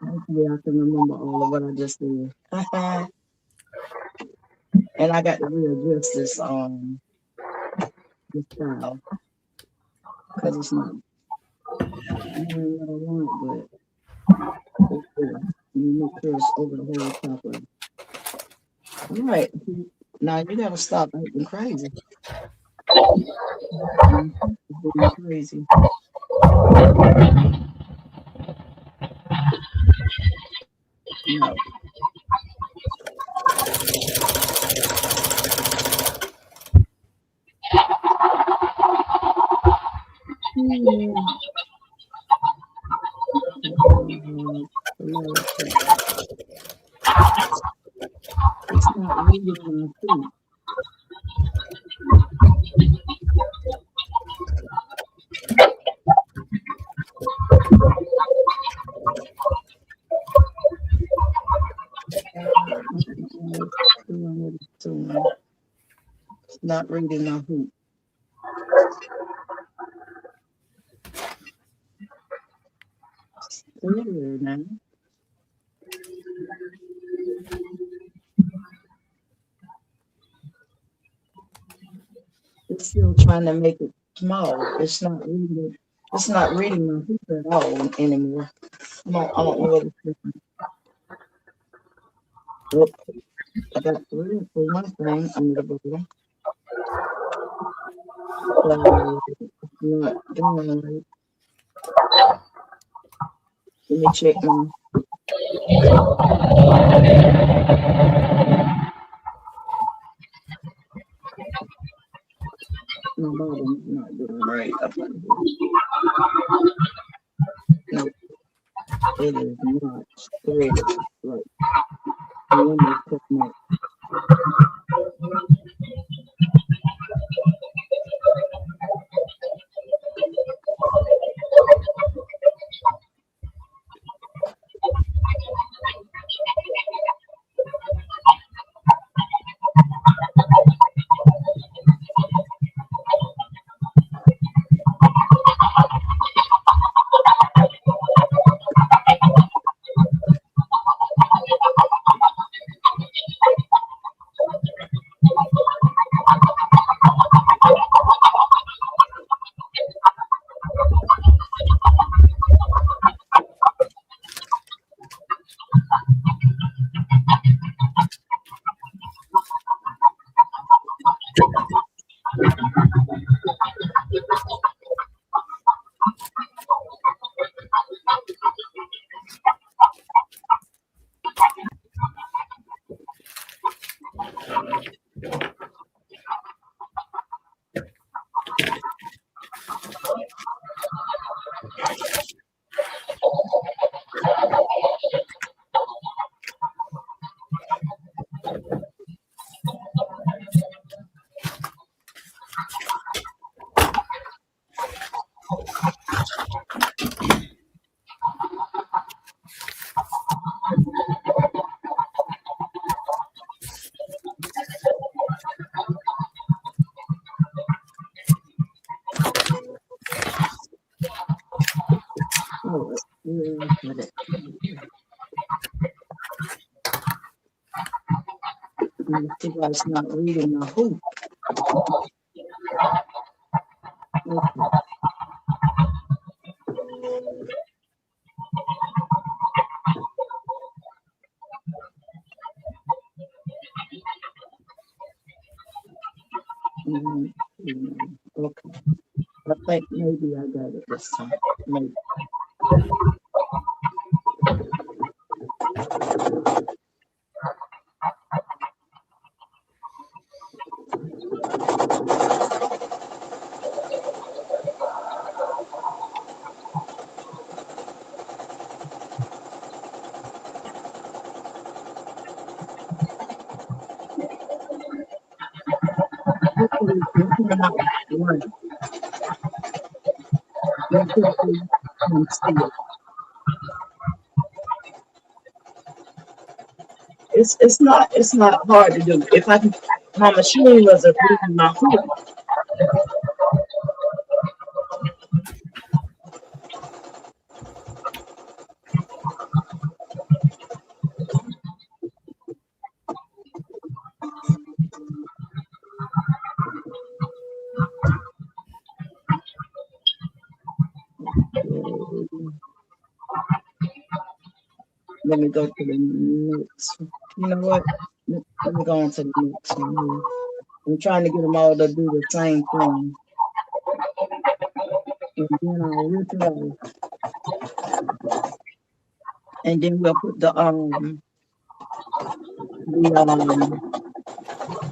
Hopefully I can remember all of what I just did. And I got to readjust this style because it's not what I want, but it's there. You make sure it's over the whole top of it. All right, now you gotta stop acting crazy. Crazy. No. It's not reading my feet. It's not reading my hoop. There now. It's still trying to make it small. It's not reading. It's not reading my hoop at all anymore. I don't know what it's doing. Look, I got three for one thing under the bottom. So it's not doing right. Let me check my. My bottom's not doing right up under here. No, it is not threaded right. One more quick mark. Oh, yeah, got it. Let me see why it's not reading my hoop. Okay. Mhm. Okay. I think maybe I got it this time. Maybe. Hopefully, it's coming out right. Let's see if we can see it. It's not hard to do. If I can, my machine wasn't reading my hoop. Let me go to the next. You know what? Let me go on to the next one here. I'm trying to get them all to do the same thing. And then I'll rip it off. And then we'll put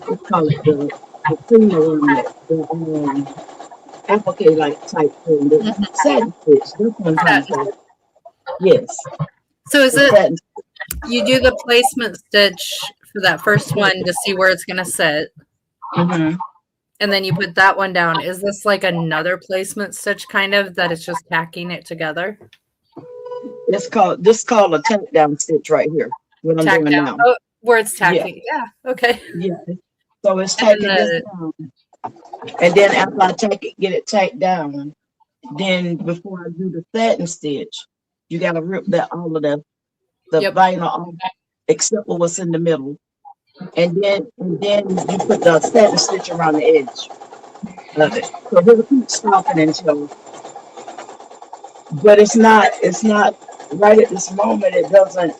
let's call it the cleaner on it. The applique like type thing. The Mhm. satin stitch. This one's on Satin. top. Yes. So is The it satin. you do the placement stitch for that first one to see where it's going to sit, Mm-hmm. and then you put that one down. Is this like another placement stitch kind of that it's just tacking it together? This called a tack down stitch right here. What I'm Tack doing down. now. Oh, where it's Yeah. tacking. Yeah. Okay. Yeah. So it's And then tacking this down. And then after I get it tacked down, then before I do the satin stitch, you gotta rip that all of the Yep. vinyl off except for what's in the middle. And then you put the satin stitch around the edge of it. So it'll keep stopping until, but it's not right at this moment. It doesn't.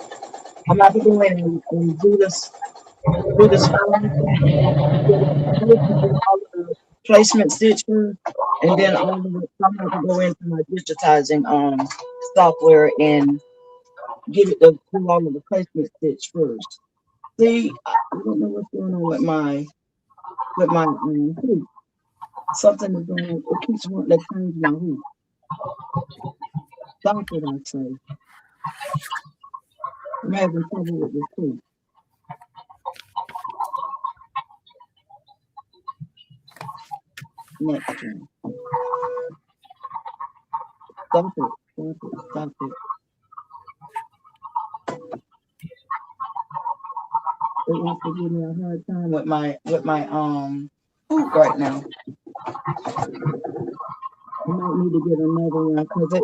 I'm about to go in and do this final all of the placement stitch first, and then all of it. I'm going to go into my digitizing software and get it to do all of the placement stitch first. See, I don't know what's going on with my hoop. Something is going on. It keeps wanting to change my hoop. Stop it, I say. I'm having trouble with this hoop. Next one. Stop it. Stop it. Stop it. It wants to give me a hard time with my hoop right now. I might need to get another one because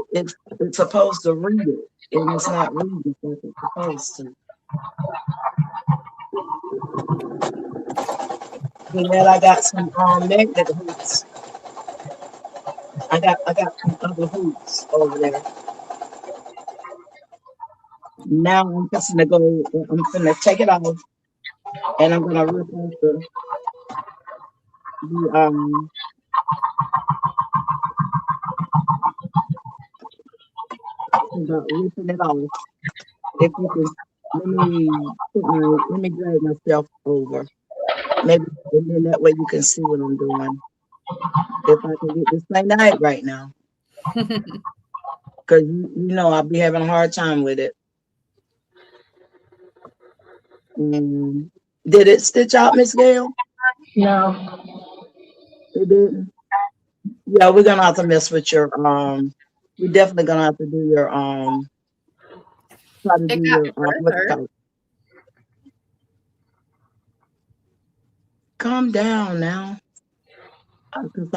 it's supposed to read it and it's not reading like it's supposed to. And then I got some magnet hoops. I got some other hoops over there. Now I'm just gonna go. I'm gonna take it off, and I'm gonna rip off the about ripping it off. If you can, let me drag myself over. Maybe, and then that way you can see what I'm doing. If I can get this thing out right now, because you know I'll be having a hard time with it. Did it stitch out, Miss Gail? No. It didn't. Yeah, we're gonna have to mess with your we're definitely gonna have to do your try to It do got your what you further. call it. calm down now. Because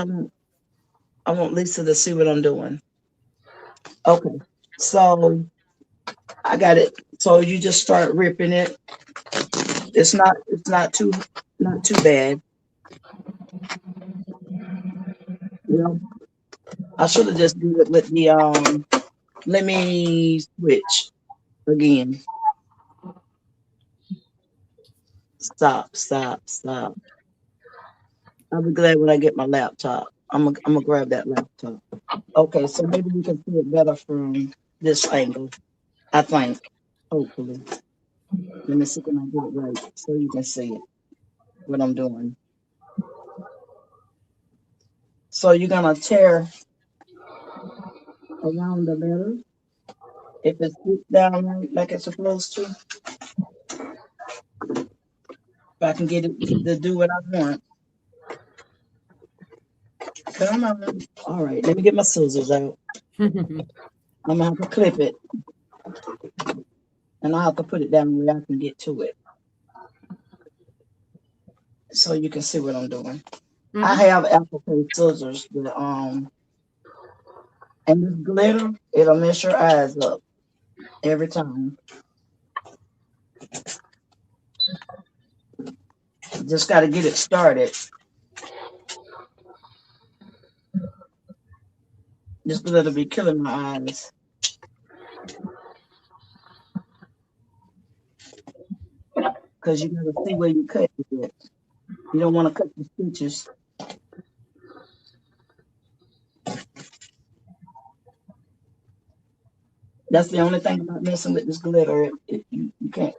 I want Lisa to see what I'm doing. Okay. So I got it. So you just start ripping it. It's not too bad. You know, I should have just did it with the let me switch again. Stop. I'll be glad when I get my laptop. I'm gonna grab that laptop. Okay, so maybe you can see it better from this angle. I think. Hopefully. Let me see can I get it right so you can see it, what I'm doing. So you're gonna tear around the letter. If it's down right like it's supposed to, if I can get it to do what I want. Come on. All right, let me get my scissors out. I'm gonna have to clip it and I'll have to put it down where I can get to it. So you can see what I'm doing. I have Apple Pay scissors, but and this glitter, it'll mess your eyes up every time. Just got to get it started. This glitter be killing my eyes. Because you got to see where you cut it. You don't want to cut the stitches. That's the only thing about messing with this glitter. You can't.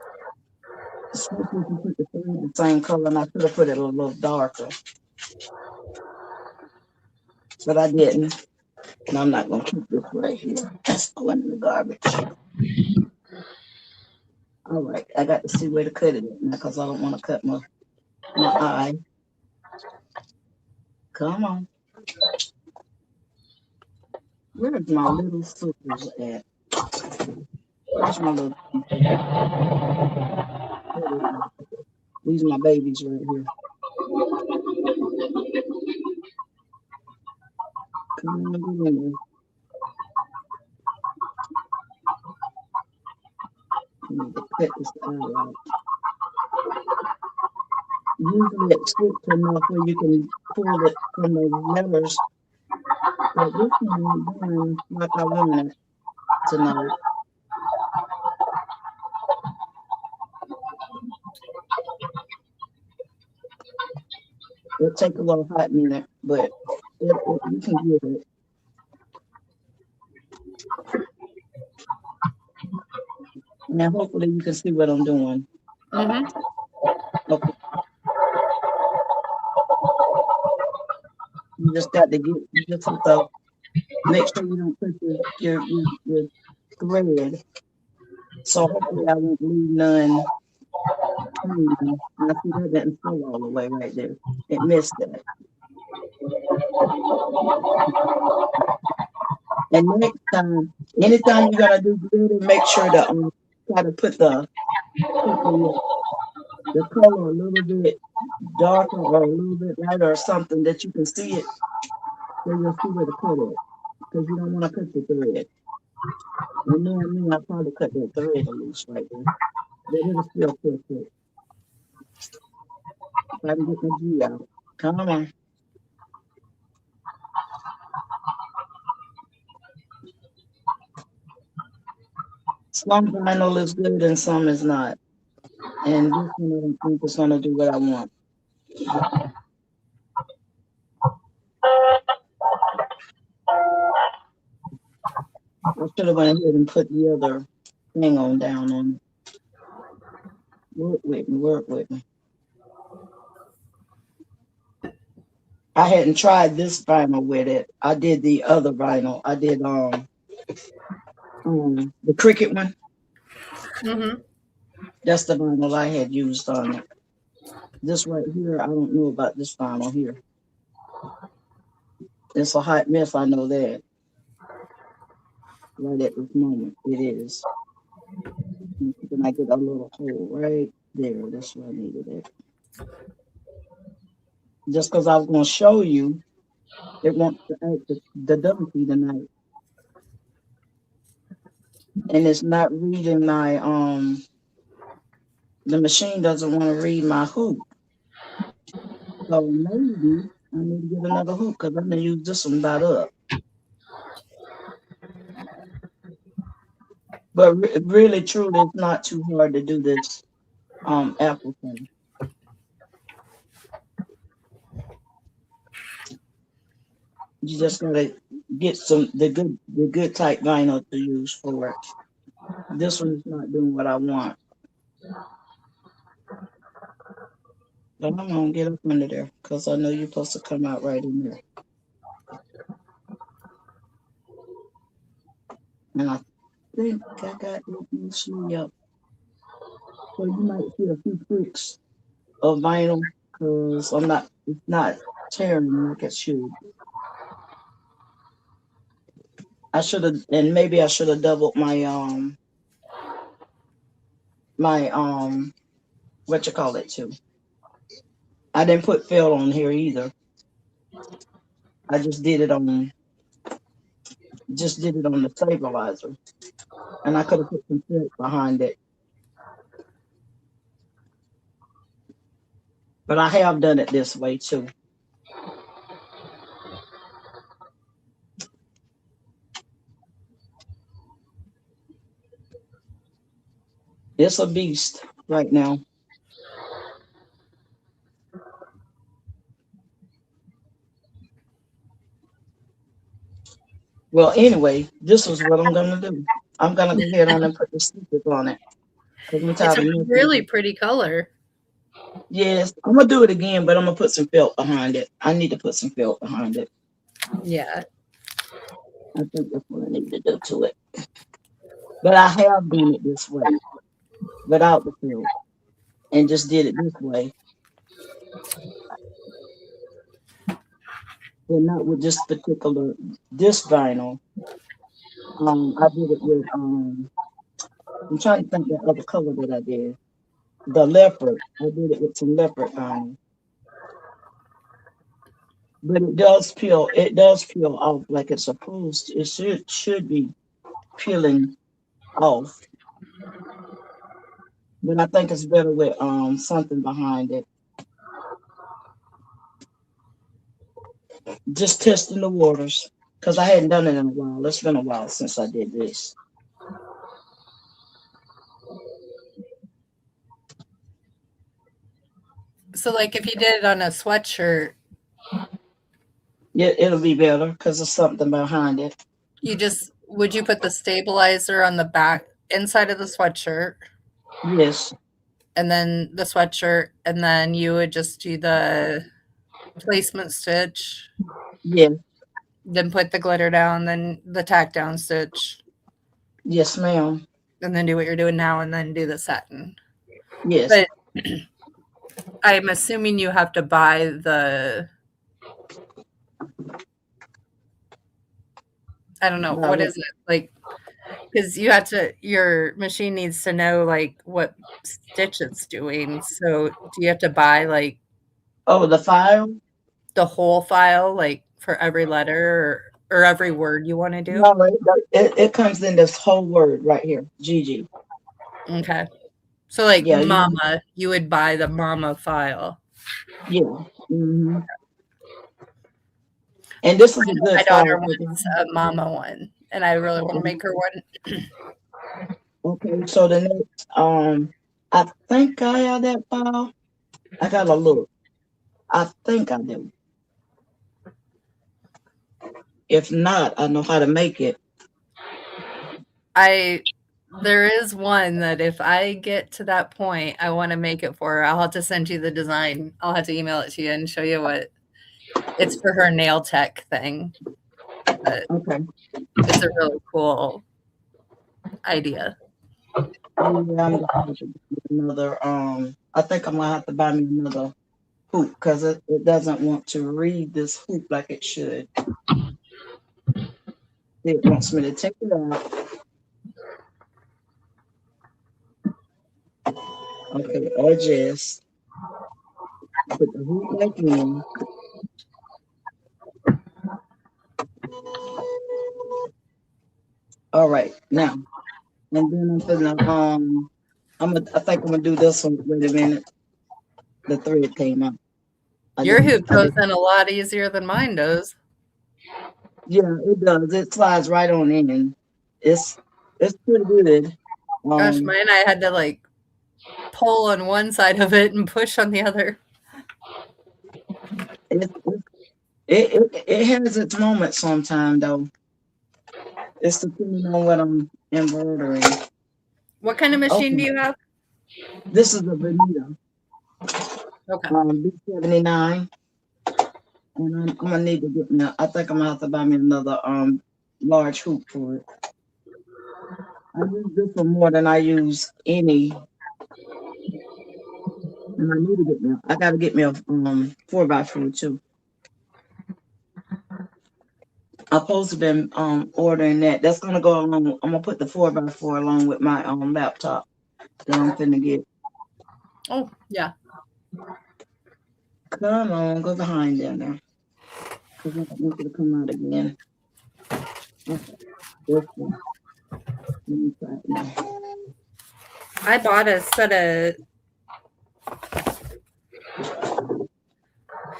Especially if you put the thread the same color, and I should have put it a little darker. But I didn't. And I'm not going to keep this right here. That's going in the garbage. All right. I got to see where to cut it now because I don't want to cut my eye. Come on. Where's my little scissors at? Where's my little These are my babies right here. Come on, get in there. I need to cut this eye out. Usually it sticks enough where you can pull it from the letters. But this one ain't doing like I want it tonight. It'll take a little hot minute, but you can get it. Now, hopefully, you can see what I'm doing. Okay. You just got to you just have to make sure you don't put your thread. So hopefully, I won't leave none. I see that didn't fall all the way right there. It missed that. And next time, anytime you're gonna do glitter, make sure to try to put the color a little bit darker or a little bit lighter or something that you can see it, so you'll see where to cut it. Because you don't want to cut the thread. And knowing me, I probably cut that thread loose right there. But it'll still fit it. If I can get my G out. Come on. Some vinyl is good and some is not. And this one I don't think is going to do what I want. I should have went ahead and put the other thing down on it. Work with me. I hadn't tried this vinyl with it. I did the other vinyl. I did the Cricut one. That's the vinyl I had used on it. This right here, I don't know about this vinyl here. It's a hot mess, I know that. Right at this moment, it is. And I get a little hole right there. That's where I needed it. just because I was going to show you, it wants to act the W tonight, and it's not reading my the machine doesn't want to read my hoop. So maybe I need to get another hoop because I'm gonna use this one about up. But really, truly, it's not too hard to do this apple thing. You just gotta get the good type vinyl to use for it. This one is not doing what I want. But I'm gonna get up under there because I know you're supposed to come out right in there. And I think I got it machine up. So you might see a few pricks of vinyl because it's not tearing like it should. I should have, and maybe I should have doubled my what you call it too. I didn't put felt on here either. I just did it on the stabilizer, and I could have put some felt behind it. But I have done it this way too. It's a beast right now. Well, anyway, this is what I'm gonna do. I'm gonna go ahead on and put the stickers on it because I'm It's tired a of messing really with it. pretty color. Yes, I'm gonna do it again, but I'm gonna put some felt behind it. I need to put some felt behind it. Yeah. I think that's what I need to do to it. But I have done it this way without the felt and just did it this way, but not with this vinyl. I did it with I'm trying to think the other color that I did. The leopard. I did it with some leopard vinyl. But it does peel. It does peel off like it's supposed to. It should be peeling off. But I think it's better with something behind it. Just testing the waters because I hadn't done it in a while. It's been a while since I did this. So, like, if you did it on a sweatshirt, Yeah, it'll be better because there's something behind it. would you put the stabilizer on the back inside of the sweatshirt Yes, and then the sweatshirt, and then you would just do the placement stitch, yes, then put the glitter down, then the tack down stitch, yes, ma'am. and then do what you're doing now, and then do the satin. Yes. But I'm assuming you have to buy I don't know, what is it? Like, because your machine needs to know like what stitch it's doing. So do you have to buy like Oh, the file? the whole file, like for every letter or every word you want to do? No, it comes in this whole word right here, Gigi. Okay. So like Yeah, mama, you would buy the mama file. yeah. Mm-hmm. And this is a good My file. daughter wants a mama one, and I really want to make her one. Okay, so the next, I think I have that file. I gotta look. I think I do. If not, I know how to make it. There is one that if I get to that point, I want to make it for her. I'll have to send you the design. I'll have to email it to you and show you what it's for her nail tech thing. But Okay. it's a really cool idea. Yeah, I'm gonna have to get another. I think I'm gonna have to buy me another hoop because it doesn't want to read this hoop like it should. It wants me to take it out. Okay, adjust. Put the hoop back in. All right, now, and then I'm gonna I think I'm gonna do this one. Wait a minute, the thread came out. Your hoop I goes did. in a lot easier than mine does. Yeah, it does. It slides right on in. It's it's pretty good. Gosh, Um, mine I had to like pull on one side of it and push on the other. it it has its moments sometimes though. It's depending on what I'm embroidering. What kind of machine do Okay, you have? this is a Bonita Okay. B79, and I'm gonna need to get me. I think I'm gonna have to buy me another large hoop for it. I use this one more than I use any, and I need to get me. I gotta get me a 4x4 too. I'm supposed to been ordering that. That's gonna go along. I'm gonna put the 4x4 along with my laptop that I'm finna get. Oh, yeah. Come on, go behind there now, cause I don't want you to come out again. Okay, this one. Let me try it now. I bought a set of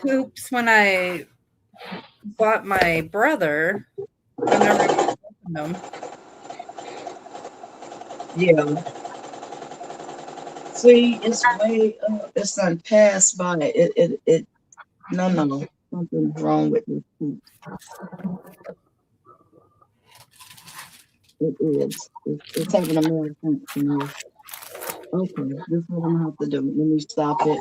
hoops when I bought my brother. I've never even opened them. Yeah. See, it's way up. It's done passed by. It. No, no. Something's wrong with this hoop. It is. It's having a malfunction here. Okay, this is what I'm gonna have to do. Let me stop it.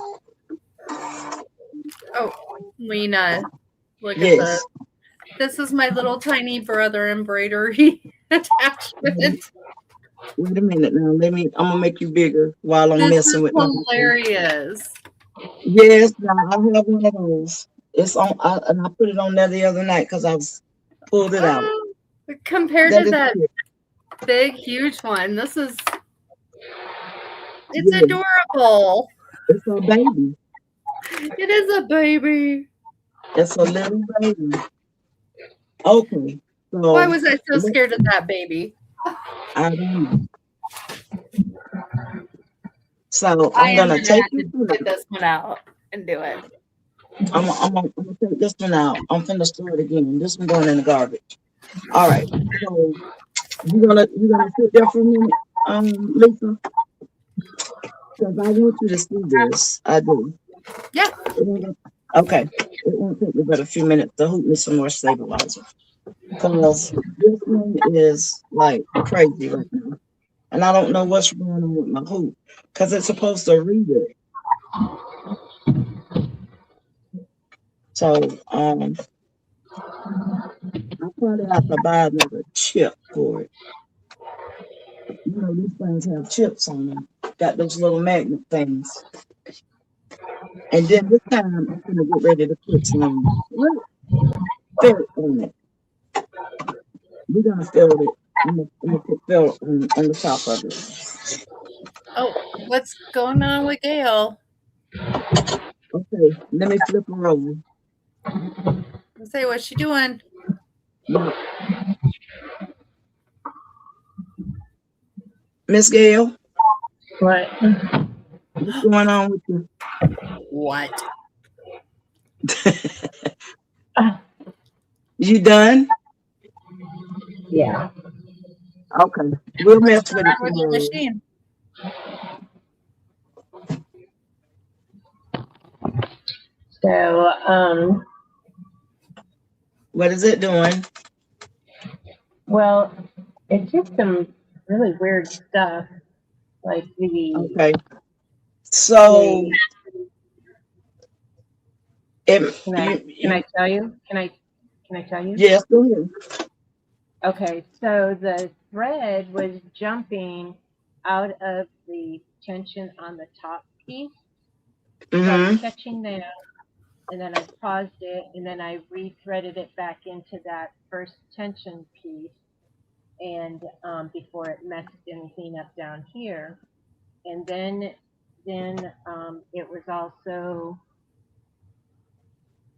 Oh, Lena, look at the. Yes. This is my little tiny brother embroidery attachment. Wait a minute now. I'm gonna make you bigger while I'm This messing is with my hoop. hilarious. Yes, now I have one of those. It's on, and I put it on there the other night because I was pulled it out. Oh, compared That to is that it. big, huge one, this is. It's Yes, adorable. it's a baby. It is a baby. It's a little baby. Okay, Why so was I so scared of that baby? I don't know. So I I'm am gonna gonna take have this to one get out. this one out and do it. I'm gonna take this one out. I'm finna store it again. This one going in the garbage. All right. So you gonna sit there for a minute, Lisa? Because I want you to see this. I do. Yeah. Okay. It won't take me but a few minutes to hoop me some more stabilizer. Because this one is like crazy right now. And I don't know what's going on with my hoop. Because it's supposed to read it. So I probably have to buy another chip for it. You know, these things have chips on them. Got those little magnet things. And then this time I'm gonna get ready to put some felt on it. We're gonna fill it. I'm gonna put felt on the top of it. Oh, what's going on with Gail? Okay, let me flip her over. Let's say what's she doing? Yep. Miss Gail, What? what's going on with you? What? You done? Yeah. Okay. We'll What's mess going with it on with your tomorrow. machine? So, What is it doing? well, it's just some really weird stuff, like Okay. So the it, can I tell you? Can I tell you? yes, go ahead. Okay, so the thread was jumping out of the tension on the top piece. So I was Mm-hmm. catching that, and then I paused it, and then I re-threaded it back into that first tension piece, and before it messed anything up down here, and then it was also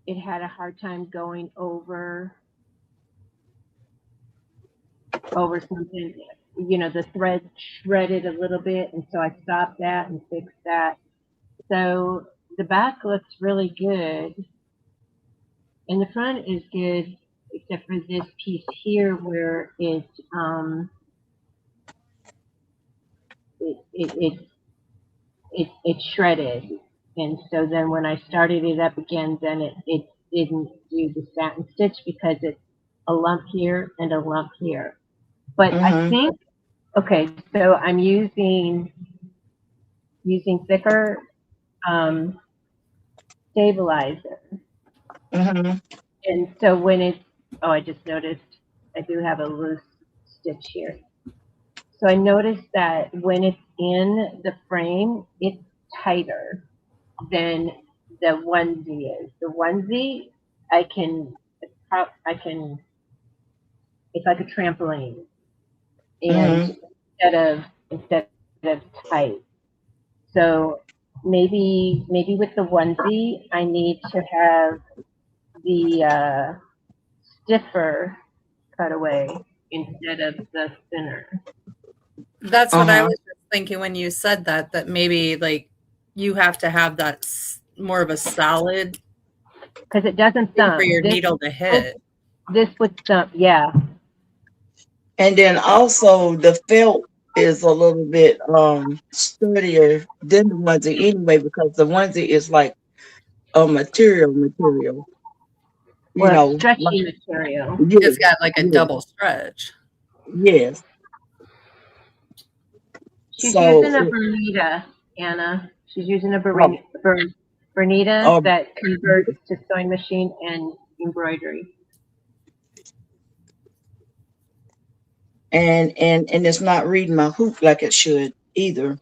it had a hard time going over something. The thread shredded a little bit, and so I stopped that and fixed that. So the back looks really good, and the front is good, except for this piece here where it shredded, and so then when I started it up again, then it didn't do the satin stitch because it's a lump here and a lump here. But I think, okay, so I'm using thicker stabilizer. And so when I just noticed I do have a loose stitch here. So I noticed that when it's in the frame, it's tighter than the onesie is. The onesie, it's like a trampoline, and instead of tight. So maybe with the onesie, I need to have the stiffer cutaway instead of the thinner. That's what I was just thinking when you said that maybe like you have to have that more of a solid, because it doesn't thump for your needle to hit. This would thump, yeah. And then also the felt is a little bit sturdier than the onesie anyway, because the onesie is like a material. Stretchy material. Yes, it's got like a double stretch. Yes. She's using a Bernita, Anna. She's using a Bernita that converts to sewing machine and embroidery. And it's not reading my hoop like it should either.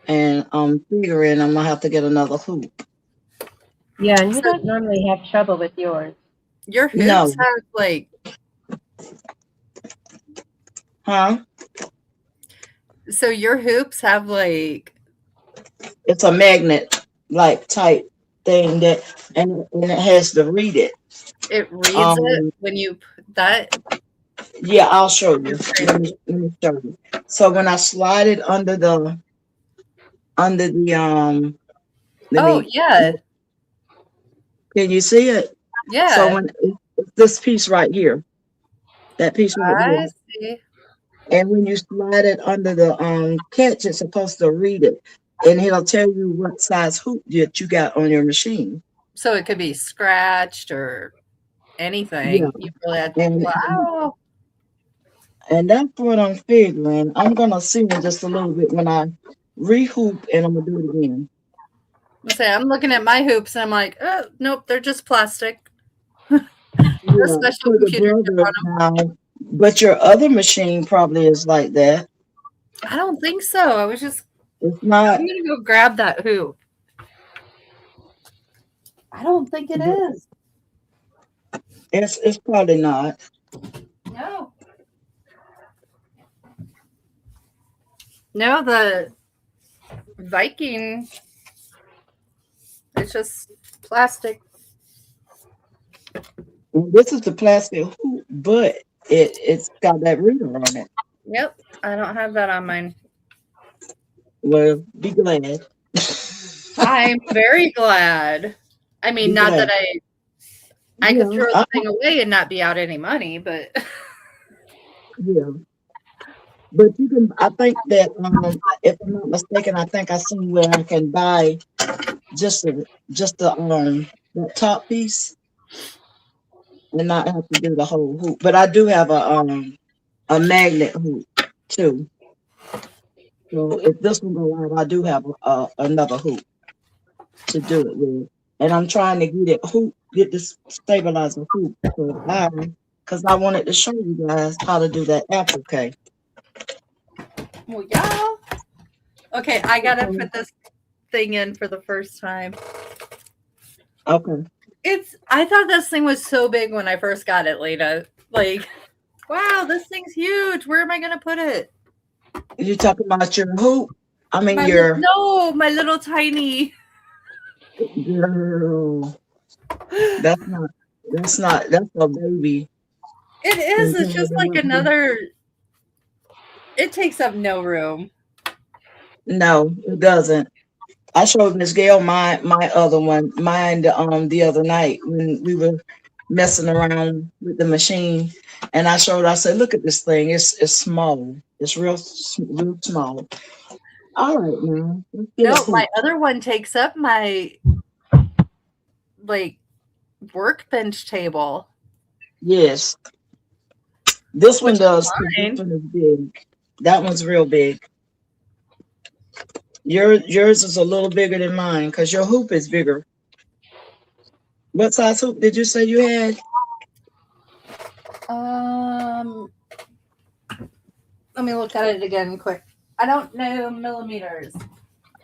And I'm figuring I'm gonna have to get another hoop. Yeah, and you don't normally have trouble with yours. Your hoops have like, so your hoops have like, it's a magnet like type thing that, and it has to read it. It reads it when you put that. Yeah, I'll show you. Let me show you. So when I slide it under the yeah. Can you see it? Yeah. So when it's this piece right here, that piece right here. I see. And when you slide it under the catch, it's supposed to read it, and it'll tell you what size hoop that you got on your machine. So it could be scratched or anything. Yeah. You really had to, wow. And that's what I'm figuring. I'm gonna see in just a little bit when I re-hoop, and I'm gonna do it again. I'm looking at my hoops and I'm like, oh nope, they're just plastic. Special computer now, but your other machine probably is like that. I don't think so. I was just. It's not. I'm gonna go grab that hoop. I don't think it is. It's probably not. No. No, the Viking. It's just plastic. And this is the plastic hoop, but it's got that reader on it. Yep, I don't have that on mine. Well, be glad. I'm very glad. I mean, not that I could throw the thing away and not be out any money, but yeah. But you can. I think that if I'm not mistaken, I think I seen where I can buy just the that top piece and not have to do the whole hoop. But I do have a magnet hoop too. So if this one go out, I do have another hoop to do it with. And I'm trying to get this stabilizer hoop because I wanted to show you guys how to do that applique. Well, yeah. Okay, I gotta put this thing in for the first time. Okay. I thought this thing was so big when I first got it, Lena. Like, wow, this thing's huge. Where am I gonna put it? You talking about your hoop? I mean my little tiny. Girl. That's not. That's not. That's a baby. It is. It's compared just to like what we- another. It takes up no room. No, it doesn't. I showed Miss Gail my other one, mine the other night when we were messing around with the machine, and I showed. I said, "Look at this thing. It's small. It's real small." All right, now let's get a No, my hoop. other one takes up my like workbench table. Yes, this one Which does. is 'Cause this fine. one is big. That one's real big. Yours is a little bigger than mine because your hoop is bigger. What size hoop did you say you had? Um, let me look at it again quick. I don't know millimeters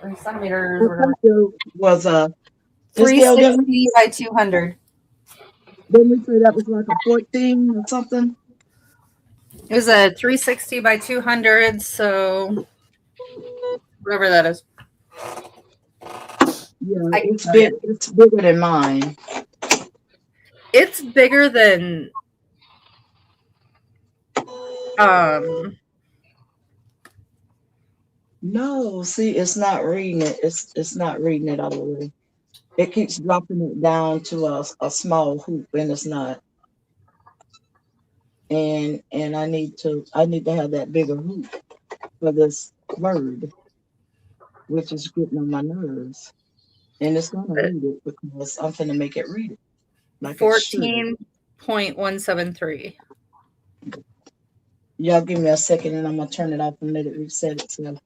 or centimeters I or whatever. think it was Miss Gail. 360 by 200. Didn't we say that was like a 14 or something? It was a 360 by 200, so whatever that is. Yeah, I can it's tell you. big. It's bigger than mine. It's bigger than um No, see, it's not reading it. It's not reading it all the way. It keeps dropping it down to a small hoop, and it's not. And I need to have that bigger hoop for this word, which is getting on my nerves. And it's gonna read it because I'm gonna make it read it like it should. 14.173. Y'all give me a second, and I'm gonna turn it off and let it reset itself.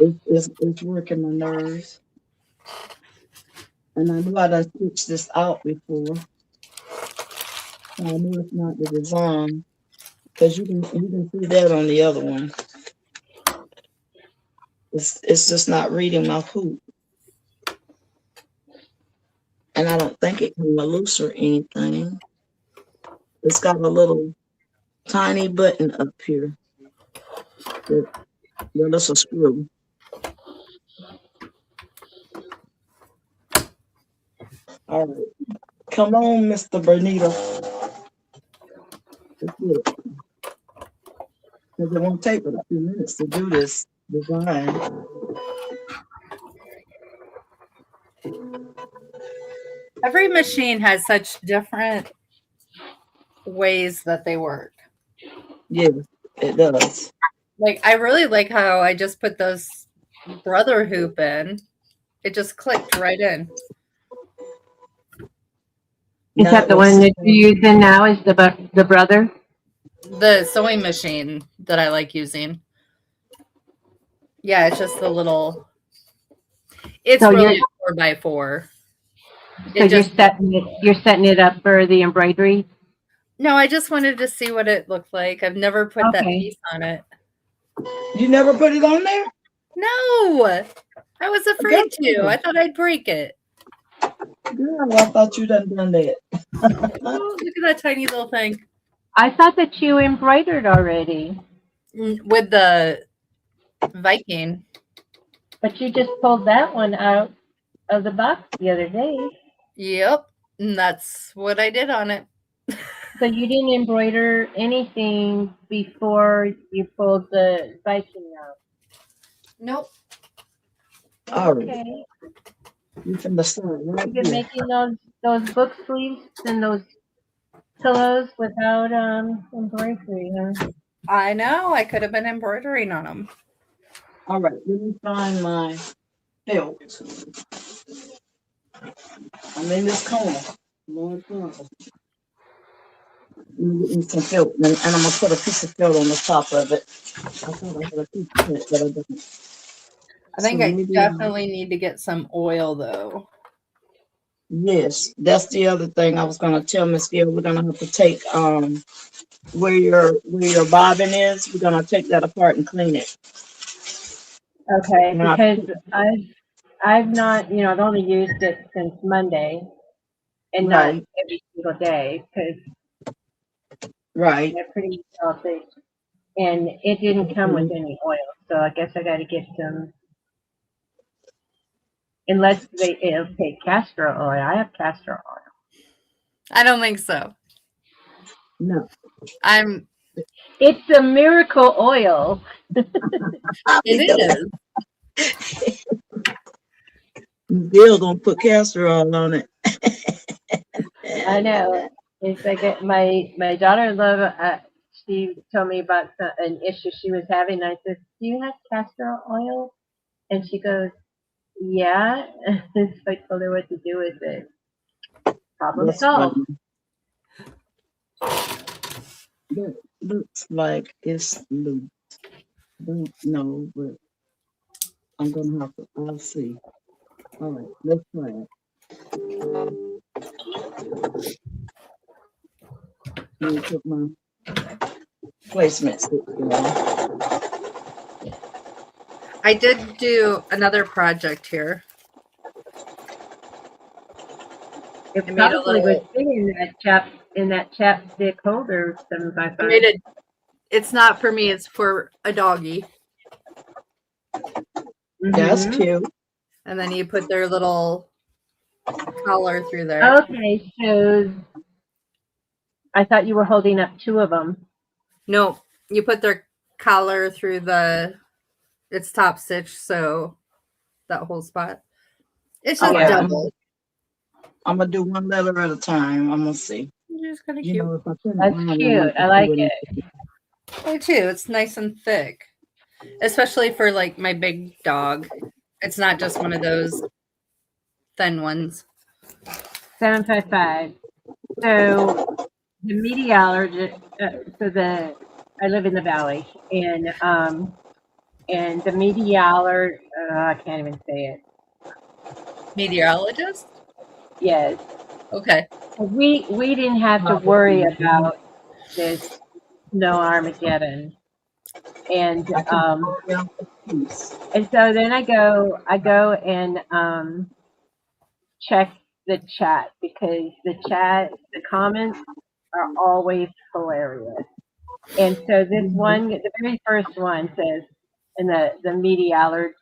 It's working my nerves. And I knew I done switched this out before. So I know it's not the design. Because you can see that on the other one. It's just not reading my hoop. And I don't think it can loose or anything. It's got a little tiny button up here. That, that's a screw. All right. Come on, Mr. Bernita. Let's do it. Because it won't take but a few minutes to do this design. Every machine has such different ways that they work. Yes, it does. Like I really like how I just put those brother hoop in. It just clicked right in. Is Now that it the will one sit that you're using now? Is the brother? The sewing machine that I like using. Yeah, it's just the little. It's So really a 4x4. It you're just setting it up for the embroidery. no. I just wanted to see what it looked like. I've never put that Okay. piece on it. You never put it on there? No, I was afraid to. I thought I'd break it. Girl, I thought you done that. Oh, look at that tiny little thing I thought that you embroidered already, with the Viking. but you just pulled that one out of the box the other day. Yep, and that's what I did on it. So you didn't embroider anything before you pulled the Viking out. Nope. All right. Okay. You can start right You're here. making those book sleeves and those pillows without embroidery, huh? I know. I could have been embroidering on them. All right, let me find my belt. I'm in this corner. Lord God. Let me get me some felt, and I'm gonna put a piece of felt on the top of it. I thought I had a piece of felt, but I don't. I So think I maybe, definitely need to get some oil though. yes, that's the other thing I was gonna tell Miss Gill. We're gonna have to take where your bobbin is. We're gonna take that apart and clean it. Okay, And because I've not, I've only used it since Monday and not right, every single day because right. they're pretty salty. And it didn't come with Okay. any oil, so I guess I got to get some unless it'll take castor oil. I have castor oil. I don't think so. No. I'm. It's a miracle oil. It is. Still gonna put castor oil on it. I know. It's like my daughter-in-law. She told me about an issue she was having. I said, "Do you have castor oil?" And she goes, "Yeah." So I told her what to do with it. Problem That's solved. funny. That looks like it's loose. Don't know, but I'm gonna have to. I'll see. All right, let's try it. Let me put my placement stick down. I did do another project here. It I made a probably little. was sitting in that chapstick holder 7 by I made 5. it. It's not for me. It's for a doggy. That's Mhm. cute. And then you put their little collar through there. Okay, so I thought you were holding up 2 of them. No, you put their collar through it's top stitch, so that whole spot. It's just All right, double. I'm gonna do one letter at a time. I'm gonna see. It's kind of You cute. know, if I couldn't That's find cute. I like it. I too. It's nice and thick, especially for like my big dog. It's not just one of those thin ones. 755. So the meteorologist. I live in the valley, and the meteorologist. I can't even say it. Meteorologist? Yes, Okay. we didn't have to worry about this snow Armageddon, and and so then I go and check the chat because the comments are always hilarious. And so this one, the very first one says, and the meteorologist.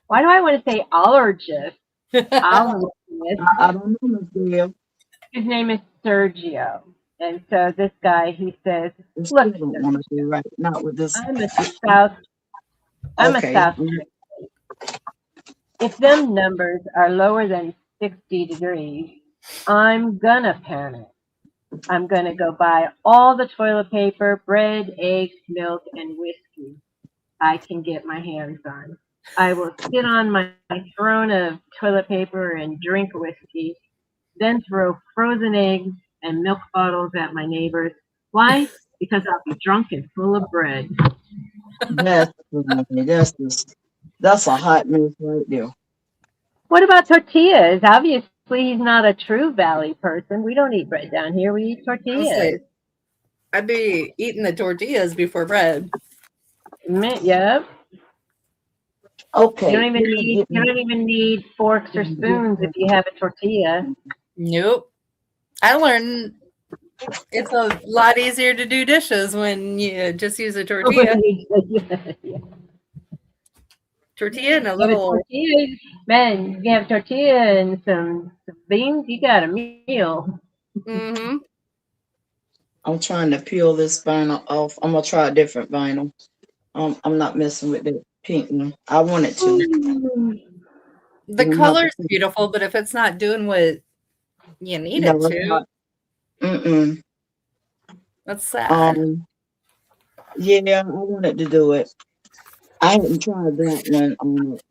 Why do I want to say allergist? Allergist. I don't know, Miss Gail. His name is Sergio. And so this guy, he says, I "Look, still don't want to do right. Not with this. I'm a South. I'm Okay. a South. If them numbers are lower than 60 degrees, I'm gonna panic. I'm gonna go buy all the toilet paper, bread, eggs, milk, and whiskey I can get my hands on. I will sit on my throne of toilet paper and drink whiskey, then throw frozen eggs and milk bottles at my neighbors. Why? Because I'll be drunk and full of bread." That's funny. That's a hot mess right there. What about tortillas? Obviously, he's not a true Valley person. We don't eat bread down here. We eat tortillas. I'd be eating the tortillas before bread. Yep. Okay. You don't even need forks or spoons if you have a tortilla. Nope. I learned it's a lot easier to do dishes when you just use a tortilla. Yeah. Tortilla and a Have a little. tortilla, man. You have a tortilla and some beans. You got a meal. Mm-hmm. I'm trying to peel this vinyl off. I'm gonna try a different vinyl. I'm not messing with the pink one. I want it to. The color's beautiful, but if it's not doing what you need it to, Mm-mm. that's sad. Yeah, I wanted to do it. I hadn't tried that one on it.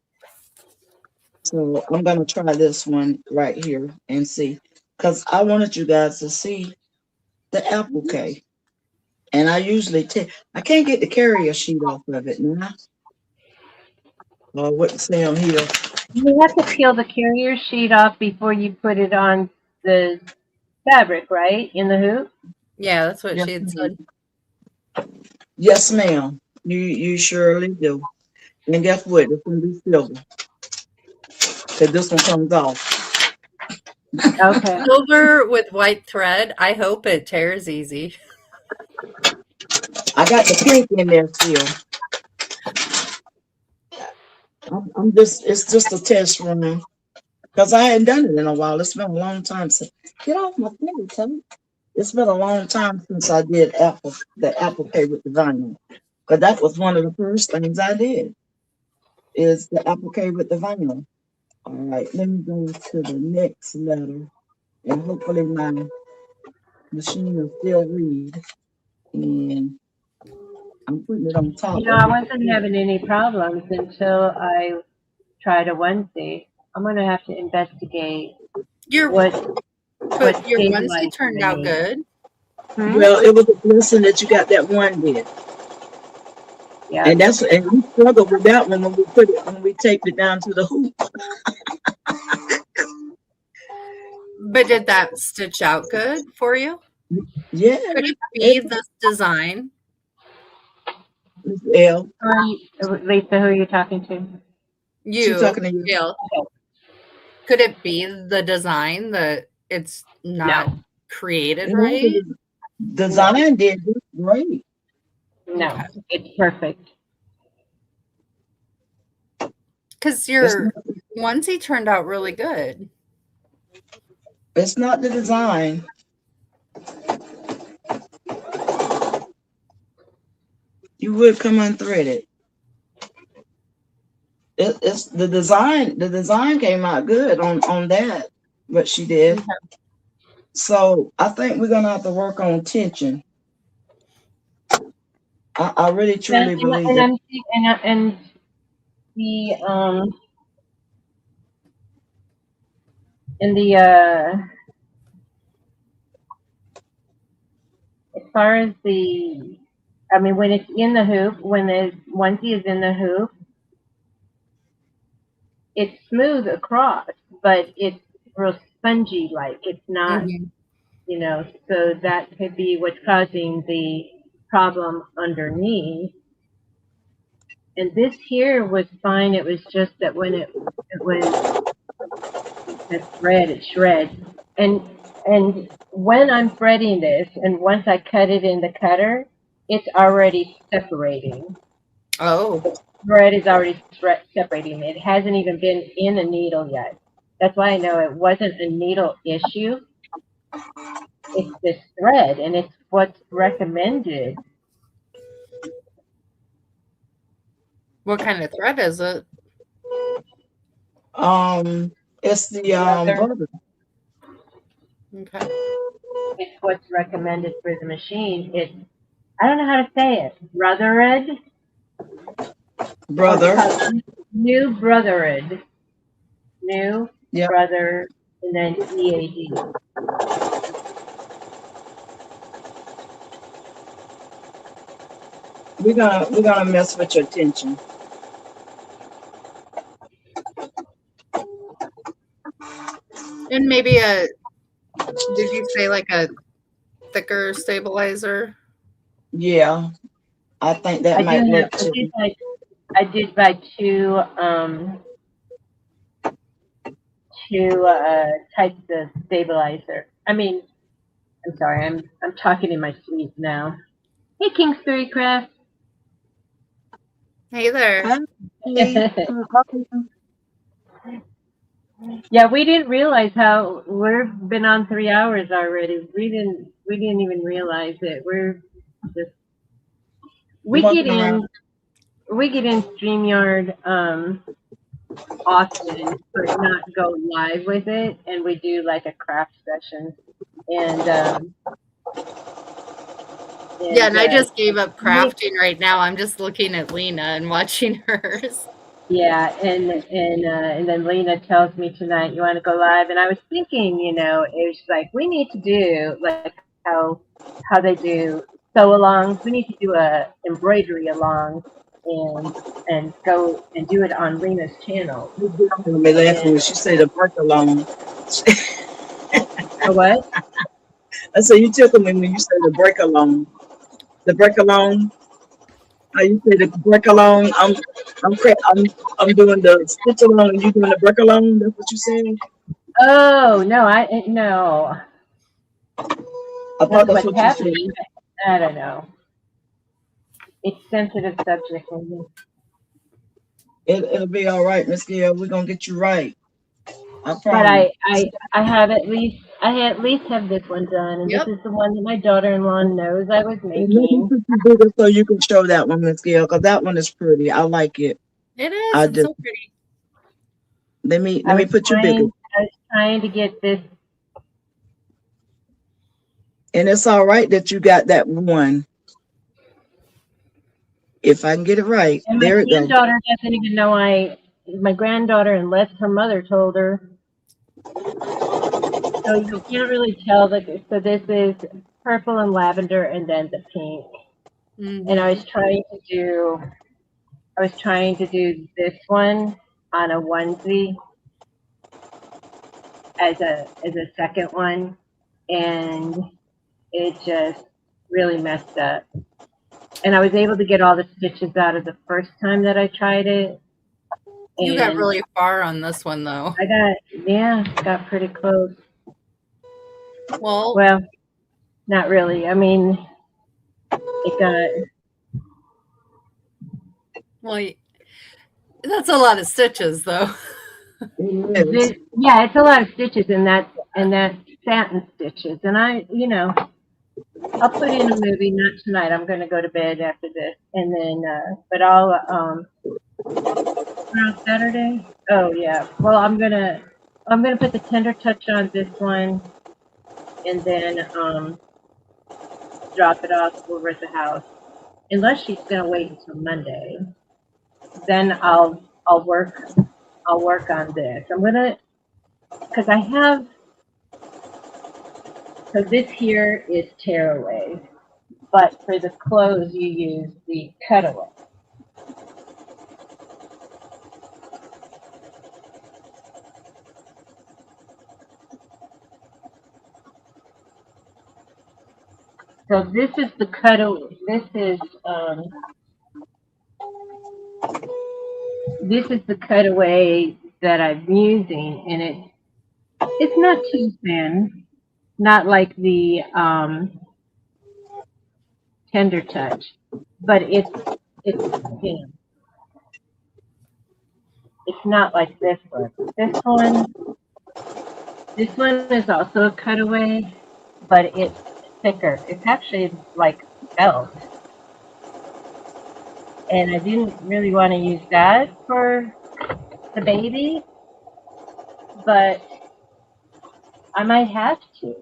So I'm gonna try this one right here and see. Because I wanted you guys to see the applique. And I usually I can't get the carrier sheet off of it now. Or what to say on here. You have to peel the carrier sheet off before you put it on the fabric, right? In the hoop. Yeah, that's what Yes, she had said. Yes, ma'am. You surely do. And guess what? It's gonna be silver. Cause this one comes off. Okay. Silver with white thread. I hope it tears easy. I got the pink in there still. It's just a test run because I hadn't done it in a while. It's been a long time since. Get off my finger, Tony. It's been a long time since I did the applique with the vinyl. Because that was one of the first things I did is the applique with the vinyl. All right, let me go to the next letter, and hopefully my machine will still read. And I'm putting it on top I of wasn't it. having any problems until I tried a onesie. I'm gonna have to investigate Your what your onesie stabilizer turned I out need. good. Well, it was a blessing that you got that one did. Yeah. And we struggled with that one when we taped it down to the hoop. But did that stitch out good for you? Yeah, Could it be it, this design? Miss L. Lisa, who are you talking to? She You, talking to you. Gail, could it be the design that it's not No, created No, right? the no, design did great. no. Okay. It's perfect. Because It's your not, onesie turned out really good. it's not the design. You would come unthreaded. It's the design. The design came out good on that. What she did. So I think we're gonna have to work on tension. I really And, truly and, believe and that. I'm and the and the as far as the, I mean, when it's in the hoop, when the onesie is in the hoop, it's smooth across, but it's real spongy like. It's not, Mhm. so that could be what's causing the problem underneath. And this here was fine. It was just that when it was the thread, it shreds. And when I'm threading this, and once I cut it in the cutter, it's already separating. Oh, Thread is already separating. It hasn't even been in the needle yet. That's why I know it wasn't a needle issue. It's this thread, and it's what's recommended. what kind of thread is it? It's the Brother, brother. Okay. it's what's recommended for the machine. It's, I don't know how to say it. Brotherhood or Brother. new brotherhood, new Yeah, brother, and then EAD. we're gonna mess with your tension. And maybe did you say like a thicker stabilizer? Yeah, I think that I do might have. work too. I did buy two types of stabilizer. I mean, I'm sorry, I'm talking in my sleep now. Hey, Kingsbury Craft. Hey there. Hi, Lee. How are you? Yeah, we didn't realize how we've been on 3 hours already. We didn't even realize it. We're just I'm we get walking around. in we get in StreamYard often, but not go live with it, and we do like a craft session. And Yeah, and I uh, just gave up we, crafting right now. I'm just looking at Lena and watching hers. yeah, and then Lena tells me tonight, you want to go live, and I was thinking, it was like we need to do like how they do sew alongs. We need to do a embroidery along and go and do it on Lena's channel. Me laughing And when she said the break along. a what? I said you tickled me when you said the break along. The break along. How you say the break along? I'm doing the stitch along and you doing the break along. That's what you said. Oh no, I no, I thought that's that's what's what you said. happening. I don't know. It's sensitive subject. It'll be all right, Miss Gail. We're gonna get you right. I But promise. I have at least have this one done, and this Yep, is the one that my daughter-in-law knows I was And let me making. put you bigger so you can show that one, Miss Gail, because that one is pretty. I like it. it is. I It's do. so pretty. Let I me was put you bigger. trying to get this. And it's all right that you got that one. If I can get it right, And my there it goes. granddaughter doesn't even know my granddaughter, unless her mother told her. So you can't really tell that. So this is purple and lavender, and then the pink. And Hmm. I was trying to do this one on a onesie as a second one, and it just really messed up. And I was able to get all the stitches out of the first time that I tried it, You got and really far on this one, though. got pretty close. Well, Well, not really. I mean, it got well, that's a lot of stitches, though. It is. yeah, it's a lot of stitches, and that's satin stitches. And I'll put in a movie, not tonight. I'm going to go to bed after this, and then but I'll around Saturday. Oh yeah. Well, I'm gonna put the tender touch on this one, and then drop it off over at the house. Unless she's gonna wait until Monday, then I'll work on this. I'm gonna because I have so this here is tearaway, but for the clothes you use the cutaway. So this is the cutaway. This is the cutaway that I'm using, and it's not too thin, not like the tender touch, but it's you know it's not like this one. This one is also a cutaway, but it's thicker. It's actually like felt, and I didn't really want to use that for the baby, but I might have to.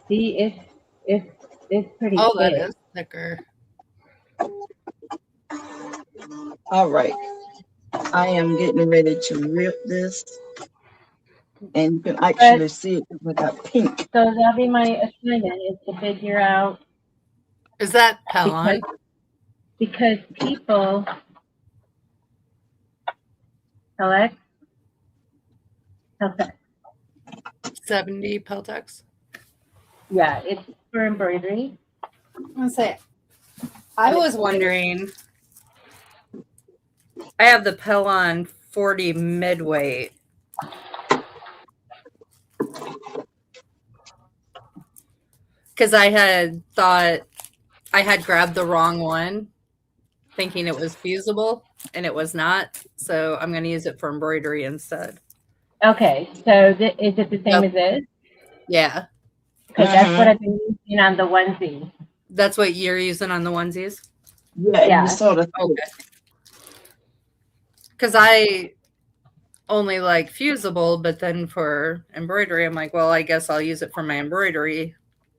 See, it's pretty Oh, that thick. is thicker. All right. I am getting ready to rip this, and you can But actually see it with that pink. so that'll be my assignment is to figure out Is that because Pellon? because people Alex, okay, 70 Peltex? yeah, it's for embroidery. I'm gonna say, I was wondering, I have the Pellon 40 midweight. Because I had thought I had grabbed the wrong one, thinking it was fusible, and it was not. So I'm going to use it for embroidery instead. Okay, so is it the same Yep. as this? Yeah. Because that's what I've been using on the onesie. That's what you're using on the onesies? Yeah, and Yeah. you saw the Okay. Because I only like fusible, but then for embroidery, I'm like, well, I guess I'll use it for my embroidery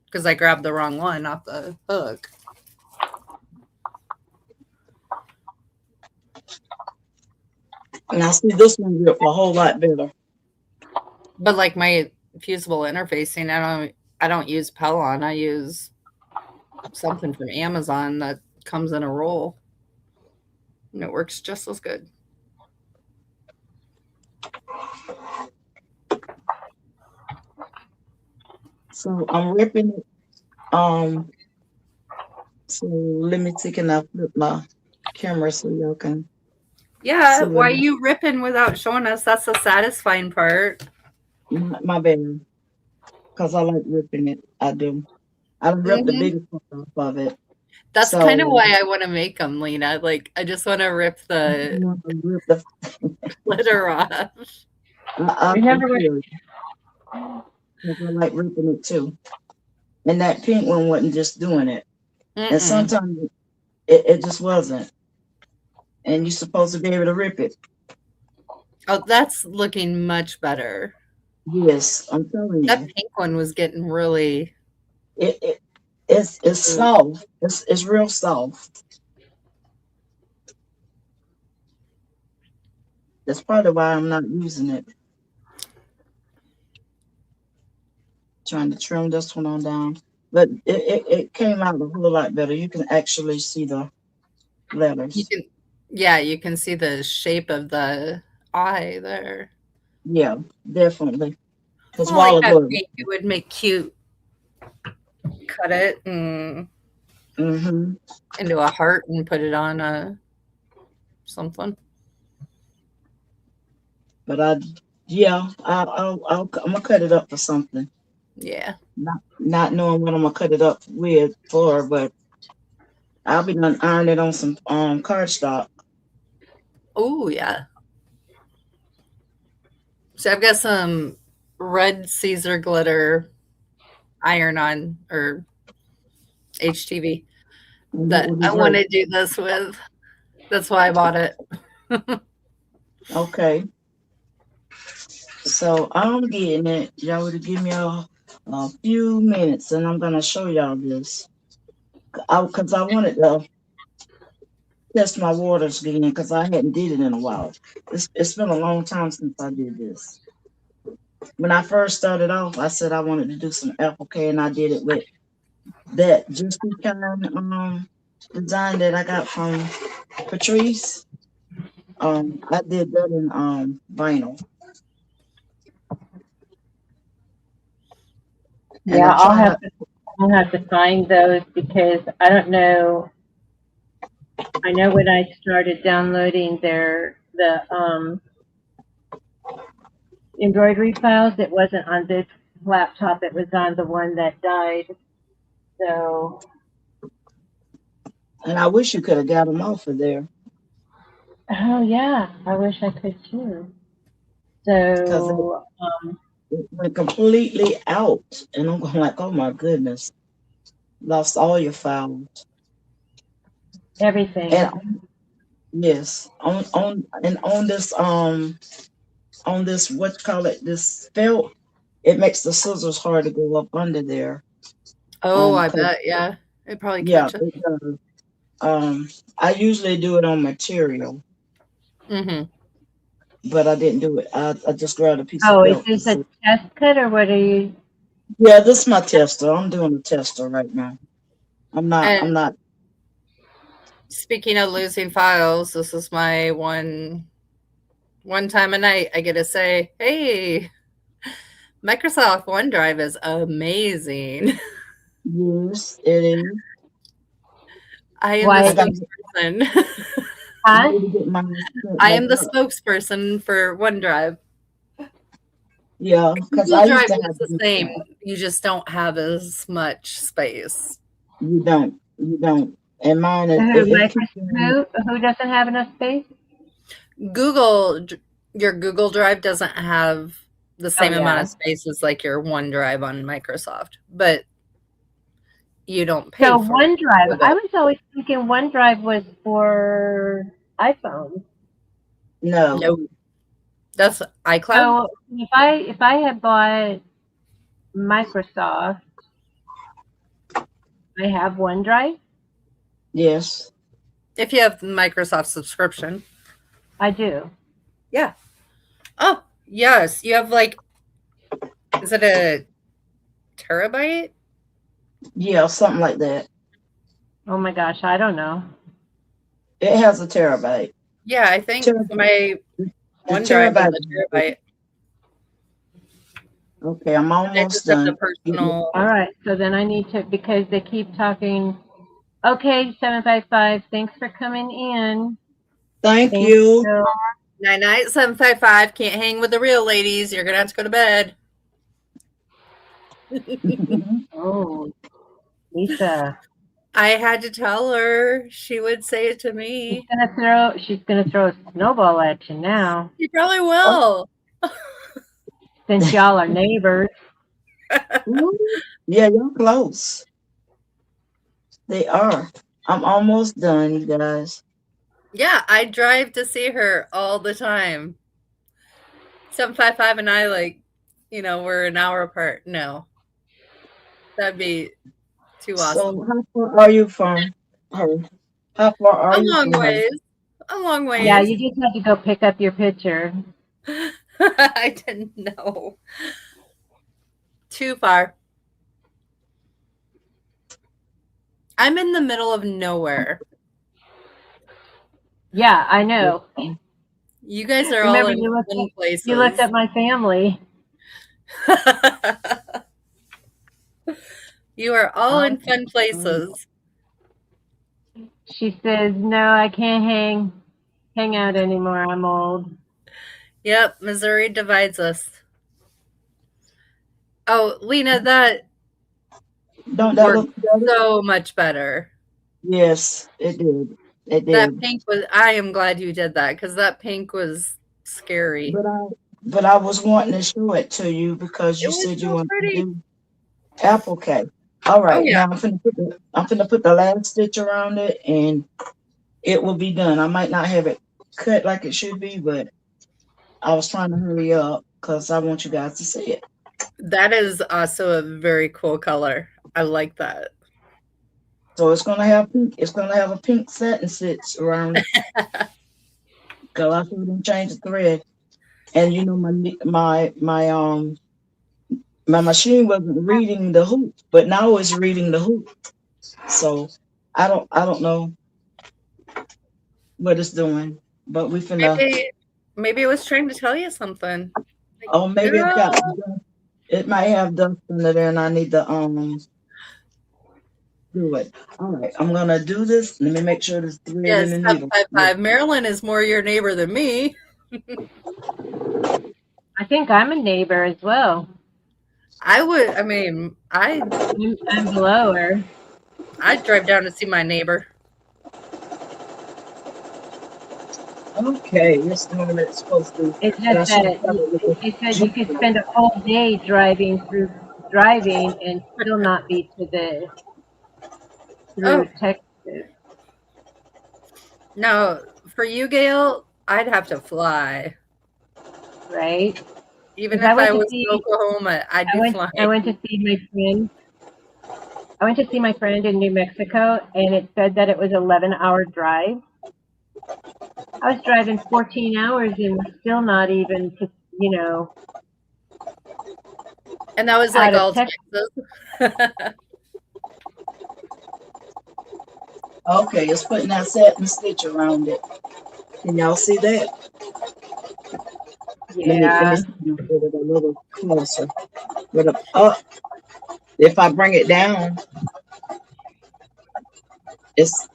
because I grabbed the wrong one off the hook. and I see this one rip a whole lot better. But like my fusible interfacing, I don't use Pellon. I use something from Amazon that comes in a roll. And it works just as good. So I'm ripping it. So let me take and I flip my camera so y'all can Yeah, see why what you ripping without showing us? That's the satisfying part. my bad. Because I like ripping it. I do. I don't rip the biggest part off of it. That's So kind of why I want to make them, Lena. Like, I just want to rip the I glitter off. Remember what? feel you, 'cause I like ripping it too. And that pink one wasn't just doing it. And sometimes it just wasn't. And you're supposed to be able to rip it. Oh, that's looking much better. Yes, I'm telling That you. pink one was getting really. It's soft. It's real soft. That's probably why I'm not using it. Trying to trim this one on down. But it came out a whole lot better. You can actually see the You letters. can, yeah, you can see the shape of the eye there. Yeah, definitely. Because Well, while like that ago, pink, it would make cute. Cut it and mm-hmm. into a heart and put it on a something. But I'm gonna cut it up for something. Yeah. Not knowing what I'm gonna cut it up with for, but I'll be done iron it on some cardstock. Oh, yeah. So I've got some red Caesar glitter iron on or HTV And that that would be I want great. to do this with. That's why I bought it. Okay. So I'm getting it. Y'all would give me a few minutes and I'm gonna show y'all this. Because I wanted to test my waters again because I hadn't did it in a while. It's been a long time since I did this. When I first started off, I said I wanted to do some applique and I did it with that just the kind design that I got from Patrice. I did that in vinyl. And Yeah, I'm trying to I'll have to find those because I don't know. I know when I started downloading the embroidery files, it wasn't on this laptop. It was on the one that died. So, and I wish you could have got them off of there oh yeah, I wish I could too. because So, it went completely out. And I'm going like, oh my goodness, lost all your files. everything. And yes, on this what you call it, this felt, it makes the scissors hard to go up under there. Oh, I 'Cause, bet. Yeah. It probably yeah, catches. it does. I usually do it on material, Mm-hmm. but I didn't do it. I just grabbed a piece of Oh, is felt. this a test cut or what are you? Yeah, this is my tester. I'm doing a tester right now. I'm And not. speaking of losing files, this is my one time a night I get to say, hey, Microsoft OneDrive is amazing. Yes, it is. I am the Why? I got spokesperson. I Huh? need to get my I back am the up. spokesperson for OneDrive. Yeah, because Google I used Drive to is have the same. You just don't have as much space. You don't. You don't. And mine is Who, it keeps saying, who doesn't have enough space? Your Google Drive doesn't have the Oh same amount yeah. of space as like your OneDrive on Microsoft, but you don't pay So for it OneDrive, with I it. was always thinking OneDrive was for iPhone. no. No, that's iCloud. So if I had bought Microsoft, I have OneDrive. Yes. If you have Microsoft subscription. I do. Yeah. Oh, yes. You have like, is it a terabyte? Yeah, something like that. Oh my gosh, I don't know. It has a terabyte. Yeah, I think Terabyte. my The OneDrive is terabyte. a terabyte. Okay, I'm I almost just have the done. personal. All right, so then I need to because they keep talking. Okay, 755. Thanks for coming in. Thank Thank you. you. 99755. Can't hang with the real ladies. You're gonna have to go to bed. Oh, Lisa. I had to tell her. She would say it to me. She's gonna throw a snowball at you now, She probably Oh, will. since y'all are neighbors. ooh, yeah, you're close. They are. I'm almost done, you guys. Yeah, I drive to see her all the time. 755 and I we're an hour apart. No, that'd be too awesome. So how far are you from her? How far A are you long from her? ways. A long Yeah, ways. you just had to go pick up your picture. I didn't know. Too far. I'm in the middle of nowhere. Yeah, I know. You guys are all Remember, in fun you places. looked at my family. You are all in Okay. fun places. She says, "No, I can't hang out anymore. I'm old." Yep, Missouri divides us. Oh, Lena, that Don't that worked look better? so much better. Yes, it did. It That did. pink was, I am glad you did that because that pink was scary. But I was wanting to show it to you because It you was said you so wanted to pretty. do apple cake. All Oh, right, yeah. now I'm finna put the last stitch around it and it will be done. I might not have it cut like it should be, but I was trying to hurry up because I want you guys to see it. That is also a very cool color. I like that. So it's gonna have pink. It's gonna have a pink satin stitch around it. Cause I couldn't change the thread, and you know my machine wasn't reading the hoop, but now it's reading the hoop. So I don't know what it's doing, but we finna. Maybe it was trying to tell you something. Like, Oh, maybe it's got. girl. It might have dust under there, and I need to do it. All right, I'm gonna do this. Let me make sure there's thread in Yes, the needle. 755. Marilyn is more your neighbor than me. I think I'm a neighbor as well. I'd I'm below her. drive down to see my neighbor. Okay, it's doing what it's supposed to. It's But I just should have that covered with it said a you could spend a whole day driving and still not be through Oh, Texas, no. For you, Gail, I'd have to fly. right? Even Because if I was in Oklahoma, I'd be I flying. went to see my friend. I went to see my friend in New Mexico, and it said that it was 11-hour drive. I was driving 14 hours and was still not even And that was out like of all Texas. Texas. Okay, it's putting that satin stitch around it. Can y'all see that? Let me Yeah. put it a little closer. But up, if I bring it down, it's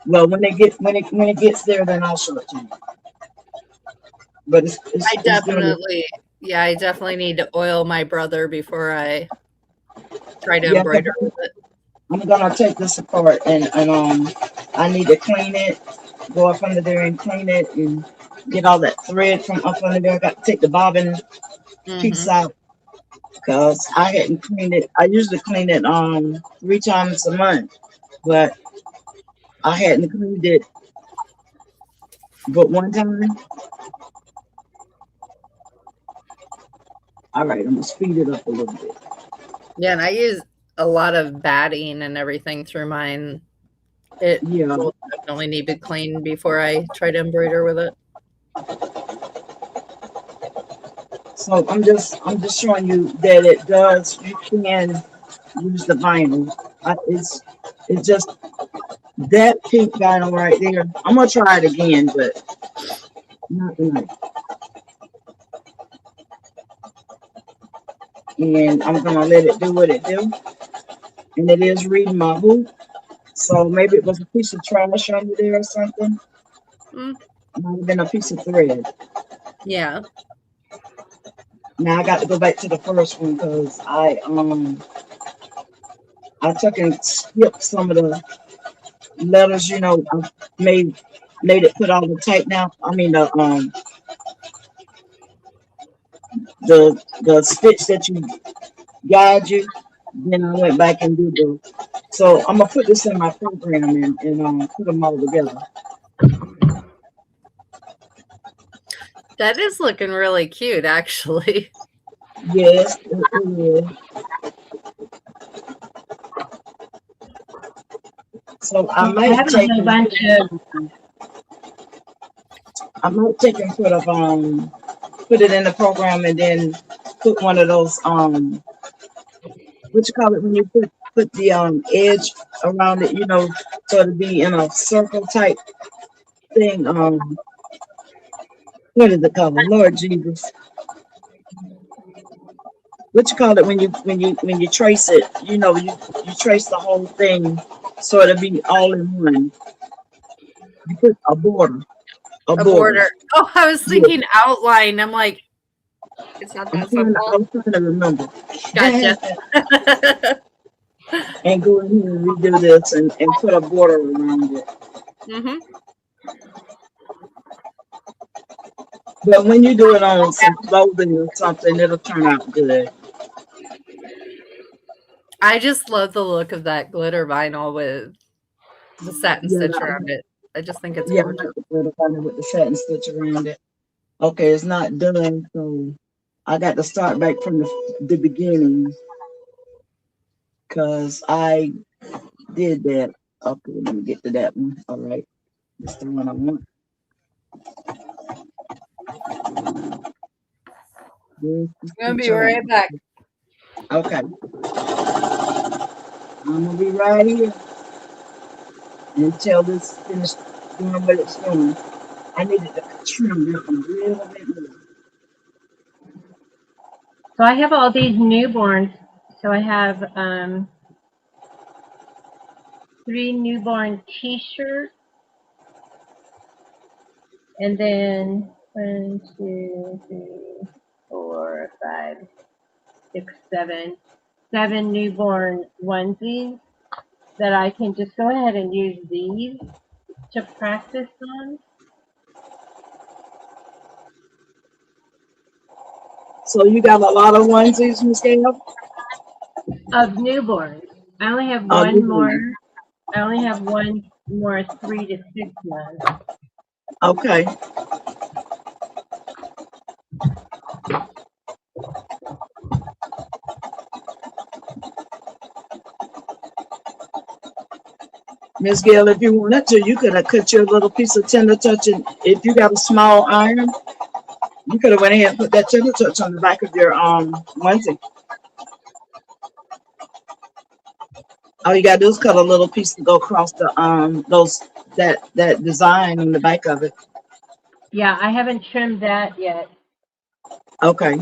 well when it gets there, then I'll show it to you. But it's doing it. I definitely need to oil my brother before I try to Yeah, 'cause embroider with it. I'm gonna take this apart and I need to clean it, go up under there and clean it and get all that thread from up under there. I got to take the bobbin piece Hmm. out because I hadn't cleaned it. I usually clean it 3 times a month, but I hadn't cleaned it but one time. All right, I'm gonna speed it up a little bit. Yeah, and I use a lot of batting and everything through mine. It Yeah. will definitely need to be cleaned before I try to embroider with it. So I'm just showing you that it does. You can use the vinyl. It's just that pink vinyl right there. I'm gonna try it again, but not tonight. And I'm gonna let it do what it do. And it is reading my hoop. So maybe it was a piece of trash under there or something. Mm, Might have been a piece of thread. yeah. Now I got to go back to the first one because I took and skipped some of the letters, I made it put all the type now. I mean the stitch that you guide you. Then I went back and did the. So I'm gonna put this in my program and put them all together. That is looking really cute, actually. Yes, it is. So I I might have a take whole and bunch of. put it in the program and then put one of those what you call it when you put the edge around it, so it'll be in a circle type thing. What is it called? Lord Jesus. What you call it when you trace it, you trace the whole thing so it'll be all in one. You put a border. A A border. border. Oh, I was Yeah. thinking outline. I'm like, it's not that I simple. was trying to remember. Gotcha. And go in here and redo this and put a border around it. hmm But when you do it on some clothing or something, it'll turn out good. I just love the look of that glitter vinyl with the satin Yeah, stitch around it. I just think it's yeah, I gorgeous. like the border kind of with the satin stitch around it. Okay, it's not done, so I got to start back from the beginning because I did that. Okay, let me get to that one. All right, that's the one I want. This is I'm gonna be picture right one. back. Okay, I'm gonna be right here until this finished doing what it's doing. I needed to trim this one a little bit more. So I have all these newborns. So I have 3 newborn T-shirts, and then 1, 2, 3, 4, 5, 6, 7 newborn onesies that I can just go ahead and use these to practice on. So you got a lot of onesies, Miss Gail? Of newborns. I only have Oh, one more. I only have one more 3 to 6 months. okay. Miss Gail, if you wanted to, you could have cut your little piece of tender touch, and if you got a small iron, you could have went ahead and put that tender touch on the back of your onesie. All you gotta do is cut a little piece to go across the that design on the back of it. Yeah, I haven't trimmed that yet. Okay.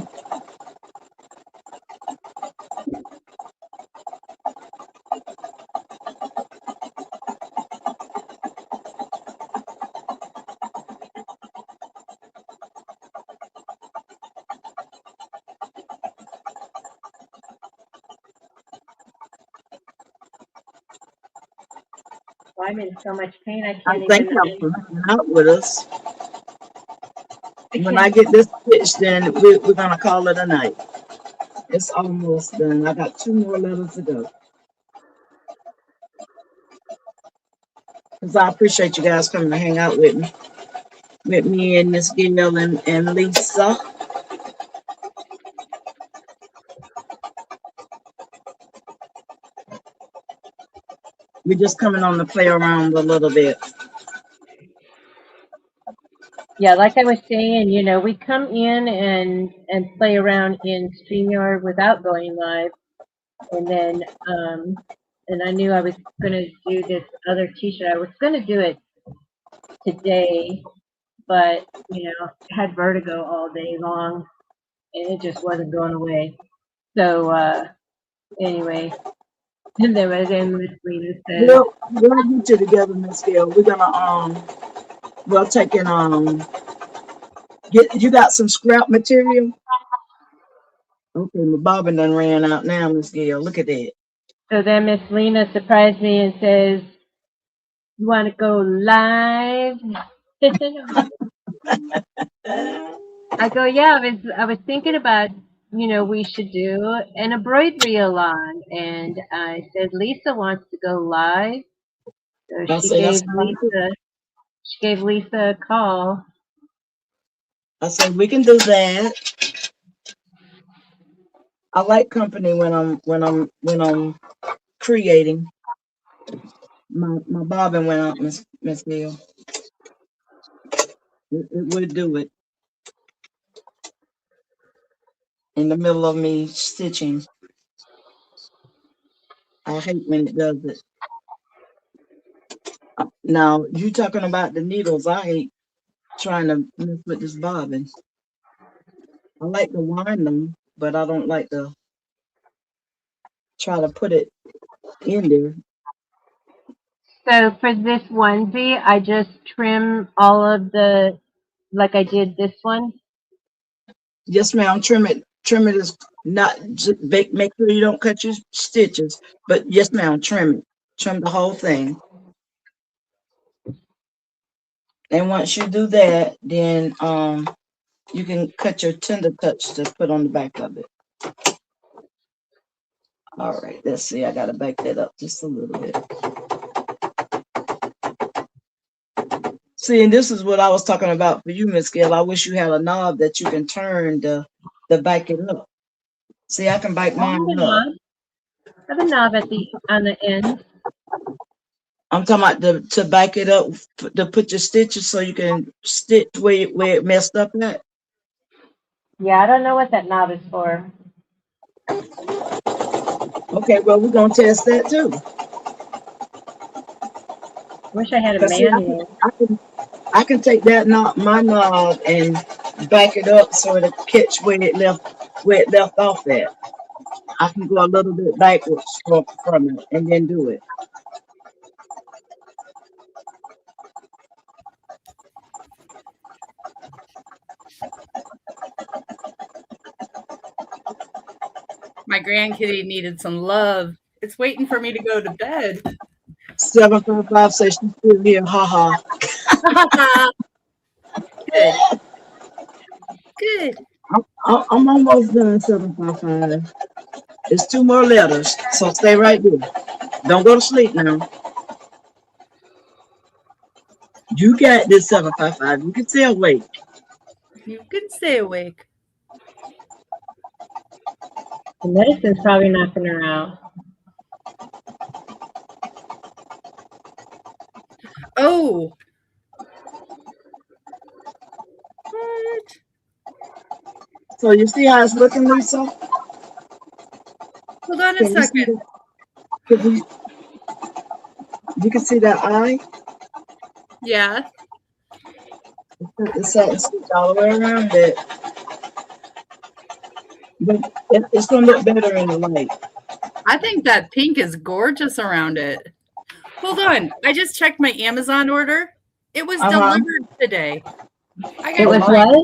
Well, I'm in so much pain I I can't thank even. y'all for hanging out with us. I When I can't. get this stitched, then we're gonna call it a night. It's almost done. I got 2 more letters to go. Cause I appreciate you guys coming to hang out with me and Miss Gail and Lisa. We're just coming on to play around a little bit. Yeah, like I was saying, we come in and play around in StreamYard without going live, and then and I knew I was going to do this other T-shirt. I was going to do it today, but had vertigo all day long, and it just wasn't going away. So anyway, and then Miss Lena says, We'll get you together, Miss Gail. We're gonna we'll take and get you got some scrap material. Okay, my bobbin done ran out now, Miss Gail. Look at that. So then Miss Lena surprised me and says, "You want to go live?" I go, "Yeah, I was thinking about, we should do an embroidery along." And I said, "Lisa wants to go live." So I say that's fine too. She gave Lisa a call. I said we can do that. I like company when I'm creating. My bobbin went out, Miss Gill. It would do it in the middle of me stitching. I hate when it does it. Now you talking about the needles? I hate trying to mess with this bobbin. I like to wind them, but I don't like to try to put it in there. So for this onesie, I just trim all of the, like I did this one. Yes, ma'am. Trim it. Trim it is not. Make sure you don't cut your stitches. But yes, ma'am. Trim it. Trim the whole thing. And once you do that, then you can cut your tender touch to put on the back of it. All right. Let's see. I gotta back that up just a little bit. See, and this is what I was talking about for you, Miss Gail. I wish you had a knob that you can turn to back it up. See, I can back I have a mine up. knob. I have a knob on the end. I'm talking about to back it up to put your stitches so you can stitch where it messed up at. Yeah, I don't know what that knob is for. Okay, well we're gonna test that too. Wish I had a Cause see, manual. I can take that knob, my knob, and back it up so it'll catch where it left off at. I can go a little bit backwards from it and then do it. My grandkitty needed some love. It's waiting for me to go to bed. 755 says she's still here. Ha ha. Good. Good. I'm almost done. 755. It's 2 more letters, so stay right there. Don't go to sleep now. You got this 755. You can stay awake. You can stay awake. The medicine's probably knocking her out. Oh. What? So you see how it's looking, Lisa? Hold on a Can you see second. you can see that eye? Yeah. The satin stitch all the way around it. But it's gonna look better in the light. I think that pink is gorgeous around it. Hold on. I just checked my Amazon order. It was delivered today. It was what?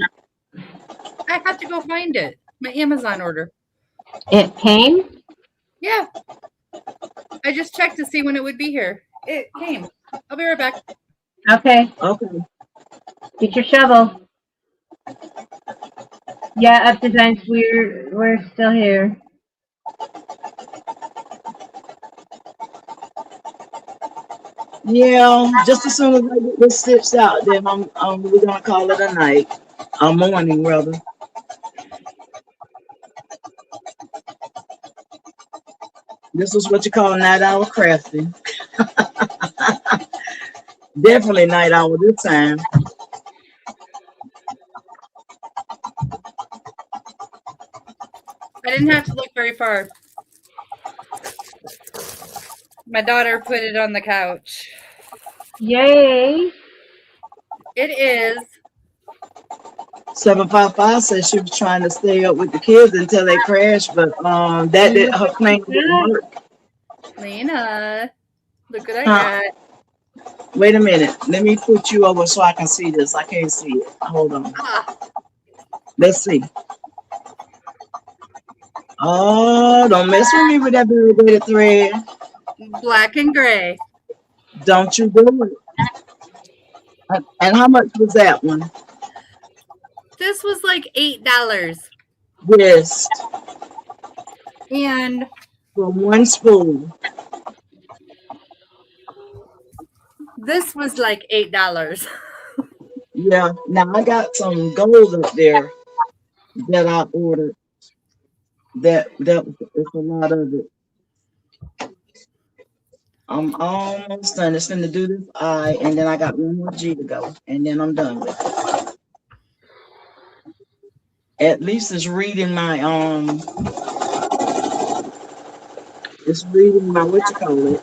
I have to go find it. My Amazon order. It came? Yeah. I just checked to see when it would be here. It came. I'll be right back. Okay. Okay. Get your shovel. Yeah, Up Designs, we're still here. Yeah, just as soon as I get this stitched out, then we're gonna call it a night. A morning rather. This is what you call night hour crafting. Definitely night hour this time. I didn't have to look very far. My daughter put it on the couch. Yay! It is 755 says she was trying to stay up with the kids until they crashed, but her plan didn't work. Lena. Look what I got. Wait a minute. Let me put you over so I can see this. I can't see it. Hold on. Ah. Let's see. Oh, don't mess with me with that variegated thread. Black and gray. Don't you do it. And how much was that one? This was like $8. Yes, And for one spool. this was like $8. Yeah. Now I got some gold up there that I ordered. That it's a lot of it. I'm almost done. It's going to do this eye, and then I got one more G to go, and then I'm done with it. At least it's reading my it's reading my what you call it.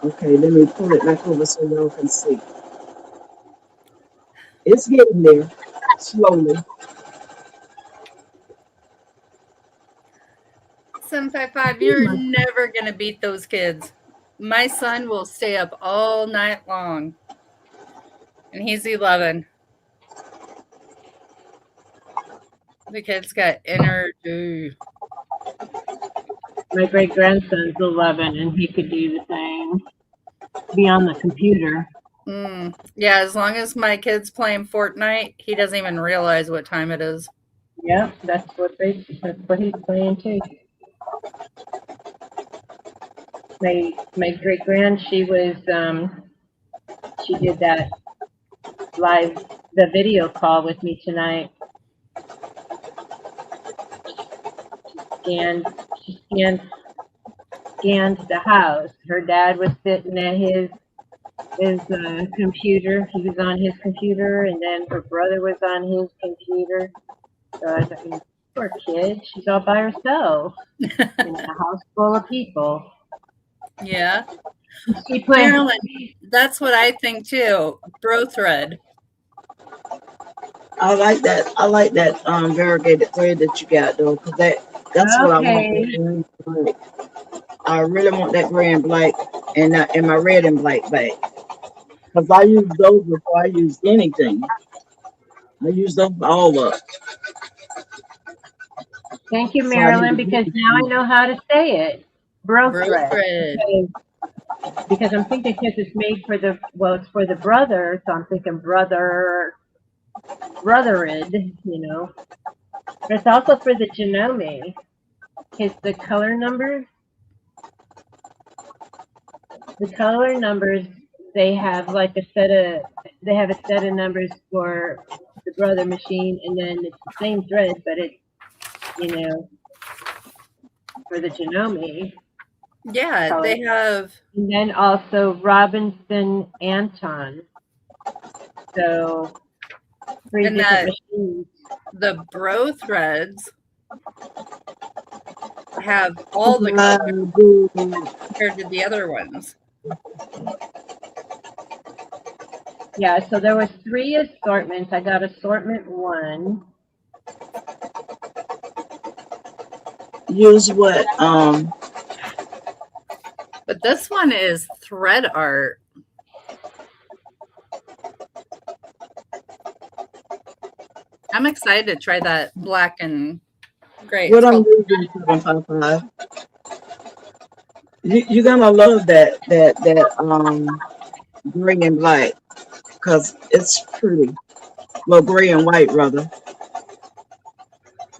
Okay, let me pull it back over so y'all can see. It's getting there slowly. 755, you're never going to beat those kids. My son will stay up all night long. And he's 11. The kid's got energy. My great grandson's 11, and he could do the same. Be on the computer. Yeah, as long as my kid's playing Fortnite, he doesn't even realize what time it is. Yeah, that's what he's playing too. My great grand, she did that the video call with me tonight. She scanned the house. Her dad was sitting at his computer. He was on his computer, and then her brother was on his computer. So I thought, poor kid, she's all by herself in a house full of people. Yeah. Marilyn, that's what I think too. Bro thread. I like that variegated thread that you got though, because that's what I want. I really want that gray and black and my red and black back. Because I use those before I use anything. I use those all up. Thank you, Marilyn, because now I know how to say it. Bro thread. Because I'm thinking because it's made for it's for the brother, so I'm thinking brothered, you know. But it's also for the genome. Because the color numbers, they have like a set of numbers for the brother machine, and then it's the same thread, but it's, for the genome. Yeah, color. They have. And then also Robinson Anton. So 3 different machines. The bro threads have all the colors compared to the other ones. Yeah, so there was 3 assortments. I got assortment 1. Use what? But this one is thread art. I'm excited to try that black and gray. What I'm using 755. You're gonna love that gray and black because it's pretty. Well, gray and white rather.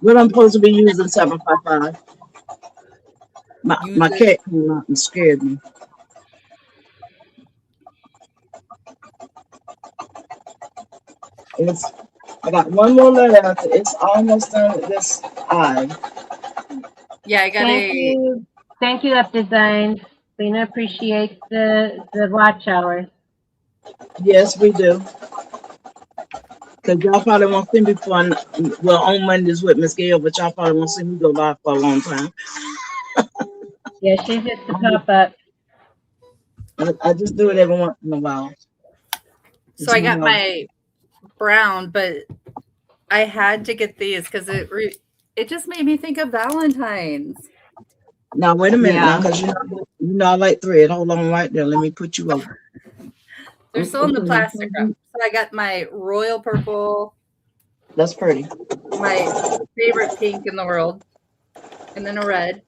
What I'm supposed to be using 755. My cat came out and scared me. I got one more left. It's almost done with this eye. Yeah, I got Thank you, Up Designs. Lena appreciates the watch hours. Yes, we do. Because y'all probably won't see me on Mondays with Miss Gail, but y'all probably won't see me go live for a long time. Yeah, she's just a pop up. I just do it every once in a while. So I got my brown, but I had to get these because it just made me think of Valentine's. Now wait a minute, now, because you know I like thread. Hold on right there. Let me put you over. They're still in the plastic wrap. So I got my royal purple. That's pretty. My favorite pink in the world. and then a red,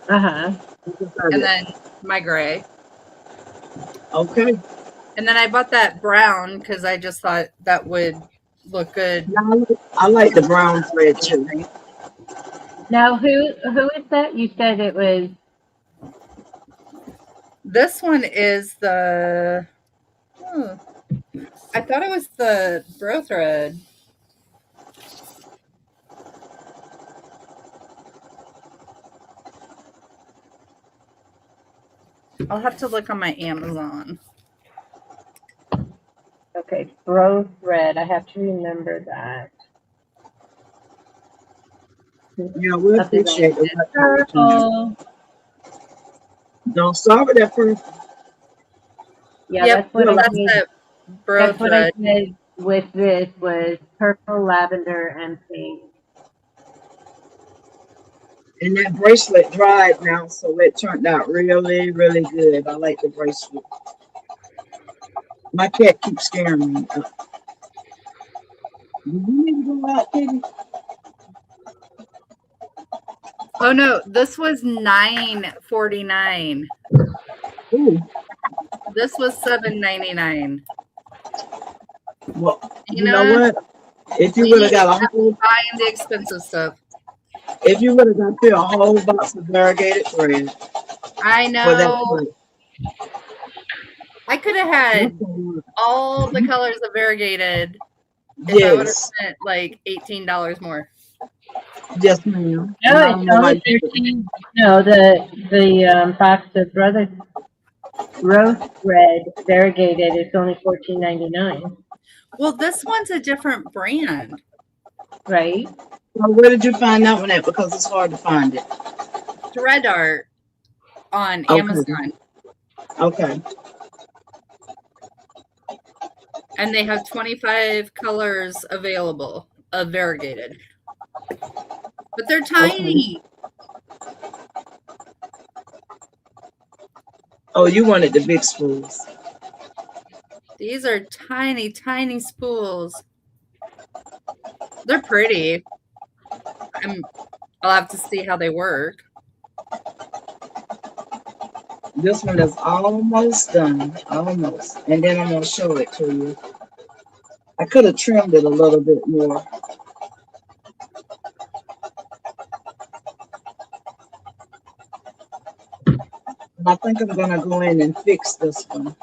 Uh-huh. and then my gray. Okay. And then I bought that brown because I just thought that would look good. Now, I like the brown thread too. Now, who is that? You said it was. This one is the. Oh, I thought it was the bro thread. I'll have to look on my Amazon. Okay, bro thread. I have to remember that. Yeah, we appreciate it. Purple. Don't start with that first. Yeah, Yep, that's what I that's did. that bro That's what I thread. did with this was purple, lavender, and pink. And that bracelet dried now, so it turned out really, really good. I like the bracelet. My cat keeps scaring me. Do you need to go out, Kitty? Oh no, this was $9.49. Ooh. This was $7.99. Well, you know Tina, what? If you would have got a whole, buying the expensive stuff. if you would have got through a whole box of variegated thread I for that know. price, I could have had that's a lot. all the colors of variegated if I would have Yes, spent like $18 more. yes, ma'am. No, And I it's don't know why only you 13. No, the box of rose thread variegated is only $14.99, Well, this one's a different brand. right? Well, where did you find that one at? Because it's hard to find it. Thread art on Okay. Amazon. Okay. And they have 25 colors available of variegated. But they're tiny. Oh, you wanted the big spools. These are tiny, tiny spools. They're pretty. I'll have to see how they work. This one is almost done. Almost. And then I'm going to show it to you. I could have trimmed it a little bit more. And I think I'm going to go in and fix this one.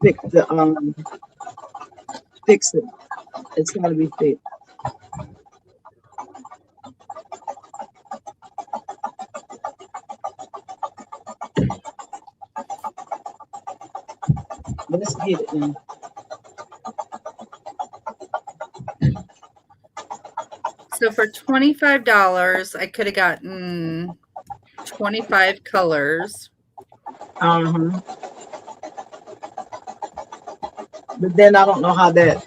Fix it. It's got to be fixed. Let's get it in. So for $25, I could have gotten 25 colors. Uh-huh. But then I don't know how that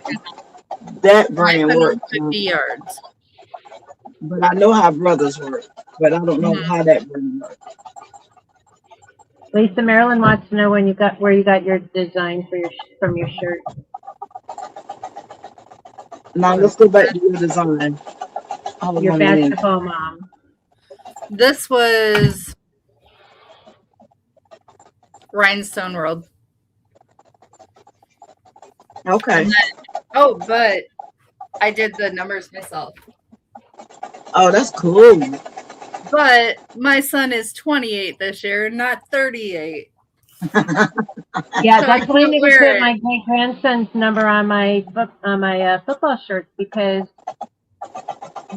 brand works. 550 yards. But I know how brothers work. But I don't know how that brand works. Lisa Marilyn wants to know where you got your design from your shirt. Now let's go back to your design. Hold Your on a minute. basketball mom. This was Rhinestone World. Okay. Oh, but I did the numbers myself. Oh, that's cool. But my son is 28 this year, not 38. Yeah, So that's I why I can't need to wear put it. my great grandson's number on my football shirts because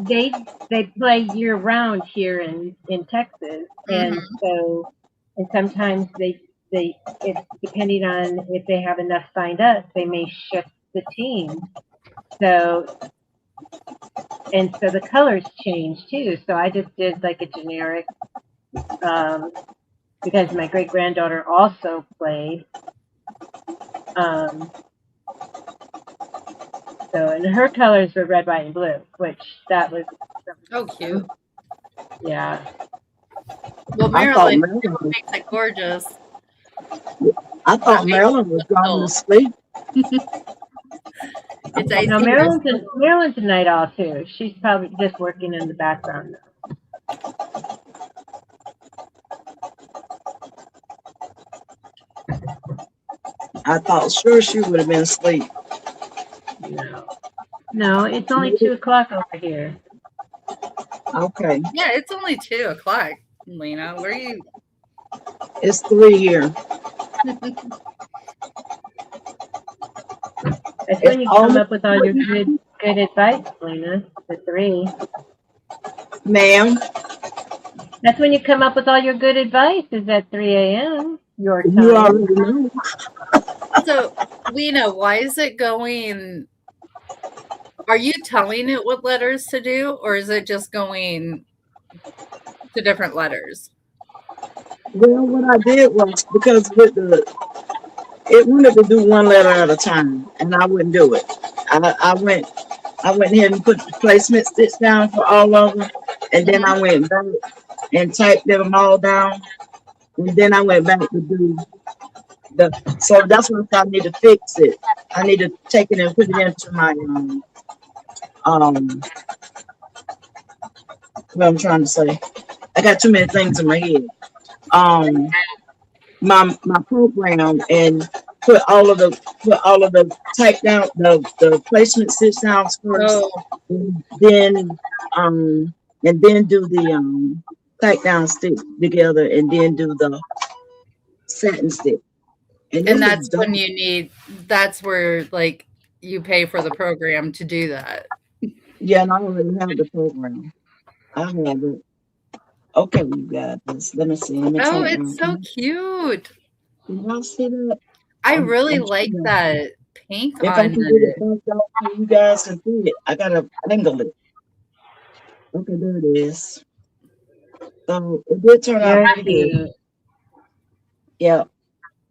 they play year round here in Texas, and so sometimes it's depending on if they have enough signed up, they may shift the team. So the colors change too. So I just did like a generic because my great granddaughter also played. So, and her colors were red, white, and blue, which that was. Oh, cute. Yeah. Well, Maryland makes it gorgeous. I thought Maryland was going to sleep. It's icy. No, Maryland's a night owl too. She's probably just working in the background now. I thought sure she would have been asleep. No. No, it's only 2 o'clock over here. Okay, Yeah, it's only 2 o'clock, Lena. Where are you? it's 3 here. That's It's when you come almost, up with all your good advice, Lena. The 3. ma'am. That's when you come up with all your good advice. Is at 3 a.m. your You time. already know. So, Lena, why is it going? Are you telling it what letters to do, or is it just going to different letters? Well, what I did was because with the it wanted to do one letter at a time, and I wouldn't do it. I went ahead and put the placement stitch down for all of them, and then Mhm. I went back and typed them all down, and then I went back to do the. So that's what I need to fix it. I need to take it and put it into my um. What I'm trying to say. I got too many things in my head. Um, my program and put all of the type down the placement stitch downs first, Oh, and then um do the type down stick together, and then do the satin stick. And it and was that's when done. you need. That's where like you pay for the program to do that. Yeah, and I already have the program. I have it. Okay, you guys. Let me see. Let me Oh, type it's down. so cute. Can y'all see that? I really I'm like sure. that pink If I on can get it the. back out so you guys can see it, I gotta angle it. Okay, there it is. So it did turn out Very pretty good. cute. Yeah.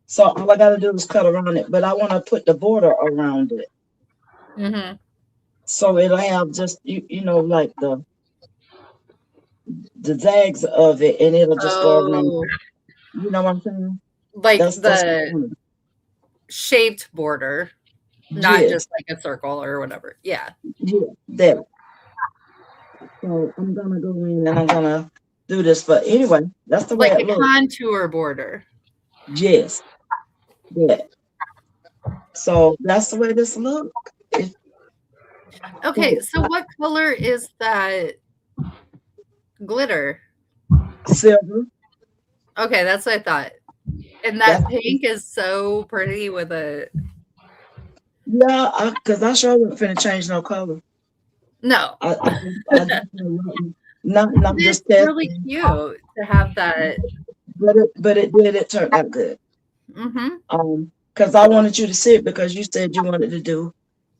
So all I gotta do is cut around it, but I want to put the border around it, Mhm. so it'll have just you know like the zags of it, and it'll just go around. Oh, You know what I'm saying? like That's what I the wanted. shaped border, not Yes, just like a circle or whatever. Yeah. yeah, that. So I'm gonna go in and I'm gonna do this. But anyway, that's the way Like it a looks. contour border. Yes, that. So that's the way this look. It's Okay, so so what color is that glitter? silver. Okay, that's what I thought. And That's that pink is so pretty with a yeah, because I sure wasn't finna change no color. no. I definitely wasn't. Not It's just really testing, cute to have that. but it turned out good. Mhm. Because I wanted you to see it because you said you wanted to do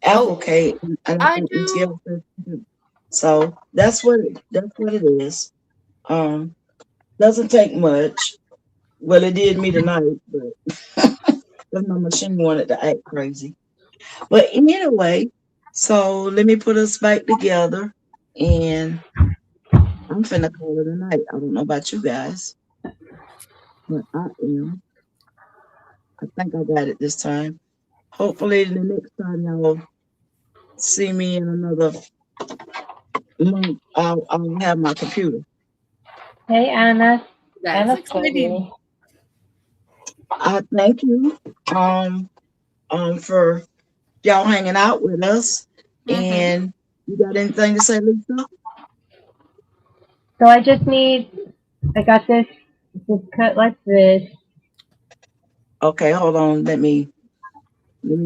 Oh, applique, and I I think Miss do. Gail said she do. So that's what it is. Um, doesn't take much. Well, it did me tonight, but because my machine wanted to act crazy. But anyway, so let me put us back together, and I'm finna call it a night. I don't know about you guys, but I am. I think I got it this time. Hopefully, the next time y'all see me in another month, I'll have my computer. Hey, Anna. That's Anna exciting. Katie. I thank you um for y'all hanging out with us. Mhm. And you got anything to say, Lisa? So I got this just cut like this. Okay, hold on. Let me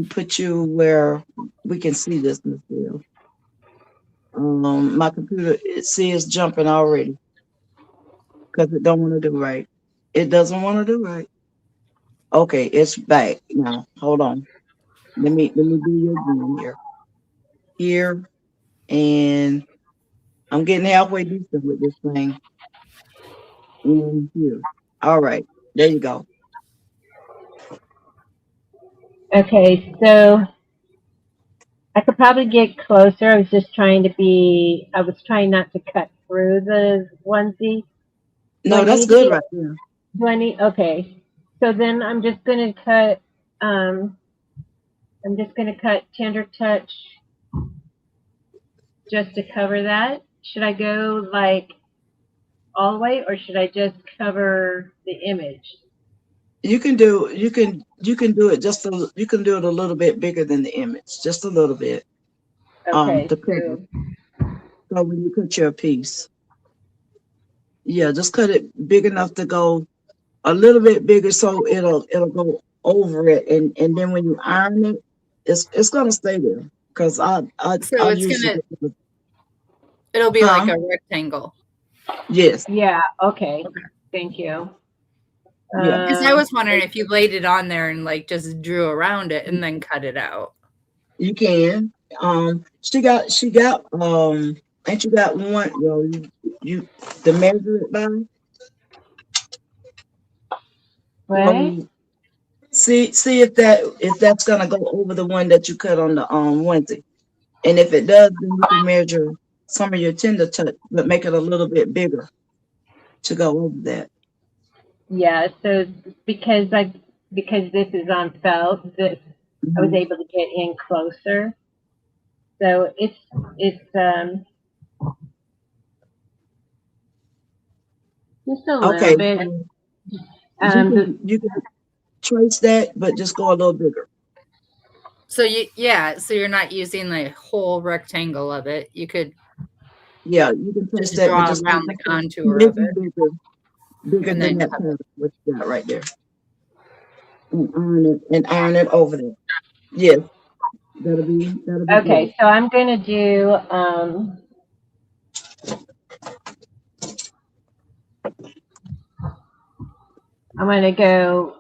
put you where we can see this, Miss Bill. My computer it says jumping already because it don't want to do right. It doesn't want to do right. Okay, it's back now. Hold on. Let me do you again here. Here and I'm getting halfway decent with this thing. And here. All right. There you go. Okay, so I could probably get closer. I was trying not to cut through the onesie. Do I No, that's need to good get, right there. okay. So then um, I'm just going to cut Tender Touch just to cover that. Should I go like all the way or should I just cover the image? you can do it you can do it a little bit bigger than the image, just a little bit. Okay, To cover. so So when you cut your piece, yeah, just cut it big enough to go a little bit bigger so it'll go over it, and then when you iron it, it's gonna stay there because So I it's usually gonna it'll be like huh a rectangle. yes yeah, okay. Okay. Thank you. yeah Because I was wondering if you laid it on there and like just drew around it and then cut it out. you can she got ain't you got one you to measure it by What? um see if that's gonna go over the one that you cut on the onesie. And if it does, then you can measure some of your tender touch, but make it a little bit bigger to go over that. Yeah, so because I because this is on felt, this I was Mhm. able to get in closer. So it's just a little Okay, bit. so you Um, the, can trace that, but just go a little bigger. So so you're not using the whole rectangle of it. You could Yeah, you can trace just that, but draw just around the contour make of it it bigger and than then that cut it. pattern, what you got right there, and iron it over there. Yes, that'll be good. okay, so I'm gonna do I'm gonna go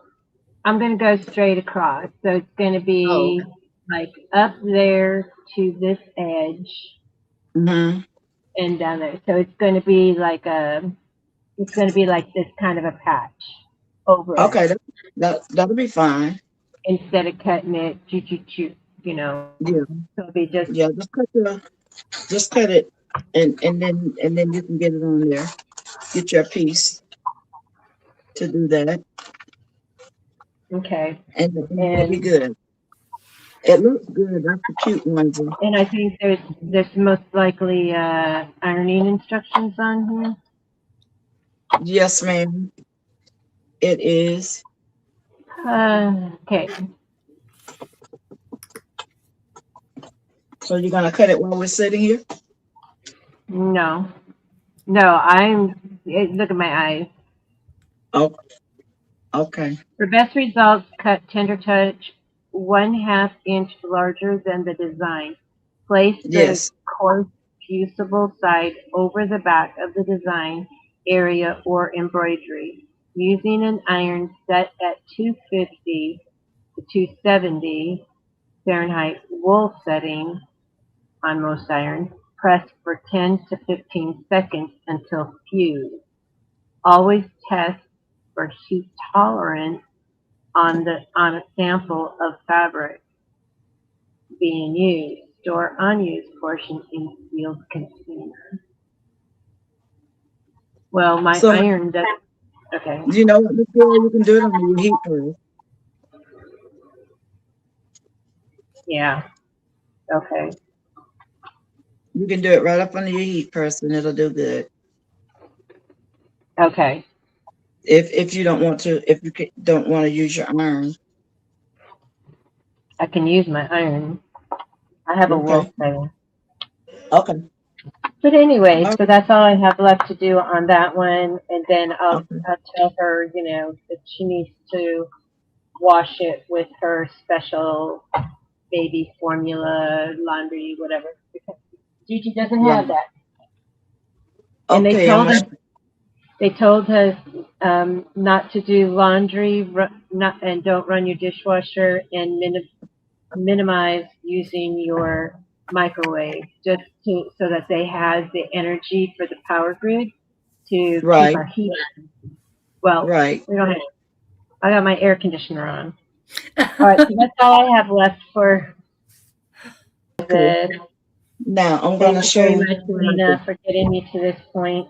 I'm gonna go straight across. So it's gonna Oh, okay. be like up there to this edge Hmm. and down there. So it's gonna be like it's gonna be like this kind of a patch over it Okay, that'll be fine. instead of cutting it choo choo choo, you know. Yeah, So it'll be just yeah, just cut it, and then you can get it on there. Get your piece to do that, okay. and it'll be And good. It looks good. That's a cute onesie. and I think there's most likely ironing instructions on here. Yes, ma'am. It is. Okay. So you're gonna cut it while we're sitting here? No. No, look at my eyes. Oh, okay. For best results, cut tender touch 1/2 inch larger than the design. Place the Yes. coarse fusible side over the back of the design area or embroidery. Using an iron set at 250 to 270 Fahrenheit wool setting on most irons, press for 10 to 15 seconds until fused. Always test for heat tolerance on a sample of fabric being used. Store unused portion in sealed container. Well, my So iron does. Okay. you know what, Miss Girl, you can do it on your heat press. Yeah. Okay. You can do it right up under your heat press, and it'll do good. Okay. If you don't want to, if you don't want to use your iron. I can use my iron. I have a wool Okay. setting. Okay. But anyway, All so that's all I have left to do on that one, and then right. Okay. I'll tell her, that she needs to wash it with her special baby formula, laundry, whatever. Because Gigi doesn't have Right. that. And Okay. I'm gonna. they told us not to do laundry, not and don't run your dishwasher, and minimize using your microwave just so that they have the energy for the power grid to keep Right. our heat. Well, Right. we don't have. I got my air conditioner on. All right, so that's all I have left for Okay. this. Now I'm Thank gonna you show very you much, what I Lena, do. for getting me to this point.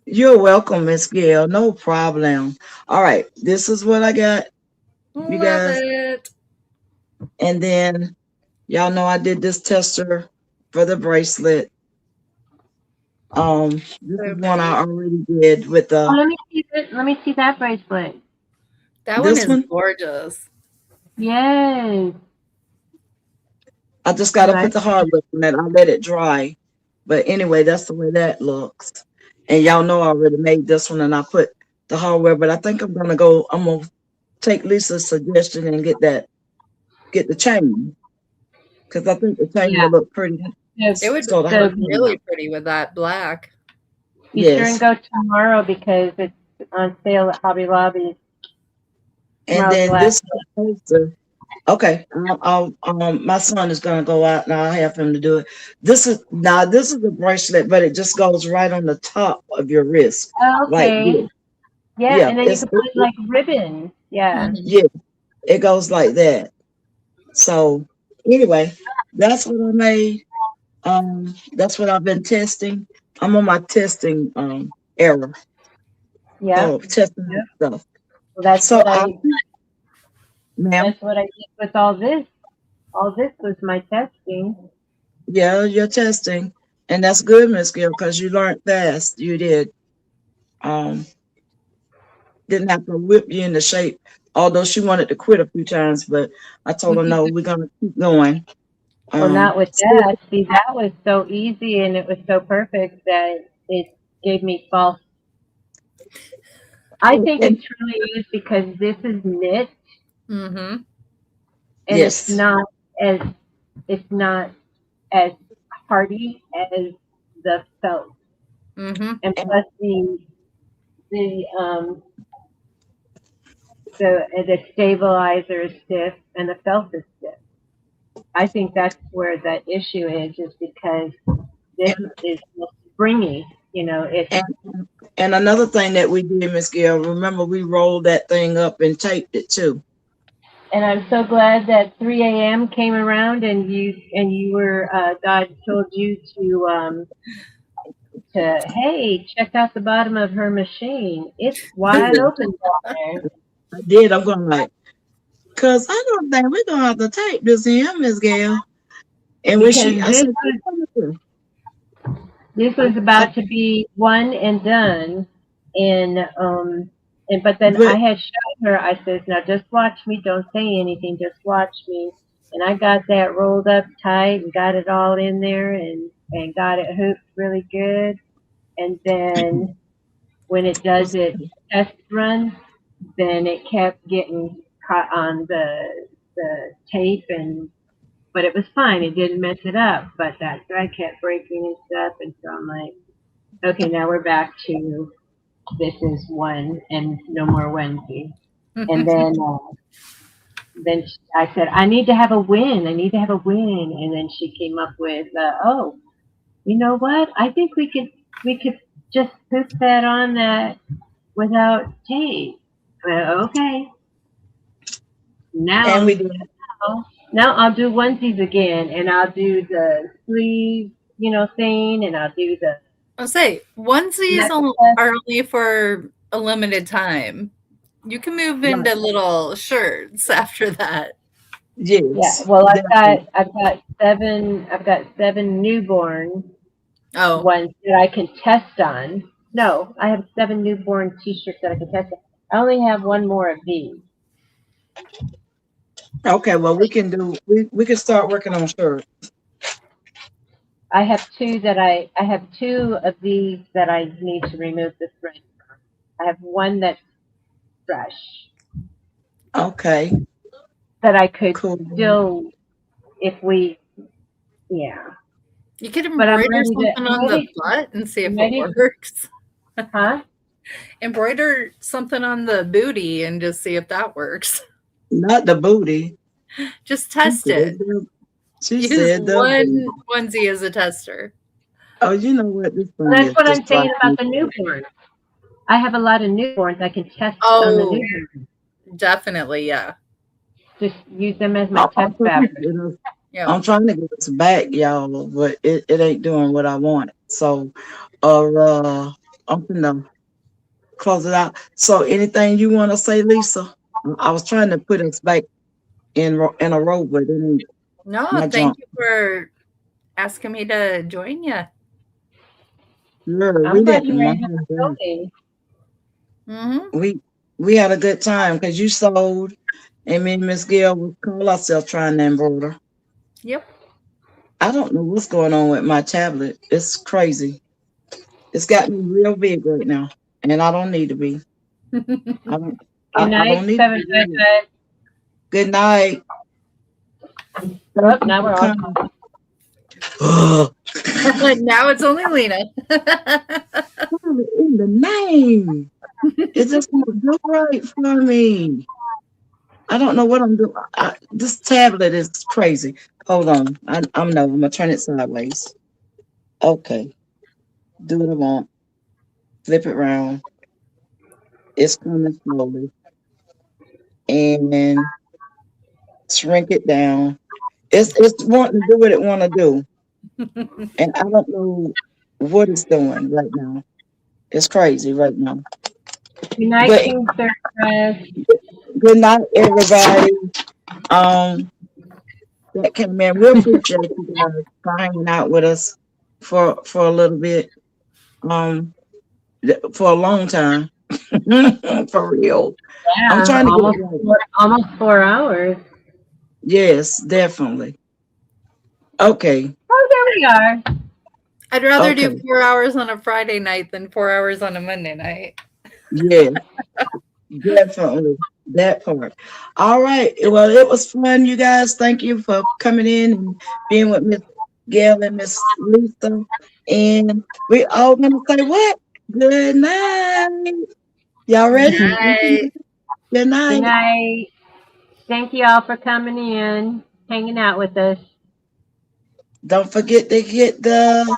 You're welcome, Miss Gail. No problem. All right. This is what I got, you Love guys. it. And then y'all know I did this tester for the bracelet. This So is one I pretty. already did with Oh, the let me see that. Let me see that bracelet. That one This is one, gorgeous. Yes. I just got to Right. put the hardware on it. I let it dry. But anyway, that's the way that looks. And y'all know I already made this one and I put the hardware, but I think I'm gonna take Lisa's suggestion and get the chain. Because I think the chain Yeah. will look pretty. So, It would So the so look hardware, really pretty with that black. be sure and yes. go tomorrow because it's on sale at Hobby Lobby. And Tomorrow's the then last. this poster. Okay, my son is gonna go out and I'll have him to do it. This is a bracelet, but it just goes right on the top of your wrist, Oh, like okay. this. Yeah, Yeah, and then you can put like ribbons. Yeah. Mhm. yeah, it goes like that. So anyway, that's what I made. That's what I've been testing. I'm on my testing error. Yep. So testing Yep. stuff. Well, that's So what I ma'am, that's what I did with all this. All this was my testing. yeah, you're testing, and that's good, Miss Gill, because you learned fast. You did. Um, didn't have to whip you into shape. Although she wanted to quit a few times, but I told her no, we're gonna keep going. Well, not with Still, that. See, that was so easy and it was so perfect that it gave me false. I think it and truly is because this is knit Mhm. and yes, as it's not as hardy as the felt. Mhm. And and, plus the the stabilizer is stiff and the felt is stiff. I think that's where the issue is because this and is more springy. It's and and another thing that we did, Miss Gill, remember we rolled that thing up and taped it too. and I'm so glad that 3 a.m. came around and you were God told you to hey check out the bottom of her machine. It's wide Yeah, open down there I did. I'm going like, cause I don't think we're gonna have to tape this in, Miss Gail. And when because I said, "What you gonna do?" this was I, about to be one and done, and but then I but had showed her. I says, now just watch me. Don't say anything. Just watch me. And I got that rolled up tight and got it all in there and got it hooked really good. And then when it does its test run, then it kept getting caught on the tape and but it was fine. It didn't mess it up. But that thread kept breaking and stuff, and so I'm like, okay, now we're back to this is one and no more Wednesday. And then I said, I need to have a win. I need to have a win. And then she came up with, oh, you know what? I think we could just put that on that without tape. Okay. and Now, we did. now I'll do onesies again, and I'll do the sleeve, thing, and I'll do the I'll say onesies necklace. are only for a limited time. You can move Right. into little shirts after that. Yeah. Yes, Well, definitely. I've got seven newborn Oh, ones that I can test on. No, I have seven newborn T-shirts that I can test on. I only have one more of these. Okay, well we can start working on shirts. I have two of these that I need to remove the thread from. I have one that's fresh Okay, that I could cool. still, if we, yeah. you could But embroider something on the butt and see I'm if it ready, works. huh? Embroider something on the booty and just see if that works. Not the booty. Just She test said it. the, she Use said the booty. one onesie as a tester. Oh, you know what? This Well, thing that's is what I'm just saying driving about me the crazy. newborn. I have a lot of newborns. I can test on the Oh, newborn. definitely, yeah. Just use them as my I'm test trying to fabric. get us, Yeah. I'm trying to get us back, y'all, but it ain't doing what I want. So, I'm gonna close it out. So, anything you want to say, Lisa? I was trying to put us back in a row, but it ain't No, my thank jump. you for asking me to join you. Sure, I'm we glad you didn't were mind able to that. join. Mm-hmm. We We had a good time because you sold, and me and Miss Gail would call ourselves trying to embroider. Yep. I don't know what's going on with my tablet. It's crazy. It's got me real big right now, and I don't need to be. I don't. Good I night, don't need to be. 755. Good night. Oh, now we're on. Now it's only Lena. In the name, it just won't do right for me. I don't know what I'm doing. This tablet is crazy. Hold on. I'm gonna turn it sideways. Okay. Do what I want. Flip it around. It's coming slowly. And shrink it down. It's wanting to do what it want to do. And I don't know what it's doing right now. It's crazy right now. Good night, But King Sir Chris. good night, everybody. That came in. We appreciate you guys for hanging out with us for a little bit. For a long time. For real. I'm Yeah, trying to get it right. almost 4 hours. Yes, definitely. Okay. Oh, there we are. I'd rather do Okay. 4 hours on a Friday night than 4 hours on a Monday night. Yeah, definitely. That part. All right. Well, it was fun, you guys. Thank you for coming in and being with Miss Gail and Miss Lisa. And we all gonna say what? Good night. Y'all ready? Right. Good Good night. night. Thank you all for coming in, hanging out with us. Don't forget to hit the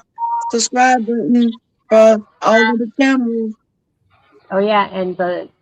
subscribe button for all of the channels. Oh, yeah, and the